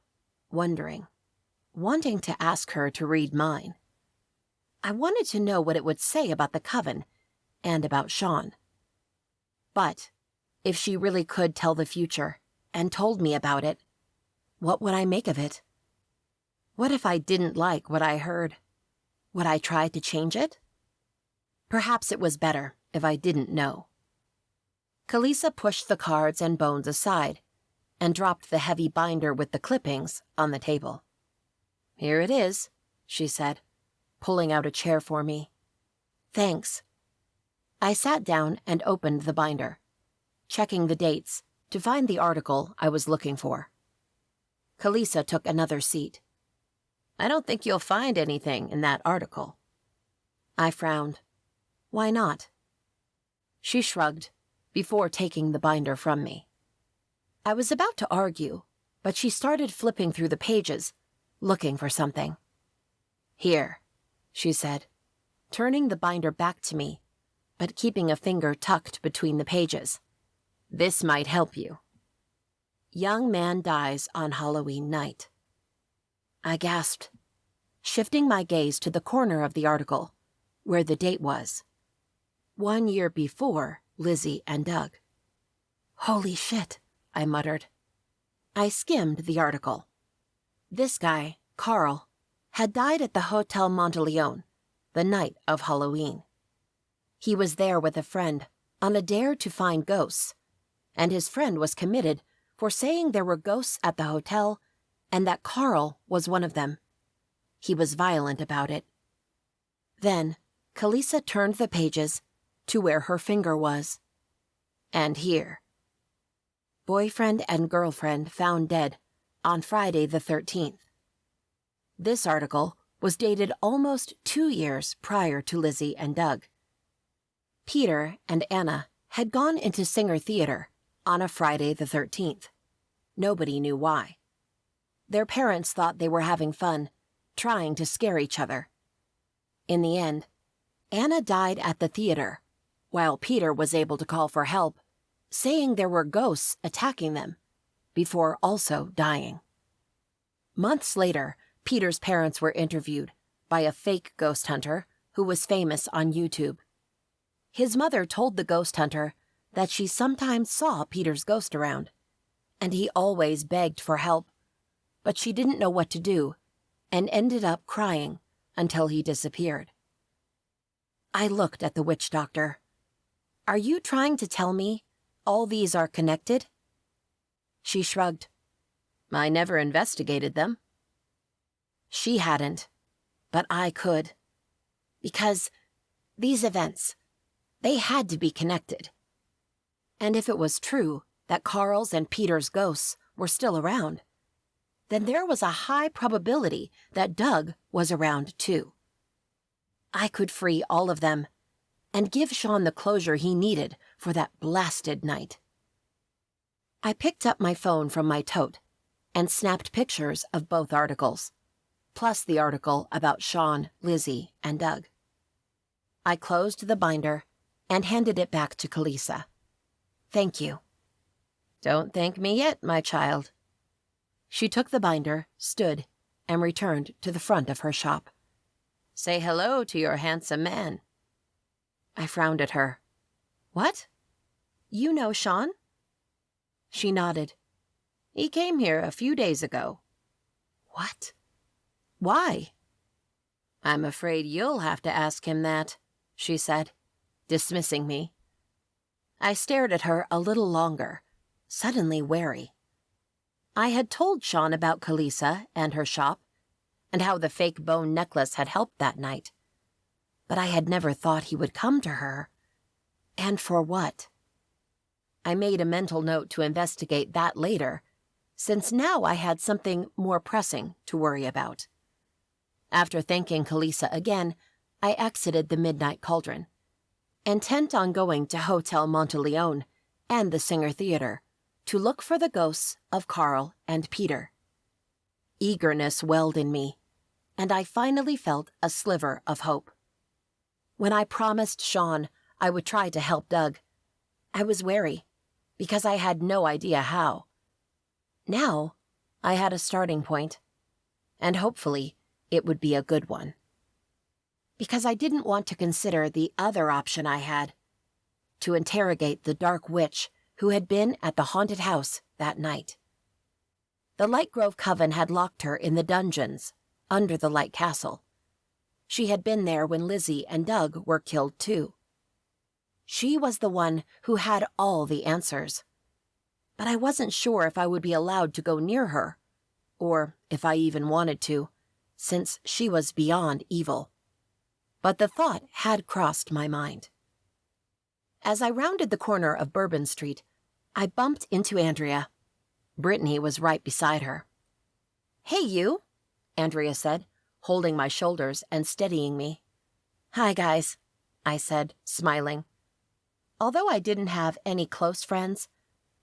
wanting to ask her to read mine. I wanted to know what it would say about the coven and about Sean. But if she really could tell the future and told me about it, what would I make of it? What if I didn't like what I heard? Would I try to change it? Perhaps it was better if I didn't know. Kalisa pushed the cards and bones aside and dropped the heavy binder with the clippings on the table. "Here it is," she said, pulling out a chair for me. "Thanks." I sat down and opened the binder, checking the dates to find the article I was looking for. Kalisa took another seat. "I don't think you'll find anything in that article." I frowned. "Why not?" She shrugged before taking the binder from me. I was about to argue, but she started flipping through the pages, looking for something. "Here," she said, turning the binder back to me, but keeping a finger tucked between the pages. "This might help you. Young man dies on Halloween night." I gasped, shifting my gaze to the corner of the article, where the date was. 1 year before Lizzie and Doug. "Holy shit," I muttered. I skimmed the article. This guy, Carl, had died at the Hotel Monteleone the night of Halloween. He was there with a friend on a dare to find ghosts, and his friend was committed for saying there were ghosts at the hotel and that Carl was one of them. He was violent about it. Then, Kalisa turned the pages to where her finger was. And here. Boyfriend and girlfriend found dead on Friday the 13th. This article was dated almost 2 years prior to Lizzie and Doug. Peter and Anna had gone into Singer Theater on a Friday the 13th. Nobody knew why. Their parents thought they were having fun, trying to scare each other. In the end, Anna died at the theater, while Peter was able to call for help, saying there were ghosts attacking them, before also dying. Months later, Peter's parents were interviewed by a fake ghost hunter who was famous on YouTube. His mother told the ghost hunter that she sometimes saw Peter's ghost around, and he always begged for help, but she didn't know what to do and ended up crying until he disappeared. I looked at the witch doctor. "Are you trying to tell me all these are connected?" She shrugged. "I never investigated them." She hadn't, but I could. Because these events, they had to be connected. And if it was true that Carl's and Peter's ghosts were still around, then there was a high probability that Doug was around too. I could free all of them and give Sean the closure he needed for that blasted night. I picked up my phone from my tote and snapped pictures of both articles, plus the article about Sean, Lizzie, and Doug. I closed the binder and handed it back to Kalisa. "Thank you." "Don't thank me yet, my child." She took the binder, stood, and returned to the front of her shop. "Say hello to your handsome man." I frowned at her. "What? You know Sean?" She nodded. "He came here a few days ago." "What? Why?" "I'm afraid you'll have to ask him that," she said, dismissing me. I stared at her a little longer, suddenly wary. I had told Sean about Kalisa and her shop, and how the fake bone necklace had helped that night. But I had never thought he would come to her. And for what? I made a mental note to investigate that later, since now I had something more pressing to worry about. After thanking Kalisa again, I exited the Midnight Cauldron, intent on going to Hotel Monteleone and the Singer Theater to look for the ghosts of Carl and Peter. Eagerness welled in me, and I finally felt a sliver of hope. When I promised Sean I would try to help Doug, I was wary, because I had no idea how. Now, I had a starting point, and hopefully it would be a good one. Because I didn't want to consider the other option I had, to interrogate the dark witch who had been at the haunted house that night. The Lightgrove Coven had locked her in the dungeons, under the Light Castle. She had been there when Lizzie and Doug were killed too. She was the one who had all the answers. But I wasn't sure if I would be allowed to go near her, or if I even wanted to, since she was beyond evil. But the thought had crossed my mind. As I rounded the corner of Bourbon Street, I bumped into Andrea. Brittany was right beside her. "Hey, you," Andrea said, holding my shoulders and steadying me. "Hi, guys," I said, smiling. Although I didn't have any close friends,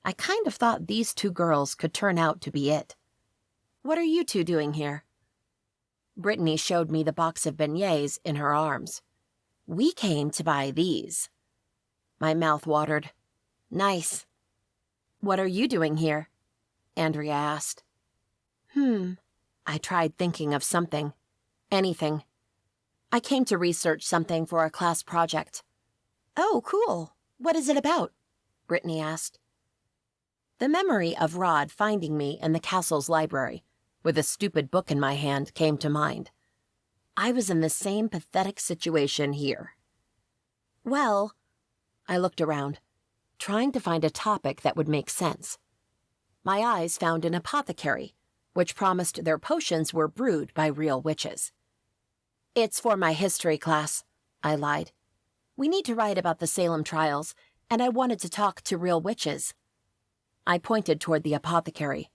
I kind of thought these two girls could turn out to be it. "What are you two doing here?" Brittany showed me the box of beignets in her arms. "We came to buy these." My mouth watered. "Nice." "What are you doing here?" Andrea asked. I tried thinking of something. Anything. I came to research something for a class project. "Oh, cool. What is it about?" Brittany asked. The memory of Rod finding me in the castle's library, with a stupid book in my hand, came to mind. I was in the same pathetic situation here. Well, I looked around, trying to find a topic that would make sense. My eyes found an apothecary, which promised their potions were brewed by real witches. It's for my history class, I lied. We need to write about the Salem trials, and I wanted to talk to real witches. I pointed toward the apothecary,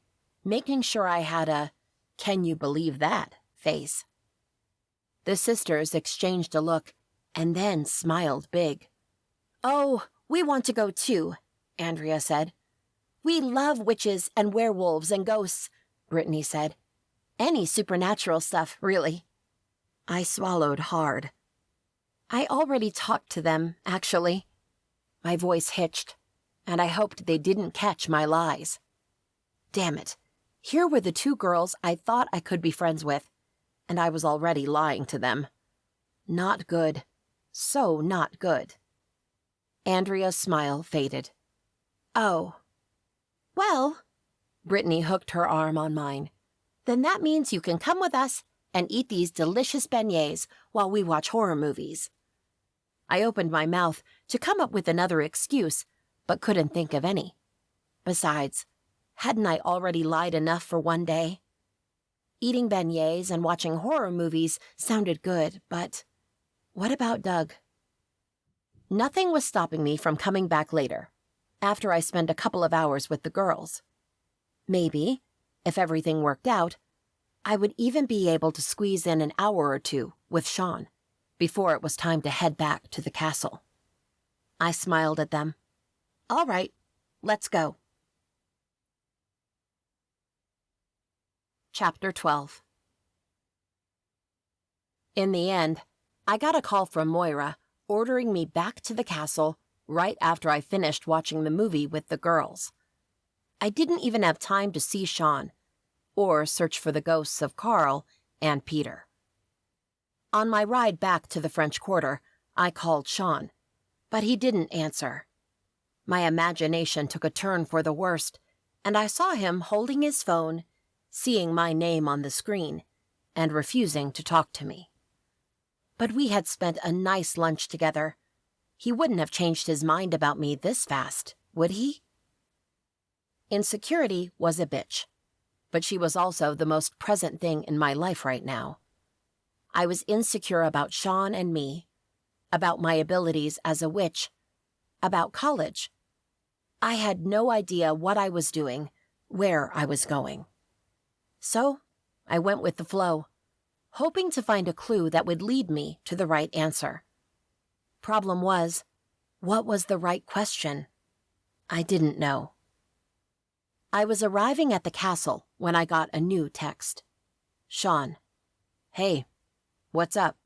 making sure I had a "can you believe that" face. The sisters exchanged a look, and then smiled big. "Oh, we want to go too," Andrea said. "We love witches and werewolves and ghosts," Brittany said. "Any supernatural stuff, really." I swallowed hard. I already talked to them, actually. My voice hitched, and I hoped they didn't catch my lies. Damn it. Here were the two girls I thought I could be friends with, and I was already lying to them. Not good. So not good. Andrea's smile faded. "Oh. Well," Brittany hooked her arm on mine, "then that means you can come with us and eat these delicious beignets while we watch horror movies." I opened my mouth to come up with another excuse, but couldn't think of any. Besides, hadn't I already lied enough for one day? Eating beignets and watching horror movies sounded good, but what about Doug? Nothing was stopping me from coming back later, after I spent a couple of hours with the girls. Maybe, if everything worked out, I would even be able to squeeze in an hour or two with Sean before it was time to head back to the castle. I smiled at them. All right, let's go. Chapter 12. In the end, I got a call from Moira ordering me back to the castle right after I finished watching the movie with the girls. I didn't even have time to see Sean or search for the ghosts of Carl and Peter. On my ride back to the French Quarter, I called Sean, but he didn't answer. My imagination took a turn for the worst, and I saw him holding his phone, seeing my name on the screen, and refusing to talk to me. But we had spent a nice lunch together. He wouldn't have changed his mind about me this fast, would he? Insecurity was a bitch, but she was also the most present thing in my life right now. I was insecure about Sean and me, about my abilities as a witch, about college. I had no idea what I was doing, where I was going. So, I went with the flow, hoping to find a clue that would lead me to the right answer. Problem was, what was the right question? I didn't know. I was arriving at the castle when I got a new text. Sean. Hey, what's up?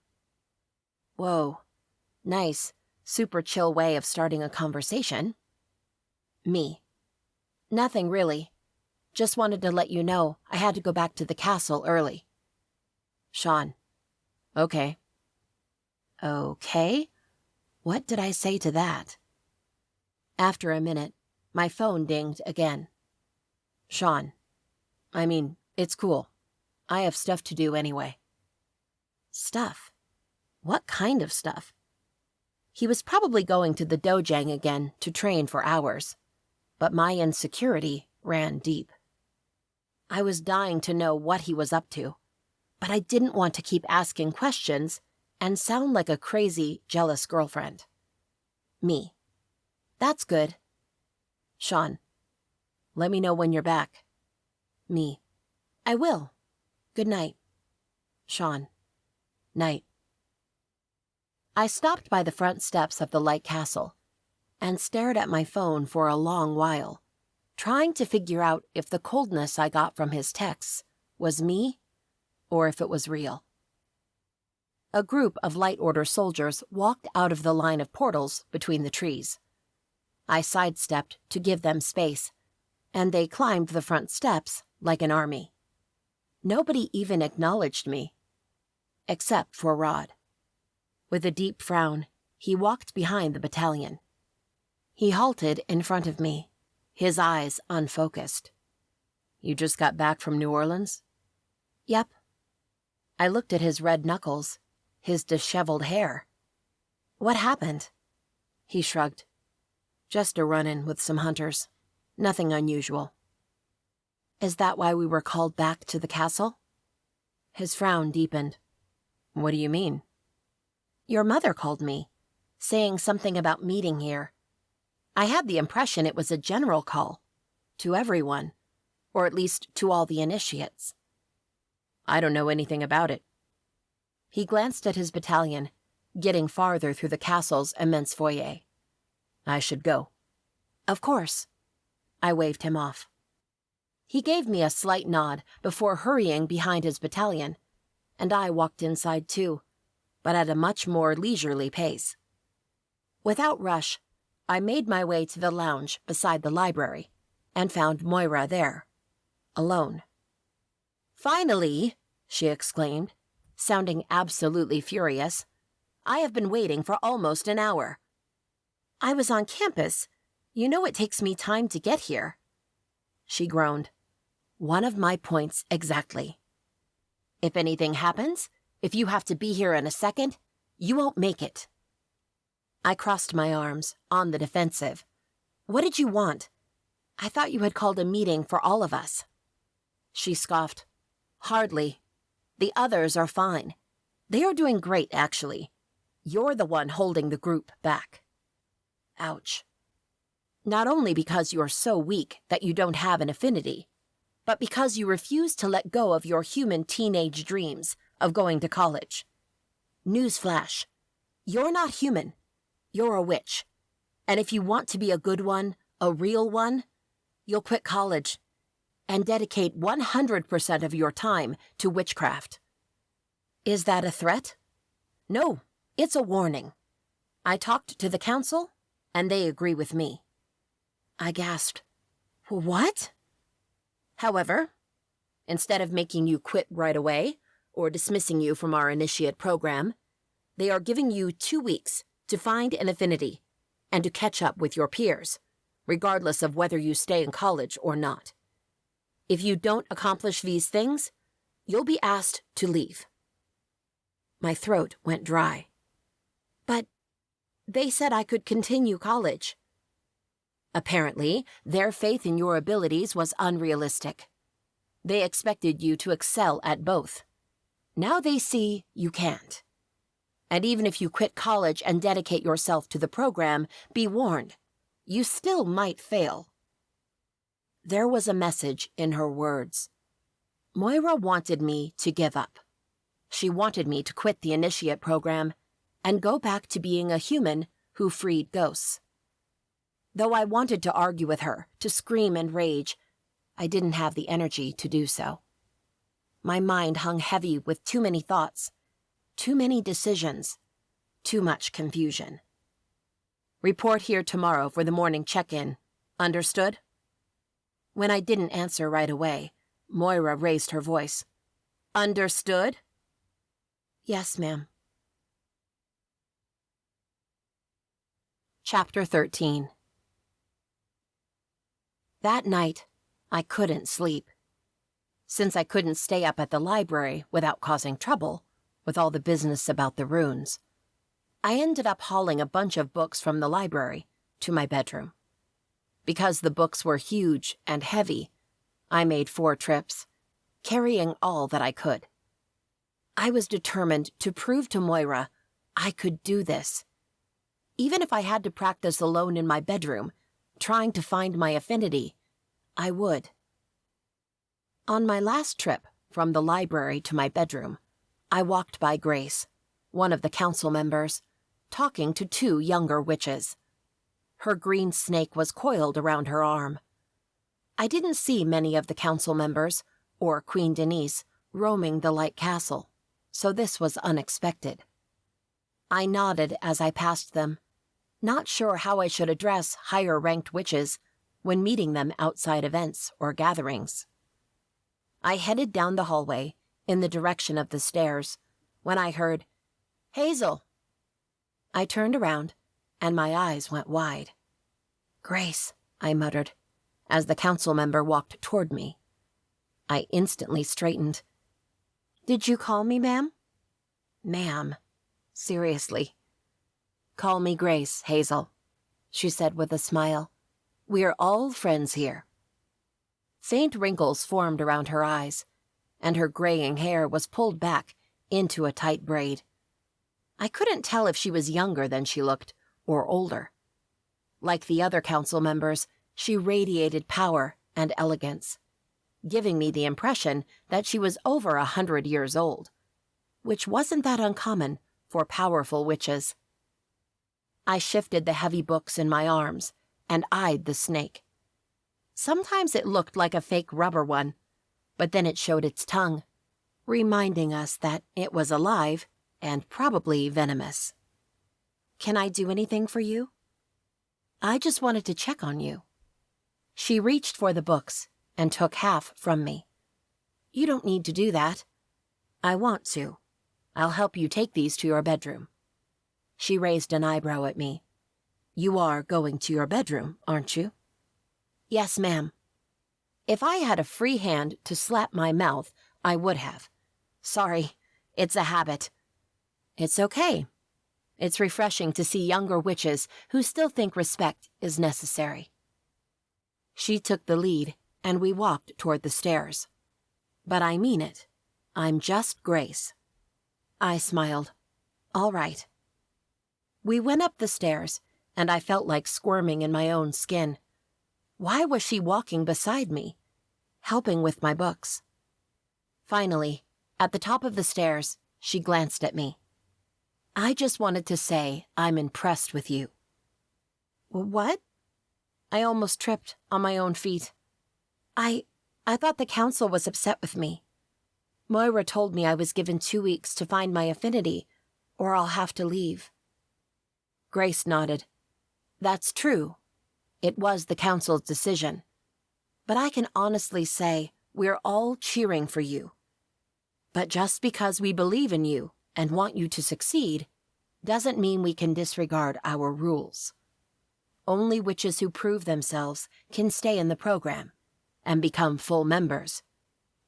Whoa, nice, super chill way of starting a conversation. Me. Nothing really. Just wanted to let you know I had to go back to the castle early. Sean. Okay. Okay? What did I say to that? After a minute, my phone dinged again. Sean. I mean, it's cool. I have stuff to do anyway. Stuff? What kind of stuff? He was probably going to the dojang again to train for hours, but my insecurity ran deep. I was dying to know what he was up to, but I didn't want to keep asking questions and sound like a crazy, jealous girlfriend. Me. That's good. Sean. Let me know when you're back. Me. I will. Good night. Sean. Night. I stopped by the front steps of the Light Castle and stared at my phone for a long while, trying to figure out if the coldness I got from his texts was me or if it was real. A group of Light Order soldiers walked out of the line of portals between the trees. I sidestepped to give them space, and they climbed the front steps like an army. Nobody even acknowledged me, except for Rod. With a deep frown, he walked behind the battalion. He halted in front of me, his eyes unfocused. You just got back from New Orleans? Yep. I looked at his red knuckles, his disheveled hair. What happened? He shrugged. Just a run-in with some hunters. Nothing unusual. Is that why we were called back to the castle? His frown deepened. What do you mean? Your mother called me, saying something about meeting here. I had the impression it was a general call, to everyone, or at least to all the initiates. I don't know anything about it. He glanced at his battalion, getting farther through the castle's immense foyer. I should go. Of course. I waved him off. He gave me a slight nod before hurrying behind his battalion, and I walked inside too, but at a much more leisurely pace. Without rush, I made my way to the lounge beside the library and found Moira there, alone. Finally, she exclaimed, sounding absolutely furious. I have been waiting for almost an hour. I was on campus. You know it takes me time to get here. She groaned. One of my points exactly. If anything happens, if you have to be here in a second, you won't make it. I crossed my arms, on the defensive. What did you want? I thought you had called a meeting for all of us. She scoffed. Hardly. The others are fine. They are doing great, actually. You're the one holding the group back. Ouch. Not only because you're so weak that you don't have an affinity, but because you refuse to let go of your human teenage dreams of going to college. Newsflash. You're not human. You're a witch. And if you want to be a good one, a real one, you'll quit college and dedicate 100% of your time to witchcraft. Is that a threat? No, it's a warning. I talked to the council, and they agree with me. I gasped. What? However, instead of making you quit right away or dismissing you from our initiate program, they are giving you 2 weeks to find an affinity and to catch up with your peers, regardless of whether you stay in college or not. If you don't accomplish these things, you'll be asked to leave. My throat went dry. But they said I could continue college. Apparently, their faith in your abilities was unrealistic. They expected you to excel at both. Now they see you can't. And even if you quit college and dedicate yourself to the program, be warned, you still might fail. There was a message in her words. Moira wanted me to give up. She wanted me to quit the initiate program and go back to being a human who freed ghosts. Though I wanted to argue with her, to scream and rage, I didn't have the energy to do so. My mind hung heavy with too many thoughts, too many decisions, too much confusion. Report here tomorrow for the morning check-in. Understood? When I didn't answer right away, Moira raised her voice. Understood? Yes, ma'am. Chapter 13. That night, I couldn't sleep. Since I couldn't stay up at the library without causing trouble, with all the business about the runes, I ended up hauling a bunch of books from the library to my bedroom. Because the books were huge and heavy, I made 4 trips, carrying all that I could. I was determined to prove to Moira I could do this. Even if I had to practice alone in my bedroom, trying to find my affinity, I would. On my last trip from the library to my bedroom, I walked by Grace, one of the council members, talking to 2 younger witches. Her green snake was coiled around her arm. I didn't see many of the council members, or Queen Denise, roaming the light castle, so this was unexpected. I nodded as I passed them, not sure how I should address higher-ranked witches when meeting them outside events or gatherings. I headed down the hallway in the direction of the stairs when I heard, "Hazel." I turned around, and my eyes went wide. "Grace," I muttered, as the council member walked toward me. I instantly straightened. "Did you call me, ma'am?" "Ma'am. Seriously." "Call me Grace, Hazel," she said with a smile. "We're all friends here." Faint wrinkles formed around her eyes, and her graying hair was pulled back into a tight braid. I couldn't tell if she was younger than she looked, or older. Like the other council members, she radiated power and elegance, giving me the impression that she was over 100 years old, which wasn't that uncommon for powerful witches. I shifted the heavy books in my arms and eyed the snake. Sometimes it looked like a fake rubber one, but then it showed its tongue, reminding us that it was alive and probably venomous. "Can I do anything for you?" "I just wanted to check on you." She reached for the books and took half from me. "You don't need to do that." "I want to. I'll help you take these to your bedroom." She raised an eyebrow at me. "You are going to your bedroom, aren't you?" "Yes, ma'am." If I had a free hand to slap my mouth, I would have. "Sorry, it's a habit." "It's okay. It's refreshing to see younger witches who still think respect is necessary." She took the lead, and we walked toward the stairs. "But I mean it. I'm just Grace." I smiled. "All right." We went up the stairs, and I felt like squirming in my own skin. Why was she walking beside me, helping with my books? Finally, at the top of the stairs, she glanced at me. "I just wanted to say I'm impressed with you." "What?" I almost tripped on my own feet. I thought the council was upset with me. Moira told me I was given 2 weeks to find my affinity, or I'll have to leave." Grace nodded. "That's true. It was the council's decision. But I can honestly say we're all cheering for you. But just because we believe in you and want you to succeed doesn't mean we can disregard our rules. Only witches who prove themselves can stay in the program and become full members.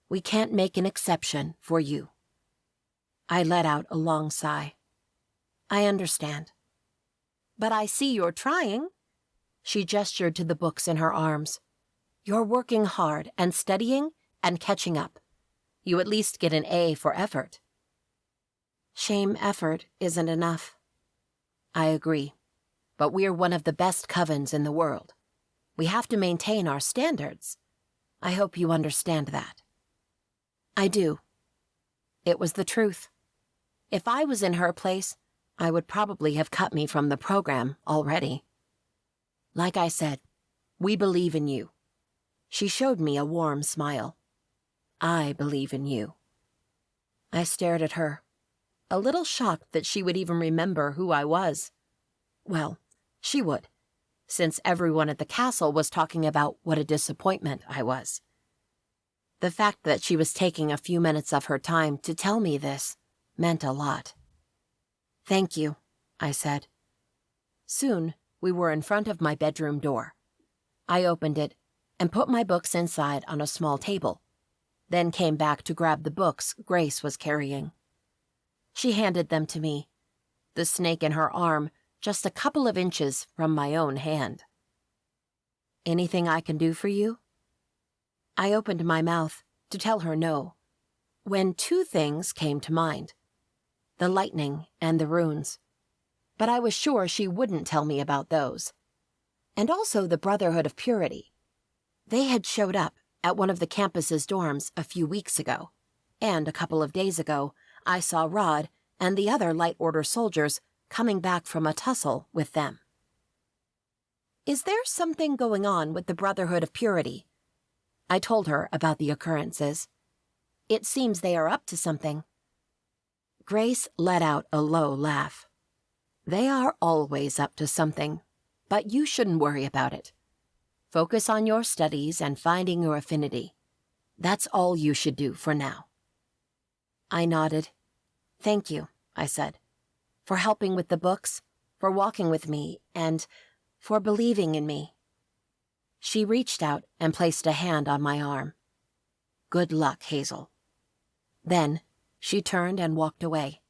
We can't make an exception for you." I let out a long sigh. "I understand." "But I see you're trying." She gestured to the books in her arms. "You're working hard and studying and catching up. You at least get an A for effort." "Shame effort isn't enough." "I agree. But we're one of the best covens in the world. We have to maintain our standards. I hope you understand that." "I do." It was the truth. If I was in her place, I would probably have cut me from the program already. "Like I said, we believe in you." She showed me a warm smile. "I believe in you." I stared at her, a little shocked that she would even remember who I was. Well, she would, since everyone at the castle was talking about what a disappointment I was. The fact that she was taking a few minutes of her time to tell me this meant a lot. "Thank you," I said. Soon, we were in front of my bedroom door. I opened it and put my books inside on a small table, then came back to grab the books Grace was carrying. She handed them to me, the snake in her arm just a couple of inches from my own hand. "Anything I can do for you?" I opened my mouth to tell her no, when 2 things came to mind: the lightning and the runes. But I was sure she wouldn't tell me about those. And also the Brotherhood of Purity. They had showed up at one of the campus's dorms a few weeks ago, and a couple of days ago, I saw Rod and the other Light Order soldiers coming back from a tussle with them. "Is there something going on with the Brotherhood of Purity?" I told her about the occurrences. "It seems they are up to something." Grace let out a low laugh. "They are always up to something, but you shouldn't worry about it. Focus on your studies and finding your affinity. That's all you should do for now." I nodded. "Thank you," I said, "for helping with the books, for walking with me, and for believing in me." She reached out and placed a hand on my arm. "Good luck, Hazel." Then she turned and walked away,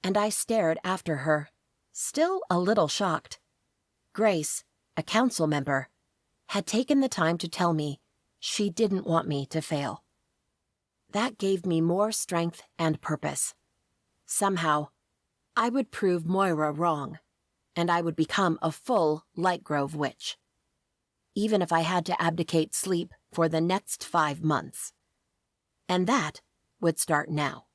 and I stared after her, still a little shocked. Grace, a council member, had taken the time to tell me she didn't want me to fail. That gave me more strength and purpose. Somehow, I would prove Moira wrong, and I would become a full Lightgrove witch, even if I had to abdicate sleep for the next 5 months. And that would start now.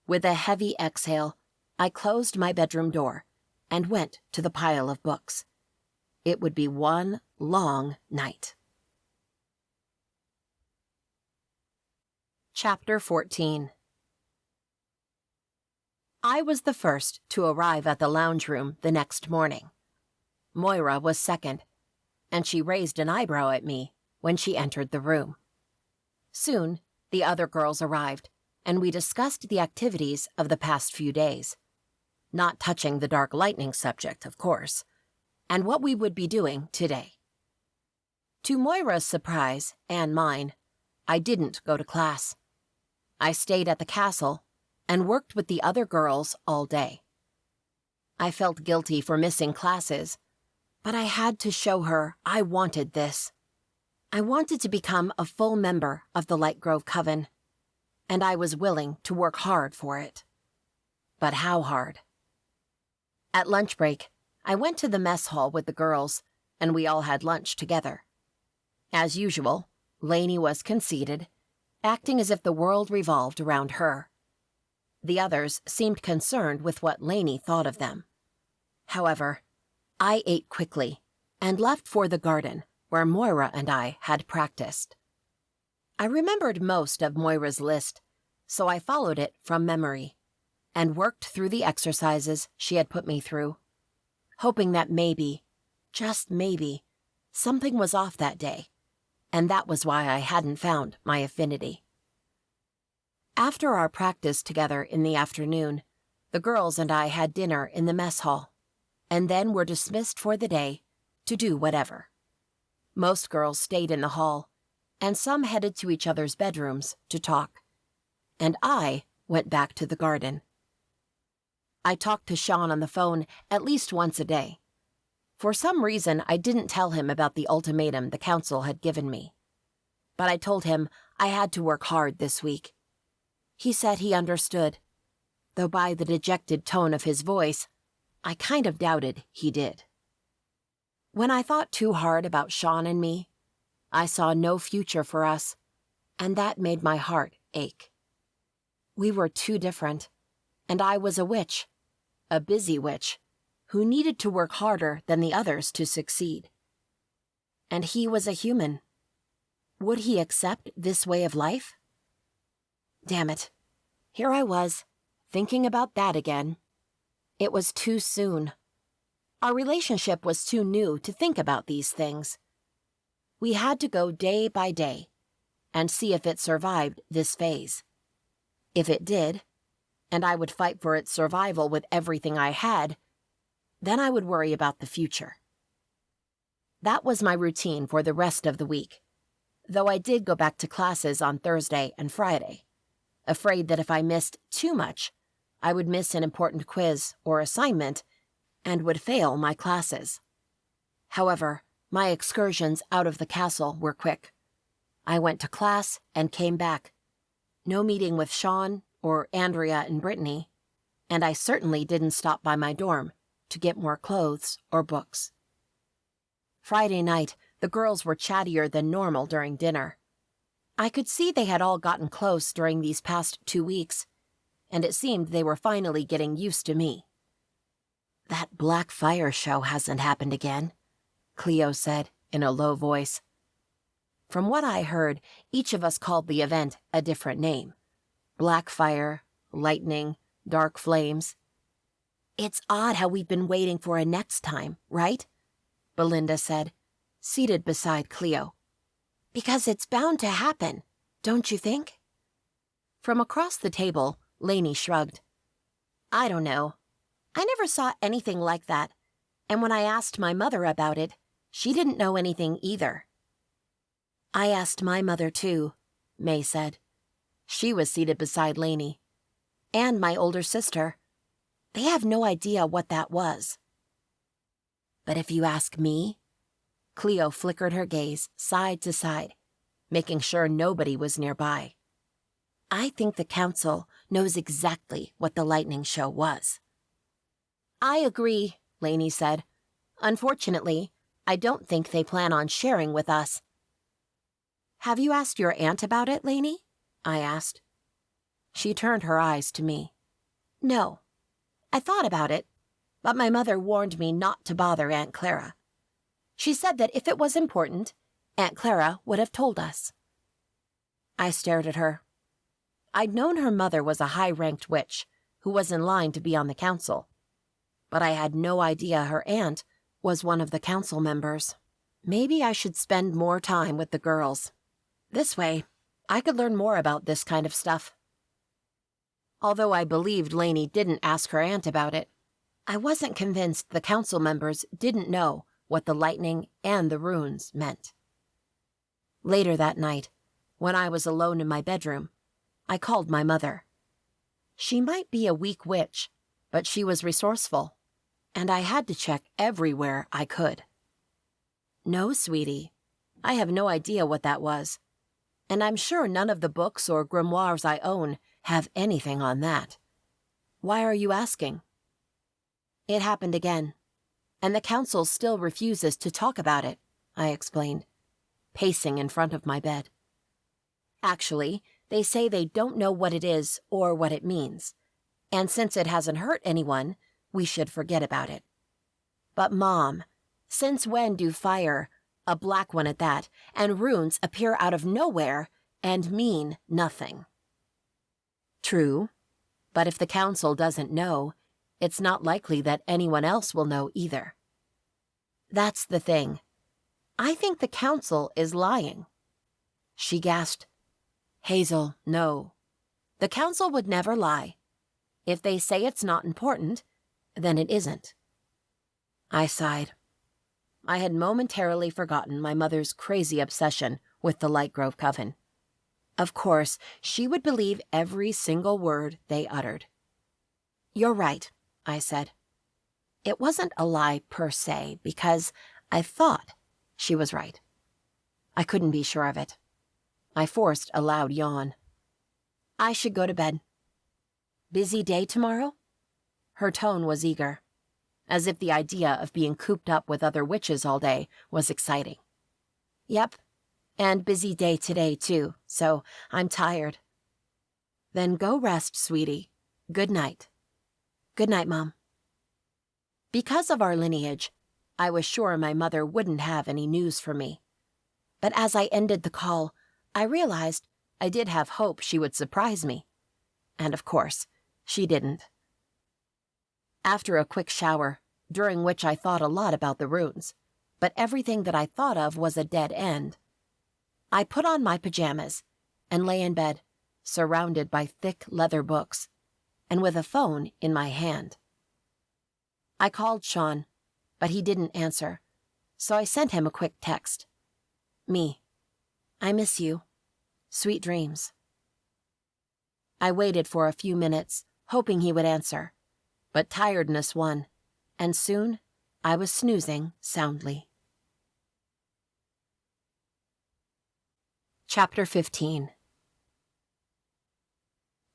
With a heavy exhale, I closed my bedroom door and went to the pile of books. It would be one long night. Chapter 14. I was the first to arrive at the lounge room the next morning. Moira was second, and she raised an eyebrow at me when she entered the room. Soon, the other girls arrived, and we discussed the activities of the past few days, not touching the dark lightning subject, of course, and what we would be doing today. To Moira's surprise, and mine, I didn't go to class. I stayed at the castle and worked with the other girls all day. I felt guilty for missing classes, but I had to show her I wanted this. I wanted to become a full member of the Lightgrove Coven, and I was willing to work hard for it. But how hard? At lunch break, I went to the mess hall with the girls, and we all had lunch together. As usual, Lainey was conceited, acting as if the world revolved around her. The others seemed concerned with what Lainey thought of them. However, I ate quickly and left for the garden where Moira and I had practiced. I remembered most of Moira's list, so I followed it from memory and worked through the exercises she had put me through, hoping that maybe, just maybe, something was off that day, and that was why I hadn't found my affinity. After our practice together in the afternoon, the girls and I had dinner in the mess hall, and then were dismissed for the day to do whatever. Most girls stayed in the hall, and some headed to each other's bedrooms to talk, and I went back to the garden. I talked to Sean on the phone at least once a day. For some reason, I didn't tell him about the ultimatum the council had given me, but I told him I had to work hard this week. He said he understood, though by the dejected tone of his voice, I kind of doubted he did. When I thought too hard about Sean and me, I saw no future for us, and that made my heart ache. We were too different, and I was a witch, a busy witch, who needed to work harder than the others to succeed. And he was a human. Would he accept this way of life? Damn it. Here I was, thinking about that again. It was too soon. Our relationship was too new to think about these things. We had to go day by day and see if it survived this phase. If it did, and I would fight for its survival with everything I had, then I would worry about the future. That was my routine for the rest of the week, though I did go back to classes on Thursday and Friday, afraid that if I missed too much, I would miss an important quiz or assignment and would fail my classes. However, my excursions out of the castle were quick. I went to class and came back. No meeting with Sean or Andrea and Brittany, and I certainly didn't stop by my dorm to get more clothes or books. Friday night, the girls were chattier than normal during dinner. I could see they had all gotten close during these past 2 weeks, and it seemed they were finally getting used to me. "That Black Fire show hasn't happened again," Cleo said in a low voice. From what I heard, each of us called the event a different name. Black Fire, Lightning, Dark Flames. "It's odd how we've been waiting for a next time, right?" Belinda said, seated beside Cleo. "Because it's bound to happen, don't you think?" From across the table, Lainey shrugged. "I don't know. I never saw anything like that, and when I asked my mother about it, she didn't know anything either." "I asked my mother too," May said. She was seated beside Lainey. "And my older sister. They have no idea what that was." "But if you ask me," Cleo flickered her gaze side to side, making sure nobody was nearby. I think the council knows exactly what the lightning show was. I agree, Lainey said. Unfortunately, I don't think they plan on sharing with us. Have you asked your aunt about it, Lainey? I asked. She turned her eyes to me. No. I thought about it, but my mother warned me not to bother Aunt Clara. She said that if it was important, Aunt Clara would have told us. I stared at her. I'd known her mother was a high-ranked witch who was in line to be on the council, but I had no idea her aunt was one of the council members. Maybe I should spend more time with the girls. This way, I could learn more about this kind of stuff. Although I believed Lainey didn't ask her aunt about it, I wasn't convinced the council members didn't know what the lightning and the runes meant. Later that night, when I was alone in my bedroom, I called my mother. She might be a weak witch, but she was resourceful, and I had to check everywhere I could. No, sweetie, I have no idea what that was, and I'm sure none of the books or grimoires I own have anything on that. Why are you asking? It happened again, and the council still refuses to talk about it, I explained, pacing in front of my bed. Actually, they say they don't know what it is or what it means, and since it hasn't hurt anyone, we should forget about it. But Mom, since when do fire, a black one at that, and runes appear out of nowhere and mean nothing? True, but if the council doesn't know, it's not likely that anyone else will know either. That's the thing. I think the council is lying. She gasped. Hazel, no. The council would never lie. If they say it's not important, then it isn't. I sighed. I had momentarily forgotten my mother's crazy obsession with the Lightgrove Coven. Of course, she would believe every single word they uttered. You're right, I said. It wasn't a lie per se, because I thought she was right. I couldn't be sure of it. I forced a loud yawn. I should go to bed. Busy day tomorrow? Her tone was eager, as if the idea of being cooped up with other witches all day was exciting. Yep, and busy day today too, so I'm tired. Then go rest, sweetie. Good night. Good night, Mom. Because of our lineage, I was sure my mother wouldn't have any news for me. But as I ended the call, I realized I did have hope she would surprise me. And of course, she didn't. After a quick shower, during which I thought a lot about the runes, but everything that I thought of was a dead end, I put on my pajamas and lay in bed, surrounded by thick leather books, and with a phone in my hand. I called Sean, but he didn't answer, so I sent him a quick text. Me. I miss you. Sweet dreams. I waited for a few minutes, hoping he would answer, but tiredness won, and soon I was snoozing soundly. Chapter 15.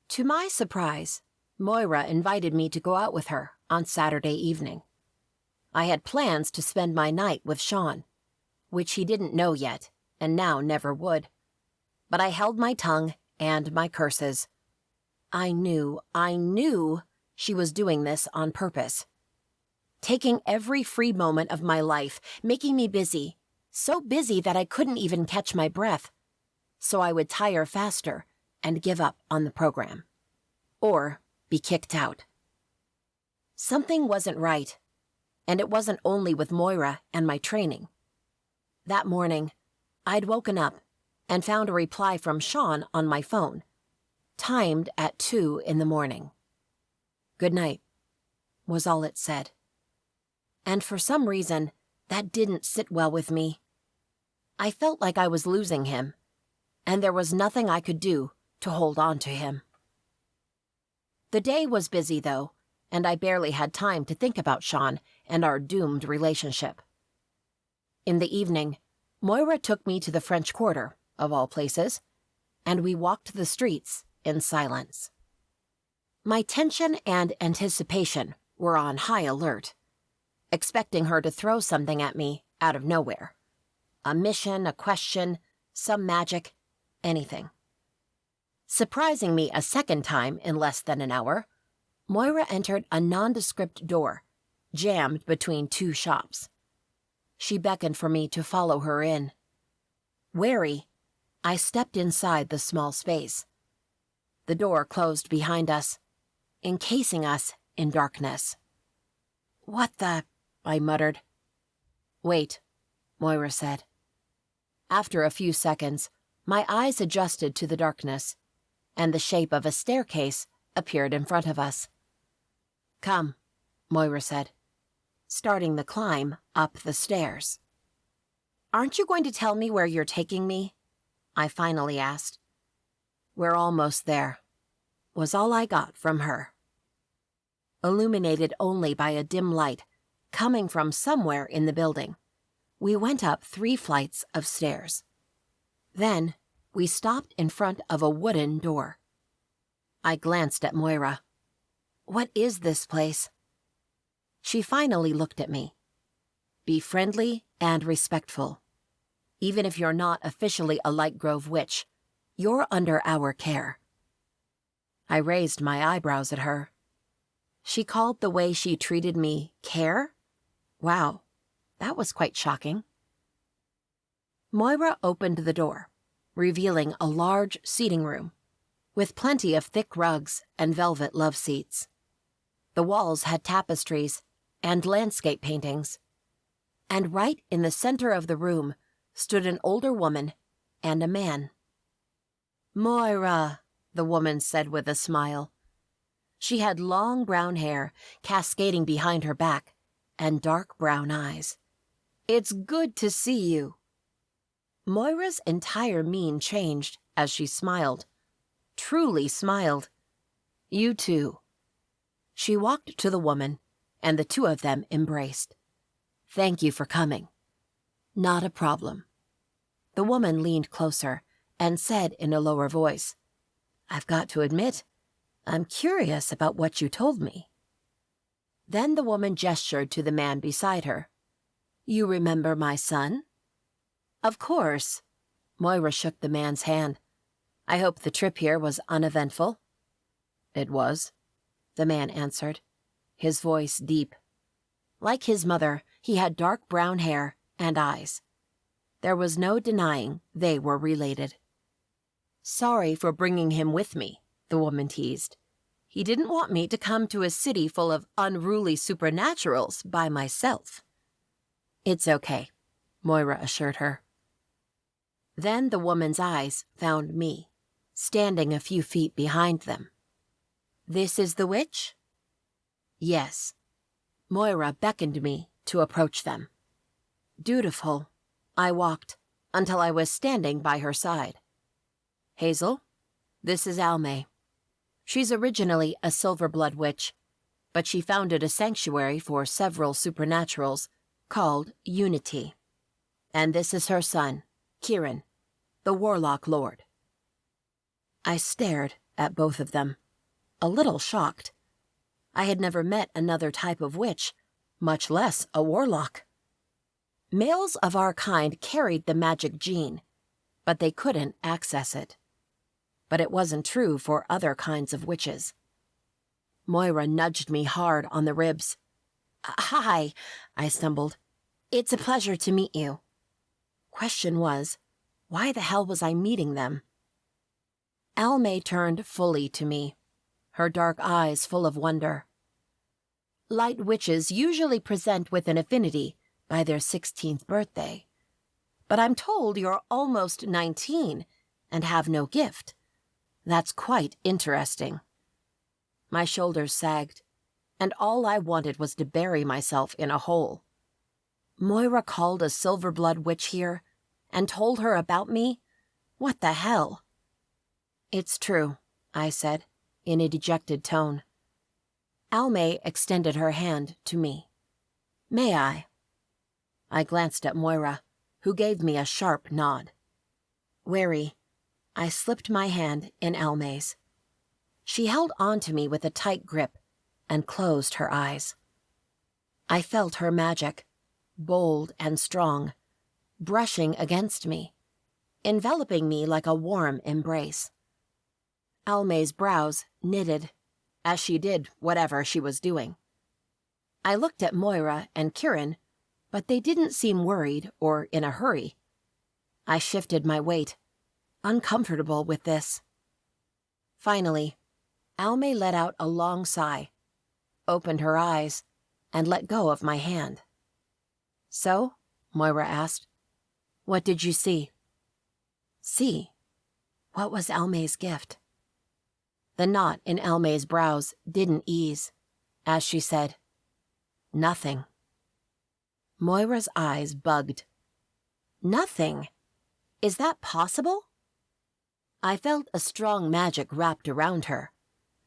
To my surprise, Moira invited me to go out with her on Saturday evening. I had plans to spend my night with Sean, which he didn't know yet, and now never would. But I held my tongue and my curses. I knew she was doing this on purpose. Taking every free moment of my life, making me busy, so busy that I couldn't even catch my breath, so I would tire faster and give up on the program. Or be kicked out. Something wasn't right, and it wasn't only with Moira and my training. That morning, I'd woken up and found a reply from Sean on my phone, timed at 2 a.m. Good night, was all it said. And for some reason, that didn't sit well with me. I felt like I was losing him, and there was nothing I could do to hold on to him. The day was busy, though, and I barely had time to think about Sean and our doomed relationship. In the evening, Moira took me to the French Quarter, of all places, and we walked the streets in silence. My tension and anticipation were on high alert, expecting her to throw something at me out of nowhere. A mission, a question, some magic, anything. Surprising me a second time in less than an hour, Moira entered a nondescript door, jammed between two shops. She beckoned for me to follow her in. Wary, I stepped inside the small space. The door closed behind us, encasing us in darkness. "What the?" I muttered. "Wait," Moira said. After a few seconds, my eyes adjusted to the darkness, and the shape of a staircase appeared in front of us. "Come," Moira said, starting the climb up the stairs. "Aren't you going to tell me where you're taking me?" I finally asked. "We're almost there," was all I got from her. Illuminated only by a dim light coming from somewhere in the building, we went up 3 flights of stairs. Then we stopped in front of a wooden door. I glanced at Moira. "What is this place?" She finally looked at me. "Be friendly and respectful. Even if you're not officially a Lightgrove witch, you're under our care." I raised my eyebrows at her. She called the way she treated me care? Wow, that was quite shocking. Moira opened the door, revealing a large seating room, with plenty of thick rugs and velvet love seats. The walls had tapestries and landscape paintings, and right in the center of the room stood an older woman and a man. "Moira," the woman said with a smile. She had long brown hair cascading behind her back and dark brown eyes. "It's good to see you." Moira's entire mien changed as she smiled. Truly smiled. "You too." She walked to the woman, and the two of them embraced. "Thank you for coming." "Not a problem." The woman leaned closer and said in a lower voice, "I've got to admit, I'm curious about what you told me." Then the woman gestured to the man beside her. "You remember my son?" "Of course." Moira shook the man's hand. "I hope the trip here was uneventful." "It was," the man answered, his voice deep. Like his mother, he had dark brown hair and eyes. There was no denying they were related. "Sorry for bringing him with me," the woman teased. "He didn't want me to come to a city full of unruly supernaturals by myself." "It's okay," Moira assured her. Then the woman's eyes found me, standing a few feet behind them. "This is the witch?" "Yes." Moira beckoned me to approach them. Dutiful, I walked until I was standing by her side. "Hazel, this is Almay. She's originally a Silverblood witch, but she founded a sanctuary for several supernaturals called Unity. And this is her son, Kieran, the Warlock Lord." I stared at both of them, a little shocked. I had never met another type of witch, much less a warlock. Males of our kind carried the magic gene, but they couldn't access it. But it wasn't true for other kinds of witches. Moira nudged me hard on the ribs. "Hi," I stumbled. "It's a pleasure to meet you." Question was, why the hell was I meeting them? Almay turned fully to me, her dark eyes full of wonder. "Light witches usually present with an affinity by their 16th birthday. But I'm told you're almost 19 and have no gift. That's quite interesting." My shoulders sagged, and all I wanted was to bury myself in a hole. Moira called a Silverblood witch here and told her about me? What the hell? "It's true," I said, in a dejected tone. Almay extended her hand to me. "May I?" I glanced at Moira, who gave me a sharp nod. Wary, I slipped my hand in Almay's. She held on to me with a tight grip and closed her eyes. I felt her magic, bold and strong, brushing against me, enveloping me like a warm embrace. Almay's brows knitted as she did whatever she was doing. I looked at Moira and Kieran, but they didn't seem worried or in a hurry. I shifted my weight, uncomfortable with this. Finally, Almay let out a long sigh, opened her eyes, and let go of my hand. "So?" Moira asked. "What did you see?" See? What was Almay's gift? The knot in Almay's brows didn't ease, as she said, "Nothing." Moira's eyes bugged. Nothing? Is that possible? I felt a strong magic wrapped around her,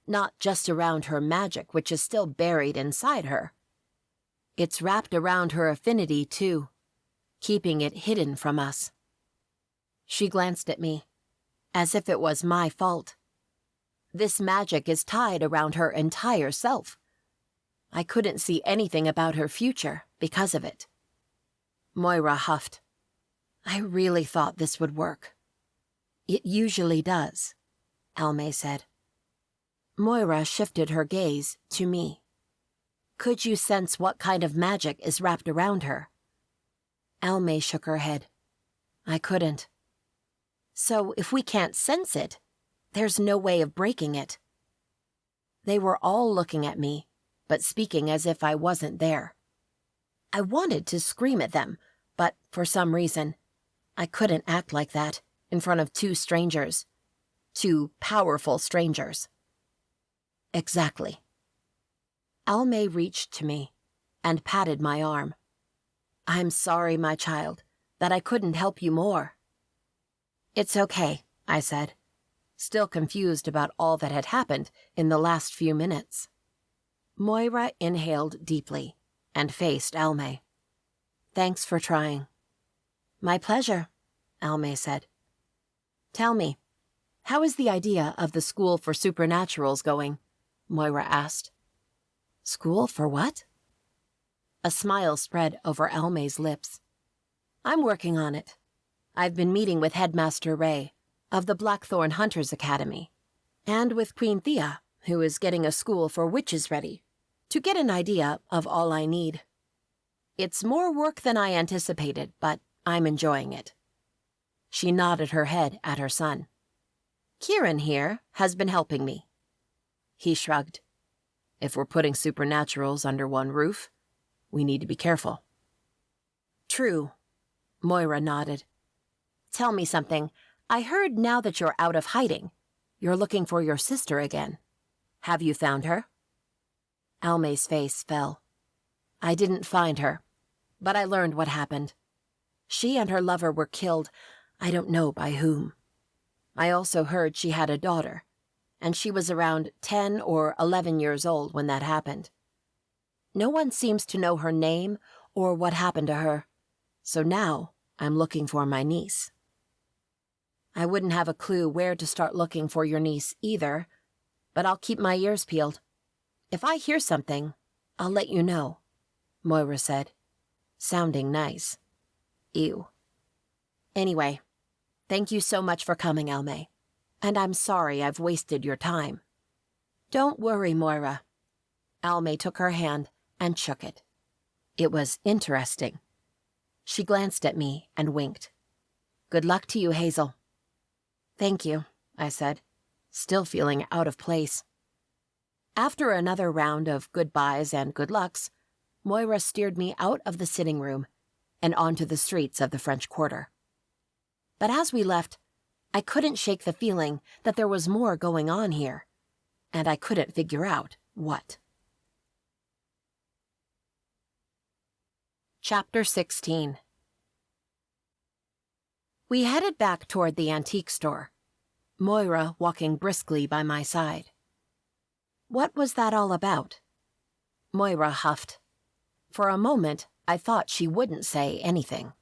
not just around her magic, which is still buried inside her. It's wrapped around her affinity, too, keeping it hidden from us. She glanced at me, as if it was my fault. This magic is tied around her entire self. I couldn't see anything about her future because of it. Moira huffed. "I really thought this would work." "It usually does," Almay said. Moira shifted her gaze to me. "Could you sense what kind of magic is wrapped around her?" Almay shook her head. "I couldn't." "So if we can't sense it, there's no way of breaking it." They were all looking at me, but speaking as if I wasn't there. I wanted to scream at them, but for some reason, I couldn't act like that in front of two strangers. Two powerful strangers. Exactly. Almay reached to me and patted my arm. "I'm sorry, my child, that I couldn't help you more." "It's okay," I said, still confused about all that had happened in the last few minutes. Moira inhaled deeply and faced Almay. "Thanks for trying." "My pleasure," Almay said. "Tell me, how is the idea of the School for Supernaturals going?" Moira asked. "School for what?" A smile spread over Almay's lips. "I'm working on it. I've been meeting with Headmaster Ray of the Blackthorn Hunters Academy, and with Queen Thea, who is getting a school for witches ready, to get an idea of all I need. It's more work than I anticipated, but I'm enjoying it." She nodded her head at her son. "Kieran here has been helping me." He shrugged. "If we're putting supernaturals under one roof, we need to be careful." "True," Moira nodded. "Tell me something. I heard now that you're out of hiding, you're looking for your sister again. Have you found her?" Almay's face fell. "I didn't find her, but I learned what happened. She and her lover were killed, I don't know by whom. I also heard she had a daughter, and she was around 10 or 11 years old when that happened. No one seems to know her name or what happened to her, so now I'm looking for my niece." "I wouldn't have a clue where to start looking for your niece either, but I'll keep my ears peeled. If I hear something, I'll let you know," Moira said, sounding nice. Ew. "Anyway, thank you so much for coming, Almay, and I'm sorry I've wasted your time." "Don't worry, Moira." Almay took her hand and shook it. It was interesting. She glanced at me and winked. "Good luck to you, Hazel." "Thank you," I said, still feeling out of place. After another round of goodbyes and good lucks, Moira steered me out of the sitting room and onto the streets of the French Quarter. But as we left, I couldn't shake the feeling that there was more going on here, and I couldn't figure out what. Chapter 16. We headed back toward the antique store, Moira walking briskly by my side. "What was that all about?" Moira huffed. For a moment, I thought she wouldn't say anything.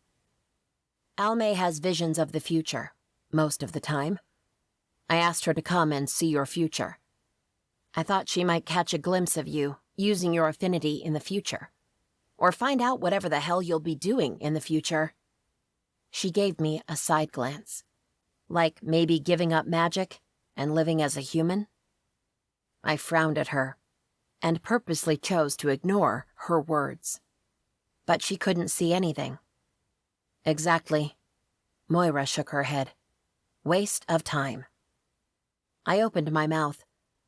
"Almay has visions of the future, most of the time. I asked her to come and see your future, I thought she might catch a glimpse of you using your affinity in the future. Or find out whatever the hell you'll be doing in the future." She gave me a side glance. Like maybe giving up magic and living as a human? I frowned at her and purposely chose to ignore her words. But she couldn't see anything. "Exactly." Moira shook her head. "Waste of time." I opened my mouth,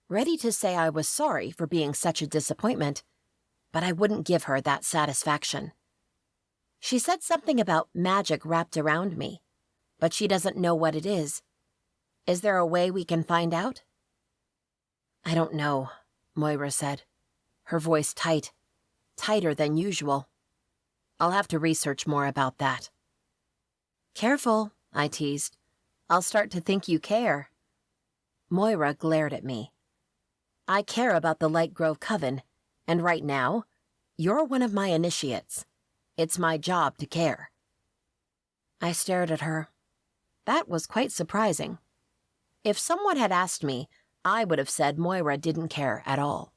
ready to say I was sorry for being such a disappointment, but I wouldn't give her that satisfaction. She said something about magic wrapped around me, but she doesn't know what it is. Is there a way we can find out? "I don't know," Moira said, her voice tight, tighter than usual. "I'll have to research more about that." "Careful," I teased. "I'll start to think you care." Moira glared at me. "I care about the Lightgrove Coven, and right now, you're one of my initiates. It's my job to care." I stared at her. That was quite surprising. If someone had asked me, I would have said Moira didn't care at all.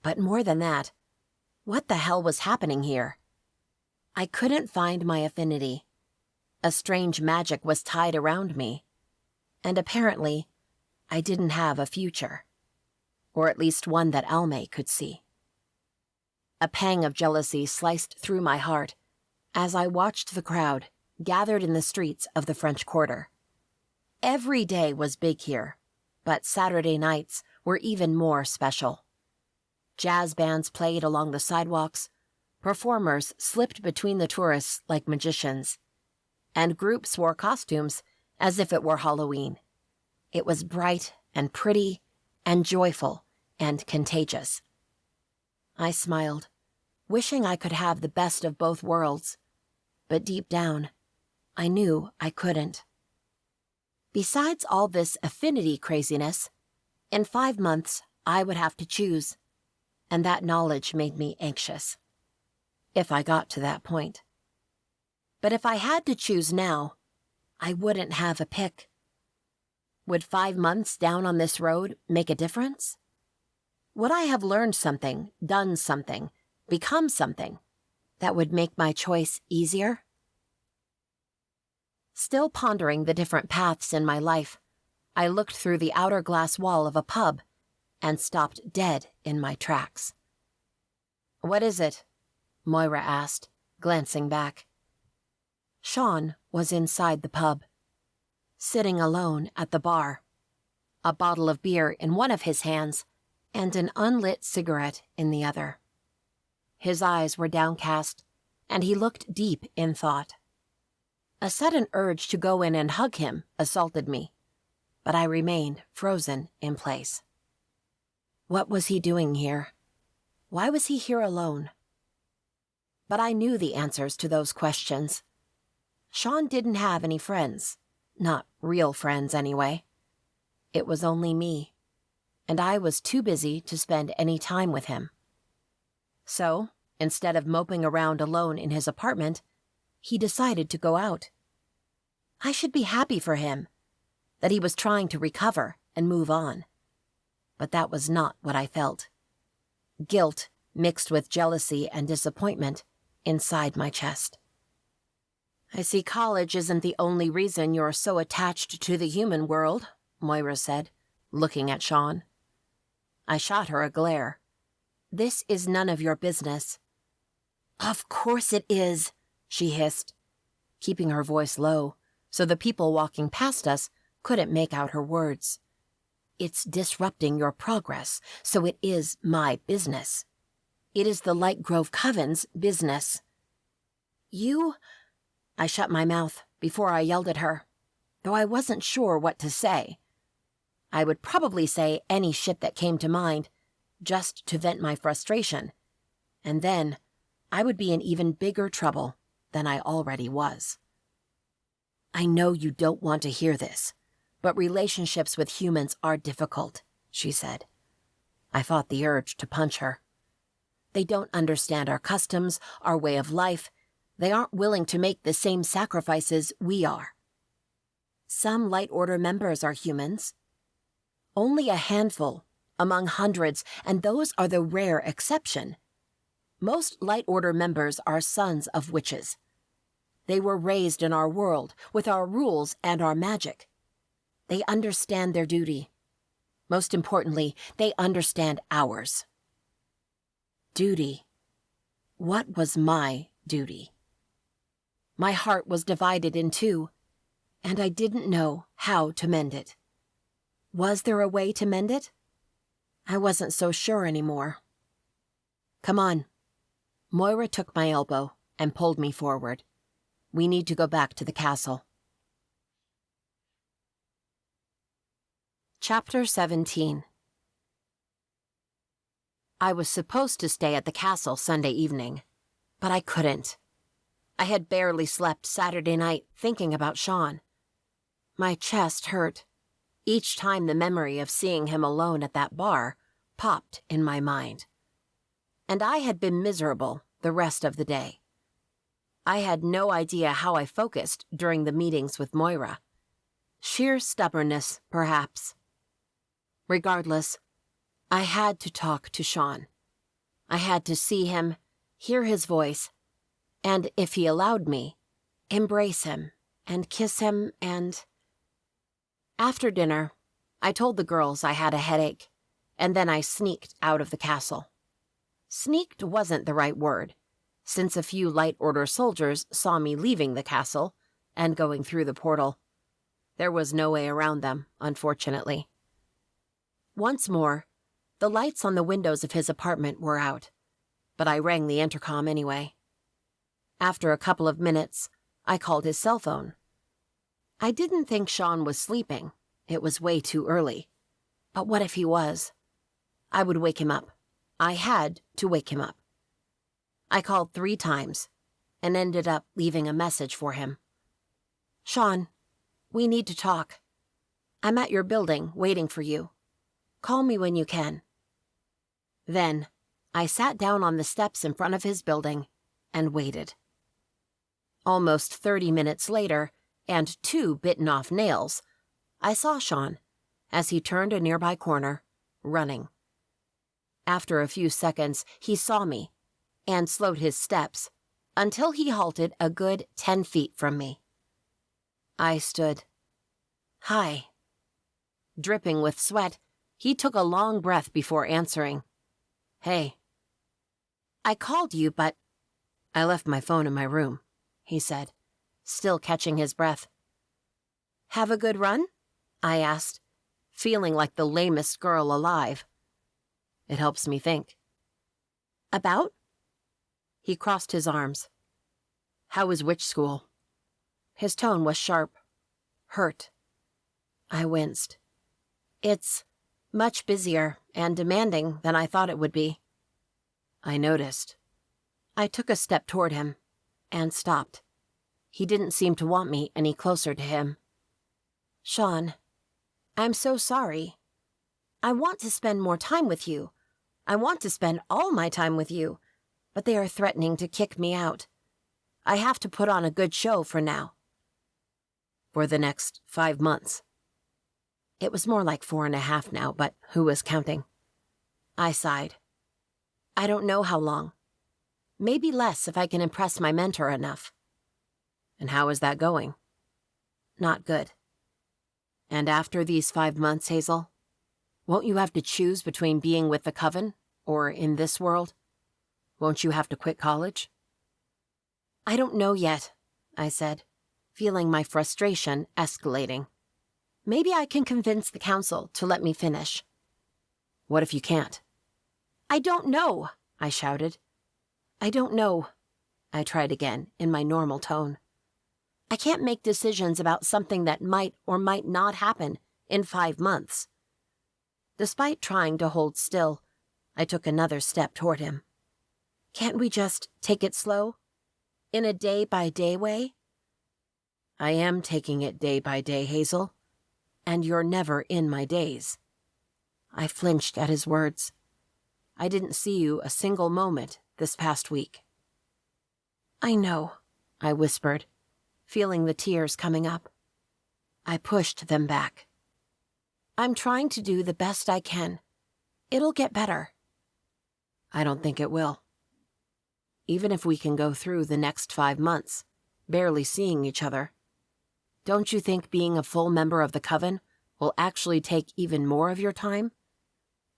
But more than that, what the hell was happening here? I couldn't find my affinity. A strange magic was tied around me. And apparently, I didn't have a future. Or at least one that Almay could see. A pang of jealousy sliced through my heart as I watched the crowd gathered in the streets of the French Quarter. Every day was big here, but Saturday nights were even more special. Jazz bands played along the sidewalks, performers slipped between the tourists like magicians, and groups wore costumes as if it were Halloween. It was bright and pretty and joyful and contagious. I smiled, wishing I could have the best of both worlds, but deep down, I knew I couldn't. Besides all this affinity craziness, in 5 months I would have to choose, and that knowledge made me anxious. If I got to that point. But if I had to choose now, I wouldn't have a pick. Would 5 months down on this road make a difference? Would I have learned something, done something, become something that would make my choice easier? Still pondering the different paths in my life, I looked through the outer glass wall of a pub and stopped dead in my tracks. "What is it?" Moira asked, glancing back. Sean was inside the pub, sitting alone at the bar, a bottle of beer in one of his hands and an unlit cigarette in the other. His eyes were downcast, and he looked deep in thought. A sudden urge to go in and hug him assaulted me, but I remained frozen in place. What was he doing here? Why was he here alone? But I knew the answers to those questions. Sean didn't have any friends, not real friends anyway. It was only me, and I was too busy to spend any time with him. So, instead of moping around alone in his apartment, he decided to go out. I should be happy for him, that he was trying to recover and move on. But that was not what I felt. Guilt mixed with jealousy and disappointment inside my chest. "I see college isn't the only reason you're so attached to the human world," Moira said, looking at Sean. I shot her a glare. "This is none of your business." "Of course it is," she hissed, keeping her voice low so the people walking past us couldn't make out her words. "It's disrupting your progress, so it is my business. It is the Lightgrove Coven's business." "You—" I shut my mouth before I yelled at her, though I wasn't sure what to say. I would probably say any shit that came to mind, just to vent my frustration, and then I would be in even bigger trouble than I already was. "I know you don't want to hear this, but relationships with humans are difficult," she said. I fought the urge to punch her. "They don't understand our customs, our way of life. They aren't willing to make the same sacrifices we are. Some Light Order members are humans. Only a handful among hundreds, and those are the rare exception. Most Light Order members are sons of witches. They were raised in our world, with our rules and our magic. They understand their duty. Most importantly, they understand ours. Duty. What was my duty? My heart was divided in two, and I didn't know how to mend it. Was there a way to mend it? I wasn't so sure anymore. Come on. Moira took my elbow and pulled me forward. We need to go back to the castle. Chapter 17. I was supposed to stay at the castle Sunday evening, but I couldn't. I had barely slept Saturday night thinking about Sean. My chest hurt. Each time the memory of seeing him alone at that bar popped in my mind. And I had been miserable the rest of the day. I had no idea how I focused during the meetings with Moira. Sheer stubbornness, perhaps. Regardless, I had to talk to Sean. I had to see him, hear his voice, and if he allowed me, embrace him and kiss him and... After dinner, I told the girls I had a headache, and then I sneaked out of the castle. Sneaked wasn't the right word, since a few Light Order soldiers saw me leaving the castle and going through the portal. There was no way around them, unfortunately. Once more, the lights on the windows of his apartment were out, but I rang the intercom anyway. After a couple of minutes, I called his cell phone. I didn't think Sean was sleeping. It was way too early. But what if he was? I would wake him up. I had to wake him up. I called 3 times and ended up leaving a message for him. Sean, we need to talk. I'm at your building waiting for you. Call me when you can. Then, I sat down on the steps in front of his building and waited. Almost 30 minutes later, and 2 bitten-off nails, I saw Sean as he turned a nearby corner, running. After a few seconds, he saw me and slowed his steps until he halted a good 10 feet from me. I stood. Hi. Dripping with sweat, he took a long breath before answering. Hey. I called you, but... I left my phone in my room, he said, still catching his breath. Have a good run? I asked, feeling like the lamest girl alive. It helps me think. About? He crossed his arms. How was witch school? His tone was sharp, hurt. I winced. It's much busier and demanding than I thought it would be. I noticed. I took a step toward him and stopped. He didn't seem to want me any closer to him. Sean, I'm so sorry. I want to spend more time with you. I want to spend all my time with you, but they are threatening to kick me out. I have to put on a good show for now. For the next 5 months. It was more like 4.5 now, but who was counting? I sighed. I don't know how long. Maybe less if I can impress my mentor enough. And how is that going? Not good. And after these 5 months, Hazel, won't you have to choose between being with the Coven or in this world? Won't you have to quit college? I don't know yet, I said, feeling my frustration escalating. Maybe I can convince the council to let me finish. What if you can't? I don't know, I shouted. I don't know, I tried again in my normal tone. I can't make decisions about something that might or might not happen in 5 months. Despite trying to hold still, I took another step toward him. Can't we just take it slow? In a day-by-day way? I am taking it day by day, Hazel, and you're never in my days. I flinched at his words. I didn't see you a single moment this past week. I know, I whispered, feeling the tears coming up. I pushed them back. I'm trying to do the best I can, It'll get better. I don't think it will. Even if we can go through the next 5 months, barely seeing each other, don't you think being a full member of the Coven will actually take even more of your time?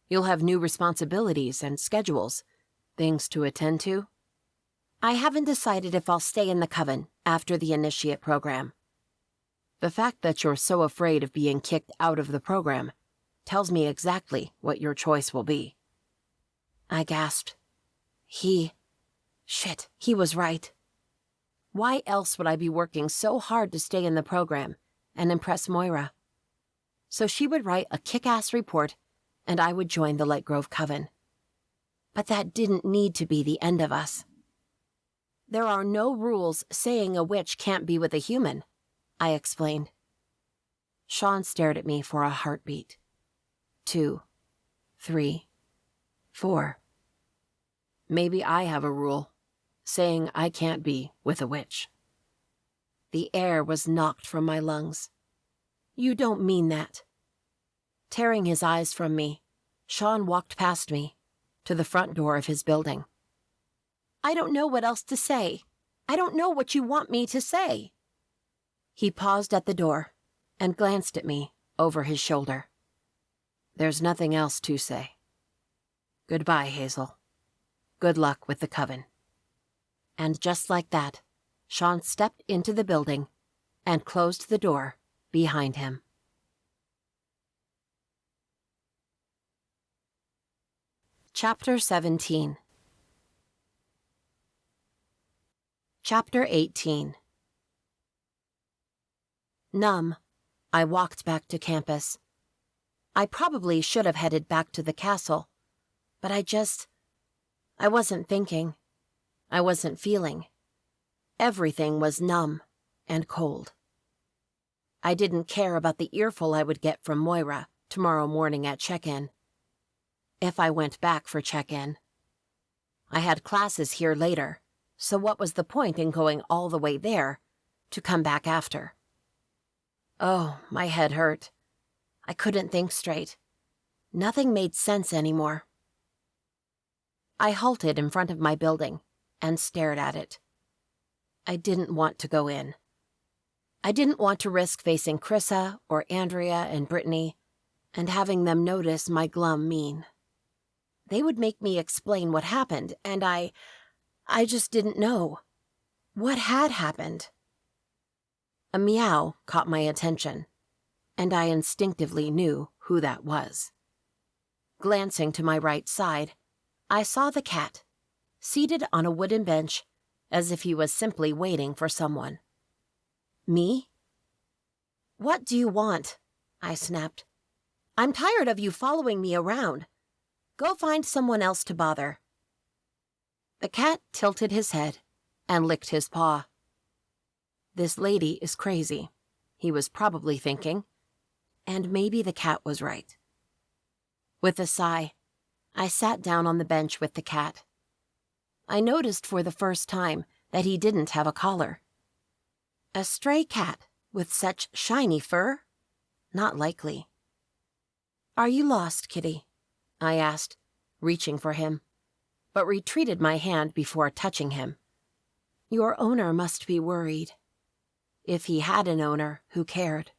You'll have new responsibilities and schedules, things to attend to. I haven't decided if I'll stay in the Coven after the initiate program. The fact that you're so afraid of being kicked out of the program tells me exactly what your choice will be. I gasped. He was right. Why else would I be working so hard to stay in the program and impress Moira? So she would write a kick-ass report and I would join the Lightgrove Coven. But that didn't need to be the end of us. There are no rules saying a witch can't be with a human, I explained. Sean stared at me for a heartbeat. 2, 3, 4. Maybe I have a rule, saying I can't be with a witch. The air was knocked from my lungs. You don't mean that. Tearing his eyes from me, Sean walked past me to the front door of his building. I don't know what else to say. I don't know what you want me to say. He paused at the door and glanced at me over his shoulder. There's nothing else to say. Goodbye, Hazel. Good luck with the Coven. And just like that, Sean stepped into the building and closed the door behind him. Chapter 17. Chapter 18. Numb, I walked back to campus. I probably should have headed back to the castle, but I wasn't thinking. I wasn't feeling. Everything was numb and cold. I didn't care about the earful I would get from Moira tomorrow morning at check-in. If I went back for check-in. I had classes here later, so what was the point in going all the way there to come back after? Oh, my head hurt. I couldn't think straight. Nothing made sense anymore. I halted in front of my building and stared at it. I didn't want to go in. I didn't want to risk facing Chrissa or Andrea and Brittany and having them notice my glum mien. They would make me explain what happened, and I just didn't know. What had happened? A meow caught my attention, and I instinctively knew who that was. Glancing to my right side, I saw the cat, seated on a wooden bench, as if he was simply waiting for someone. Me? What do you want? I snapped. I'm tired of you following me around. Go find someone else to bother. The cat tilted his head and licked his paw. This lady is crazy, he was probably thinking, and maybe the cat was right. With a sigh, I sat down on the bench with the cat. I noticed for the first time that he didn't have a collar. A stray cat with such shiny fur? Not likely. Are you lost, kitty? I asked, reaching for him, but retreated my hand before touching him. Your owner must be worried. If he had an owner who cared.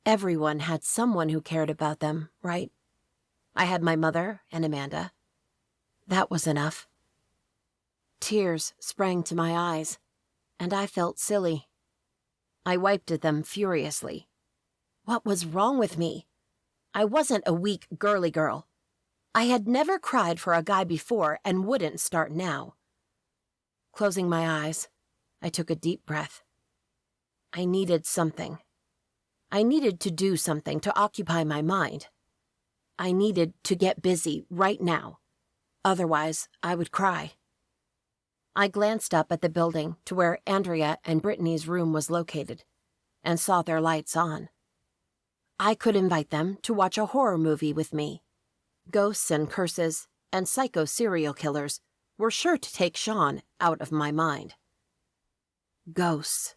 Everyone had someone who cared about them, right? I had my mother and Amanda. That was enough. Tears sprang to my eyes, and I felt silly. I wiped at them furiously. What was wrong with me? I wasn't a weak, girly girl. I had never cried for a guy before and wouldn't start now. Closing my eyes, I took a deep breath. I needed something. I needed to do something to occupy my mind. I needed to get busy right now. Otherwise, I would cry. I glanced up at the building to where Andrea and Brittany's room was located and saw their lights on. I could invite them to watch a horror movie with me. Ghosts and curses and psycho serial killers were sure to take Sean out of my mind. Ghosts.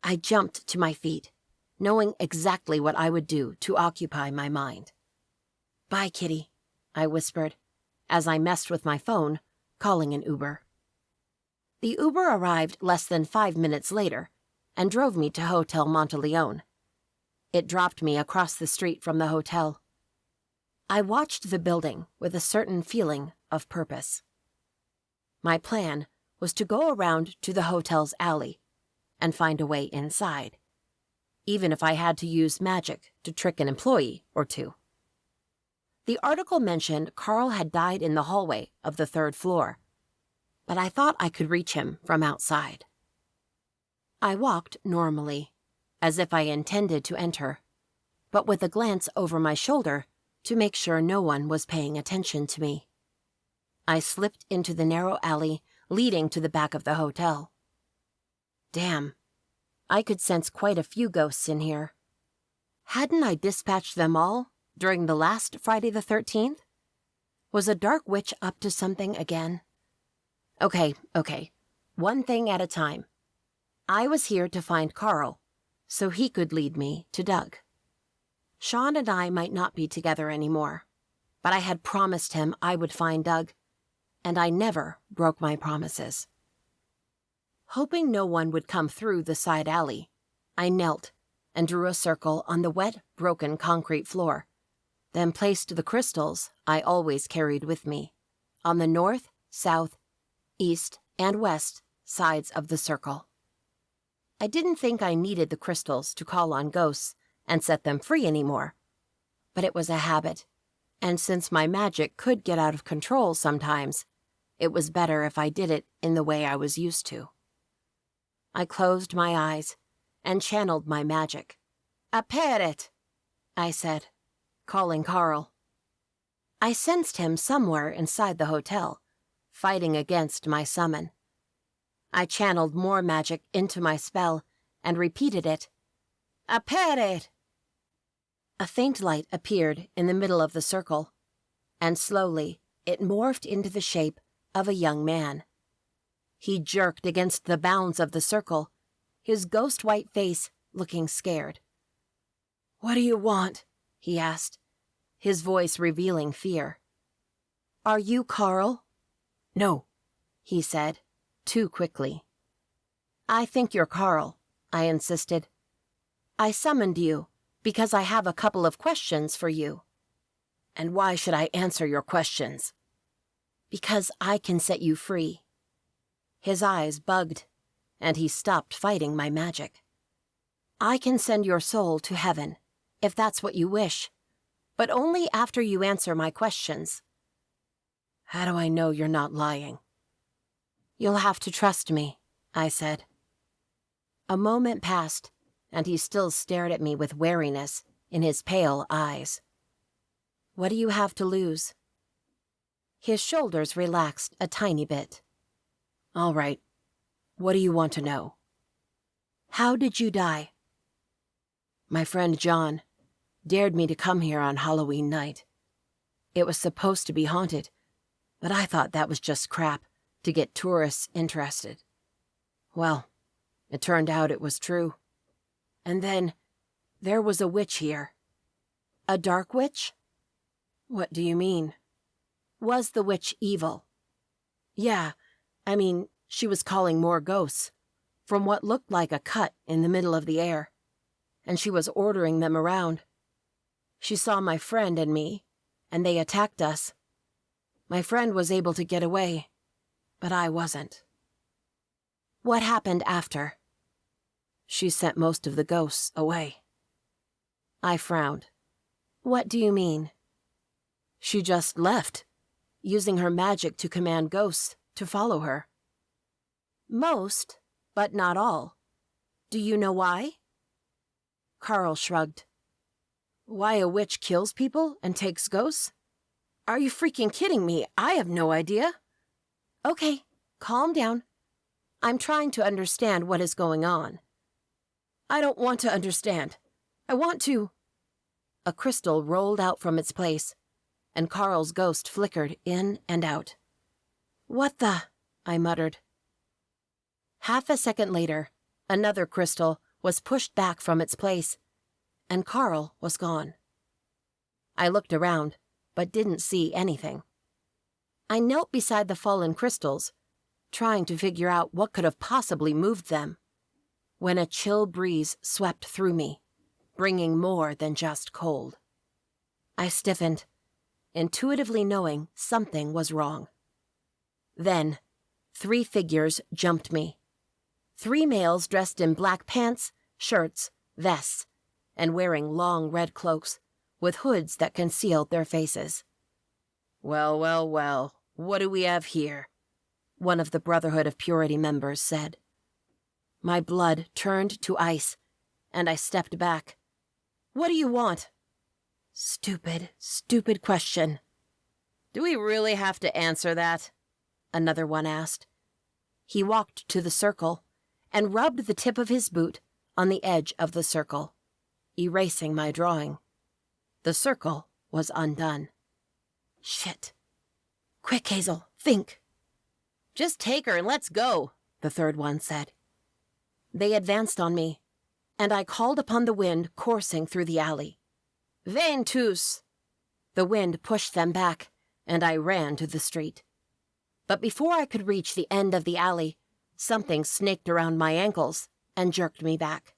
I jumped to my feet, knowing exactly what I would do to occupy my mind. Bye, kitty, I whispered, as I messed with my phone, calling an Uber. The Uber arrived less than 5 minutes later and drove me to Hotel Monteleone. It dropped me across the street from the hotel. I watched the building with a certain feeling of purpose. My plan was to go around to the hotel's alley and find a way inside, even if I had to use magic to trick an employee or two. The article mentioned Carl had died in the hallway of the 3rd floor, but I thought I could reach him from outside. I walked normally, as if I intended to enter, but with a glance over my shoulder to make sure no one was paying attention to me. I slipped into the narrow alley leading to the back of the hotel. Damn, I could sense quite a few ghosts in here. Hadn't I dispatched them all during the last Friday the 13th? Was a dark witch up to something again? Okay, one thing at a time. I was here to find Carl, so he could lead me to Doug. Sean and I might not be together anymore, but I had promised him I would find Doug, and I never broke my promises. Hoping no one would come through the side alley, I knelt and drew a circle on the wet, broken concrete floor, then placed the crystals I always carried with me on the north, south, east, and west sides of the circle. I didn't think I needed the crystals to call on ghosts and set them free anymore, but it was a habit, and since my magic could get out of control sometimes, it was better if I did it in the way I was used to. I closed my eyes and channeled my magic. "Aperet," I said, calling Carl. I sensed him somewhere inside the hotel, fighting against my summon. I channeled more magic into my spell and repeated it. "Aperet!" A faint light appeared in the middle of the circle, and slowly it morphed into the shape of a young man. He jerked against the bounds of the circle, his ghost-white face looking scared. "What do you want?" he asked, his voice revealing fear. "Are you Carl?" "No," he said, too quickly. "I think you're Carl," I insisted. "I summoned you because I have a couple of questions for you." "And why should I answer your questions?" "Because I can set you free." His eyes bugged, and he stopped fighting my magic. "I can send your soul to heaven, if that's what you wish, but only after you answer my questions." "How do I know you're not lying?" "You'll have to trust me," I said. A moment passed, and he still stared at me with wariness in his pale eyes. "What do you have to lose?" His shoulders relaxed a tiny bit. "All right. What do you want to know?" "How did you die?" "My friend John dared me to come here on Halloween night. It was supposed to be haunted, but I thought that was just crap to get tourists interested. Well, it turned out it was true. And then there was a witch here." "A dark witch?" "What do you mean?" "Was the witch evil?" "Yeah, I mean, she was calling more ghosts, from what looked like a cut in the middle of the air, and she was ordering them around. She saw my friend and me, and they attacked us. My friend was able to get away, but I wasn't." "What happened after?" "She sent most of the ghosts away." I frowned. "What do you mean?" "She just left, using her magic to command ghosts to follow her." "Most, but not all. Do you know why?" Carl shrugged. "Why a witch kills people and takes ghosts? Are you freaking kidding me? I have no idea." "Okay, calm down. I'm trying to understand what is going on." "I don't want to understand. I want to—" A crystal rolled out from its place, and Carl's ghost flickered in and out. "What the—" I muttered. Half a second later, another crystal was pushed back from its place, and Carl was gone. I looked around, but didn't see anything. I knelt beside the fallen crystals, trying to figure out what could have possibly moved them, when a chill breeze swept through me, bringing more than just cold. I stiffened, intuitively knowing something was wrong. Then, 3 figures jumped me. 3 males dressed in black pants, shirts, vests, and wearing long red cloaks, with hoods that concealed their faces. "Well, well, well, what do we have here?" one of the Brotherhood of Purity members said. My blood turned to ice, and I stepped back. "What do you want?" Stupid, stupid question. "Do we really have to answer that?" another one asked. He walked to the circle and rubbed the tip of his boot on the edge of the circle, erasing my drawing. The circle was undone. Shit. "Quick, Hazel, think." "Just take her and let's go," the third one said. They advanced on me, and I called upon the wind coursing through the alley. "Ventus!" The wind pushed them back, and I ran to the street. But before I could reach the end of the alley, something snaked around my ankles and jerked me back.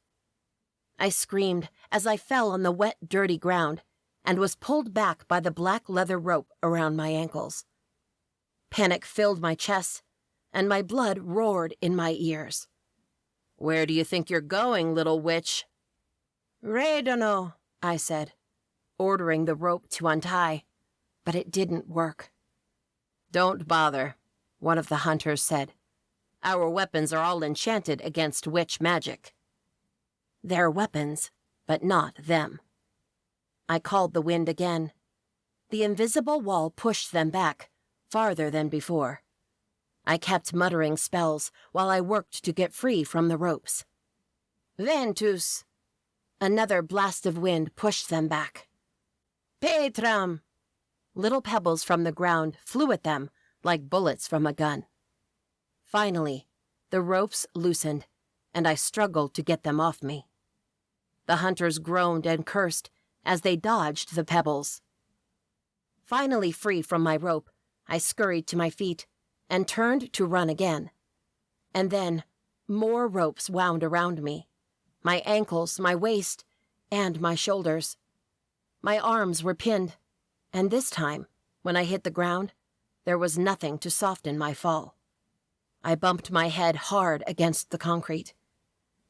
I screamed as I fell on the wet, dirty ground and was pulled back by the black leather rope around my ankles. Panic filled my chest, and my blood roared in my ears. "Where do you think you're going, little witch?" "Redono," I said, ordering the rope to untie, but it didn't work. "Don't bother," one of the hunters said. "Our weapons are all enchanted against witch magic." Their weapons, but not them. I called the wind again. The invisible wall pushed them back, farther than before. I kept muttering spells while I worked to get free from the ropes. "Ventus!" Another blast of wind pushed them back. "Petram!" Little pebbles from the ground flew at them like bullets from a gun. Finally, the ropes loosened, and I struggled to get them off me. The hunters groaned and cursed as they dodged the pebbles. Finally free from my rope, I scurried to my feet and turned to run again. And then, more ropes wound around me, my ankles, my waist, and my shoulders. My arms were pinned, and this time, when I hit the ground, there was nothing to soften my fall. I bumped my head hard against the concrete.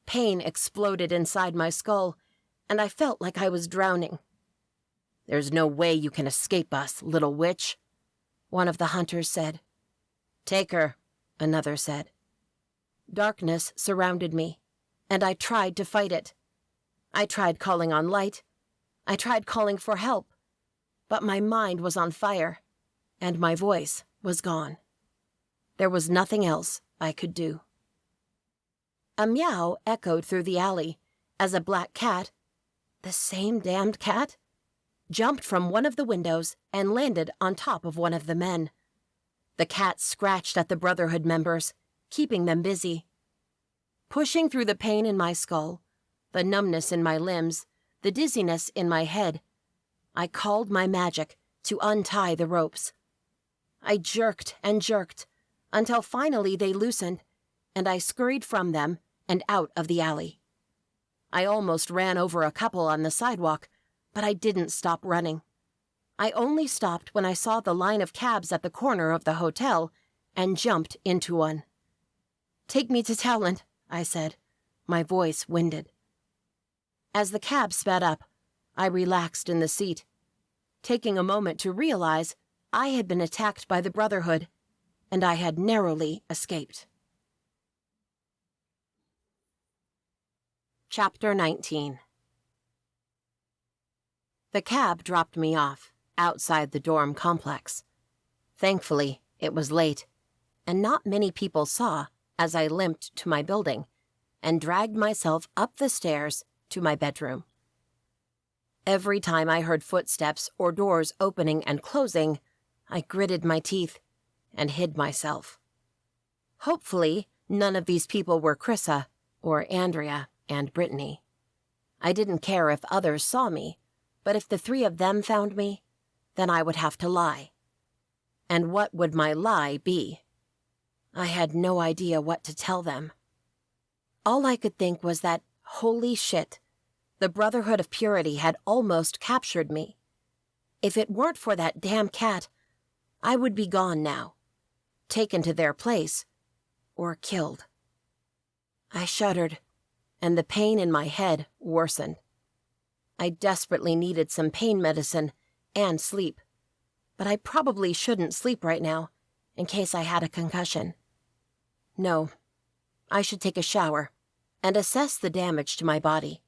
Pain exploded inside my skull, and I felt like I was drowning. "There's no way you can escape us, little witch," one of the hunters said. "Take her," another said. Darkness surrounded me, and I tried to fight it. I tried calling on light. I tried calling for help, but my mind was on fire, and my voice was gone. There was nothing else I could do. A meow echoed through the alley as a black cat, the same damned cat, jumped from one of the windows and landed on top of one of the men. The cat scratched at the Brotherhood members, keeping them busy. Pushing through the pain in my skull, the numbness in my limbs, the dizziness in my head, I called my magic to untie the ropes. I jerked and jerked until finally they loosened, and I scurried from them and out of the alley. I almost ran over a couple on the sidewalk, but I didn't stop running. I only stopped when I saw the line of cabs at the corner of the hotel and jumped into one. "Take me to Talent," I said, my voice winded. As the cab sped up, I relaxed in the seat, taking a moment to realize I had been attacked by the Brotherhood, and I had narrowly escaped. Chapter 19. The cab dropped me off outside the dorm complex. Thankfully, it was late, and not many people saw as I limped to my building and dragged myself up the stairs to my bedroom. Every time I heard footsteps or doors opening and closing, I gritted my teeth and hid myself. Hopefully, none of these people were Chrissa or Andrea and Brittany. I didn't care if others saw me, but if the 3 of them found me, then I would have to lie. And what would my lie be? I had no idea what to tell them. All I could think was that, holy shit, the Brotherhood of Purity had almost captured me. If it weren't for that damn cat, I would be gone now, taken to their place, or killed. I shuddered, and the pain in my head worsened. I desperately needed some pain medicine and sleep, but I probably shouldn't sleep right now, in case I had a concussion. No, I should take a shower and assess the damage to my body.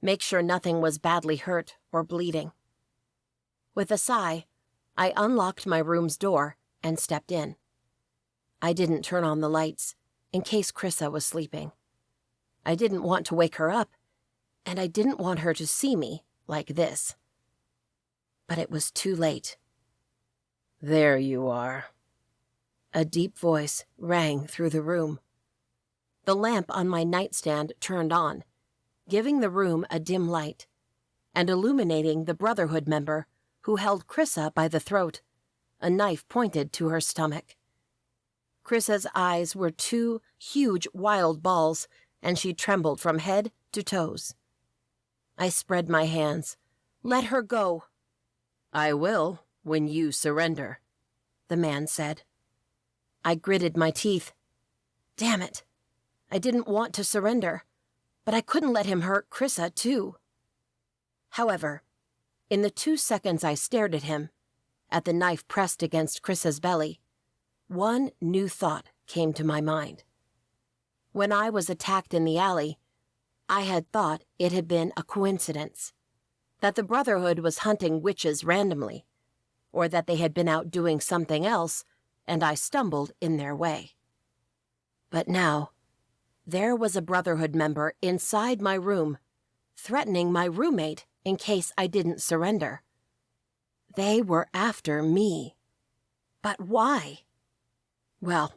Make sure nothing was badly hurt or bleeding. With a sigh, I unlocked my room's door and stepped in. I didn't turn on the lights, in case Chrissa was sleeping. I didn't want to wake her up, and I didn't want her to see me like this. But it was too late. "There you are." A deep voice rang through the room. The lamp on my nightstand turned on, giving the room a dim light, and illuminating the Brotherhood member who held Chrissa by the throat, a knife pointed to her stomach. Chrissa's eyes were two huge wild balls, and she trembled from head to toes. I spread my hands. "Let her go." "I will, when you surrender," the man said. I gritted my teeth. Damn it. I didn't want to surrender, but I couldn't let him hurt Chrissa, too. However, in the 2 seconds I stared at him, at the knife pressed against Chrissa's belly, one new thought came to my mind. When I was attacked in the alley, I had thought it had been a coincidence, that the Brotherhood was hunting witches randomly, or that they had been out doing something else, and I stumbled in their way. But now, there was a Brotherhood member inside my room, threatening my roommate in case I didn't surrender. They were after me. But why? Well,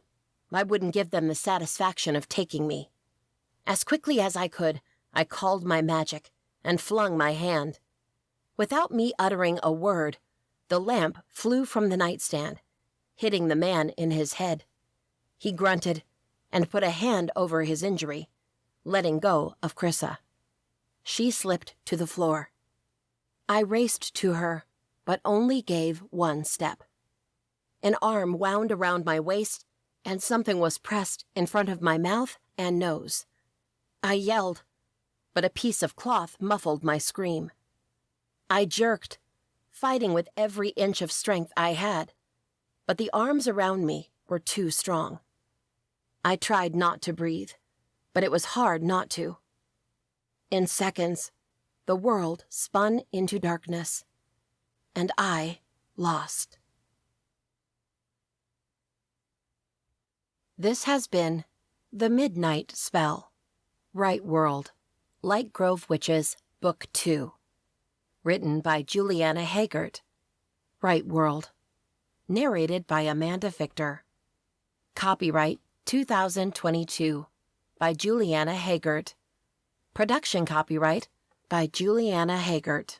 I wouldn't give them the satisfaction of taking me. As quickly as I could, I called my magic and flung my hand. Without me uttering a word, the lamp flew from the nightstand, hitting the man in his head. He grunted and put a hand over his injury, letting go of Chrissa. She slipped to the floor. I raced to her, but only gave one step. An arm wound around my waist, and something was pressed in front of my mouth and nose. I yelled, but a piece of cloth muffled my scream. I jerked, fighting with every inch of strength I had, but the arms around me were too strong. I tried not to breathe, but it was hard not to. In seconds, the world spun into darkness, and I lost. This has been The Midnight Spell, Rite World, Lightgrove Witches, Book 2. Written by Juliana Haygert. Rite World. Narrated by Amanda Fichter. Copyright 2022 by Juliana Haygert. Production copyright by Juliana Haygert.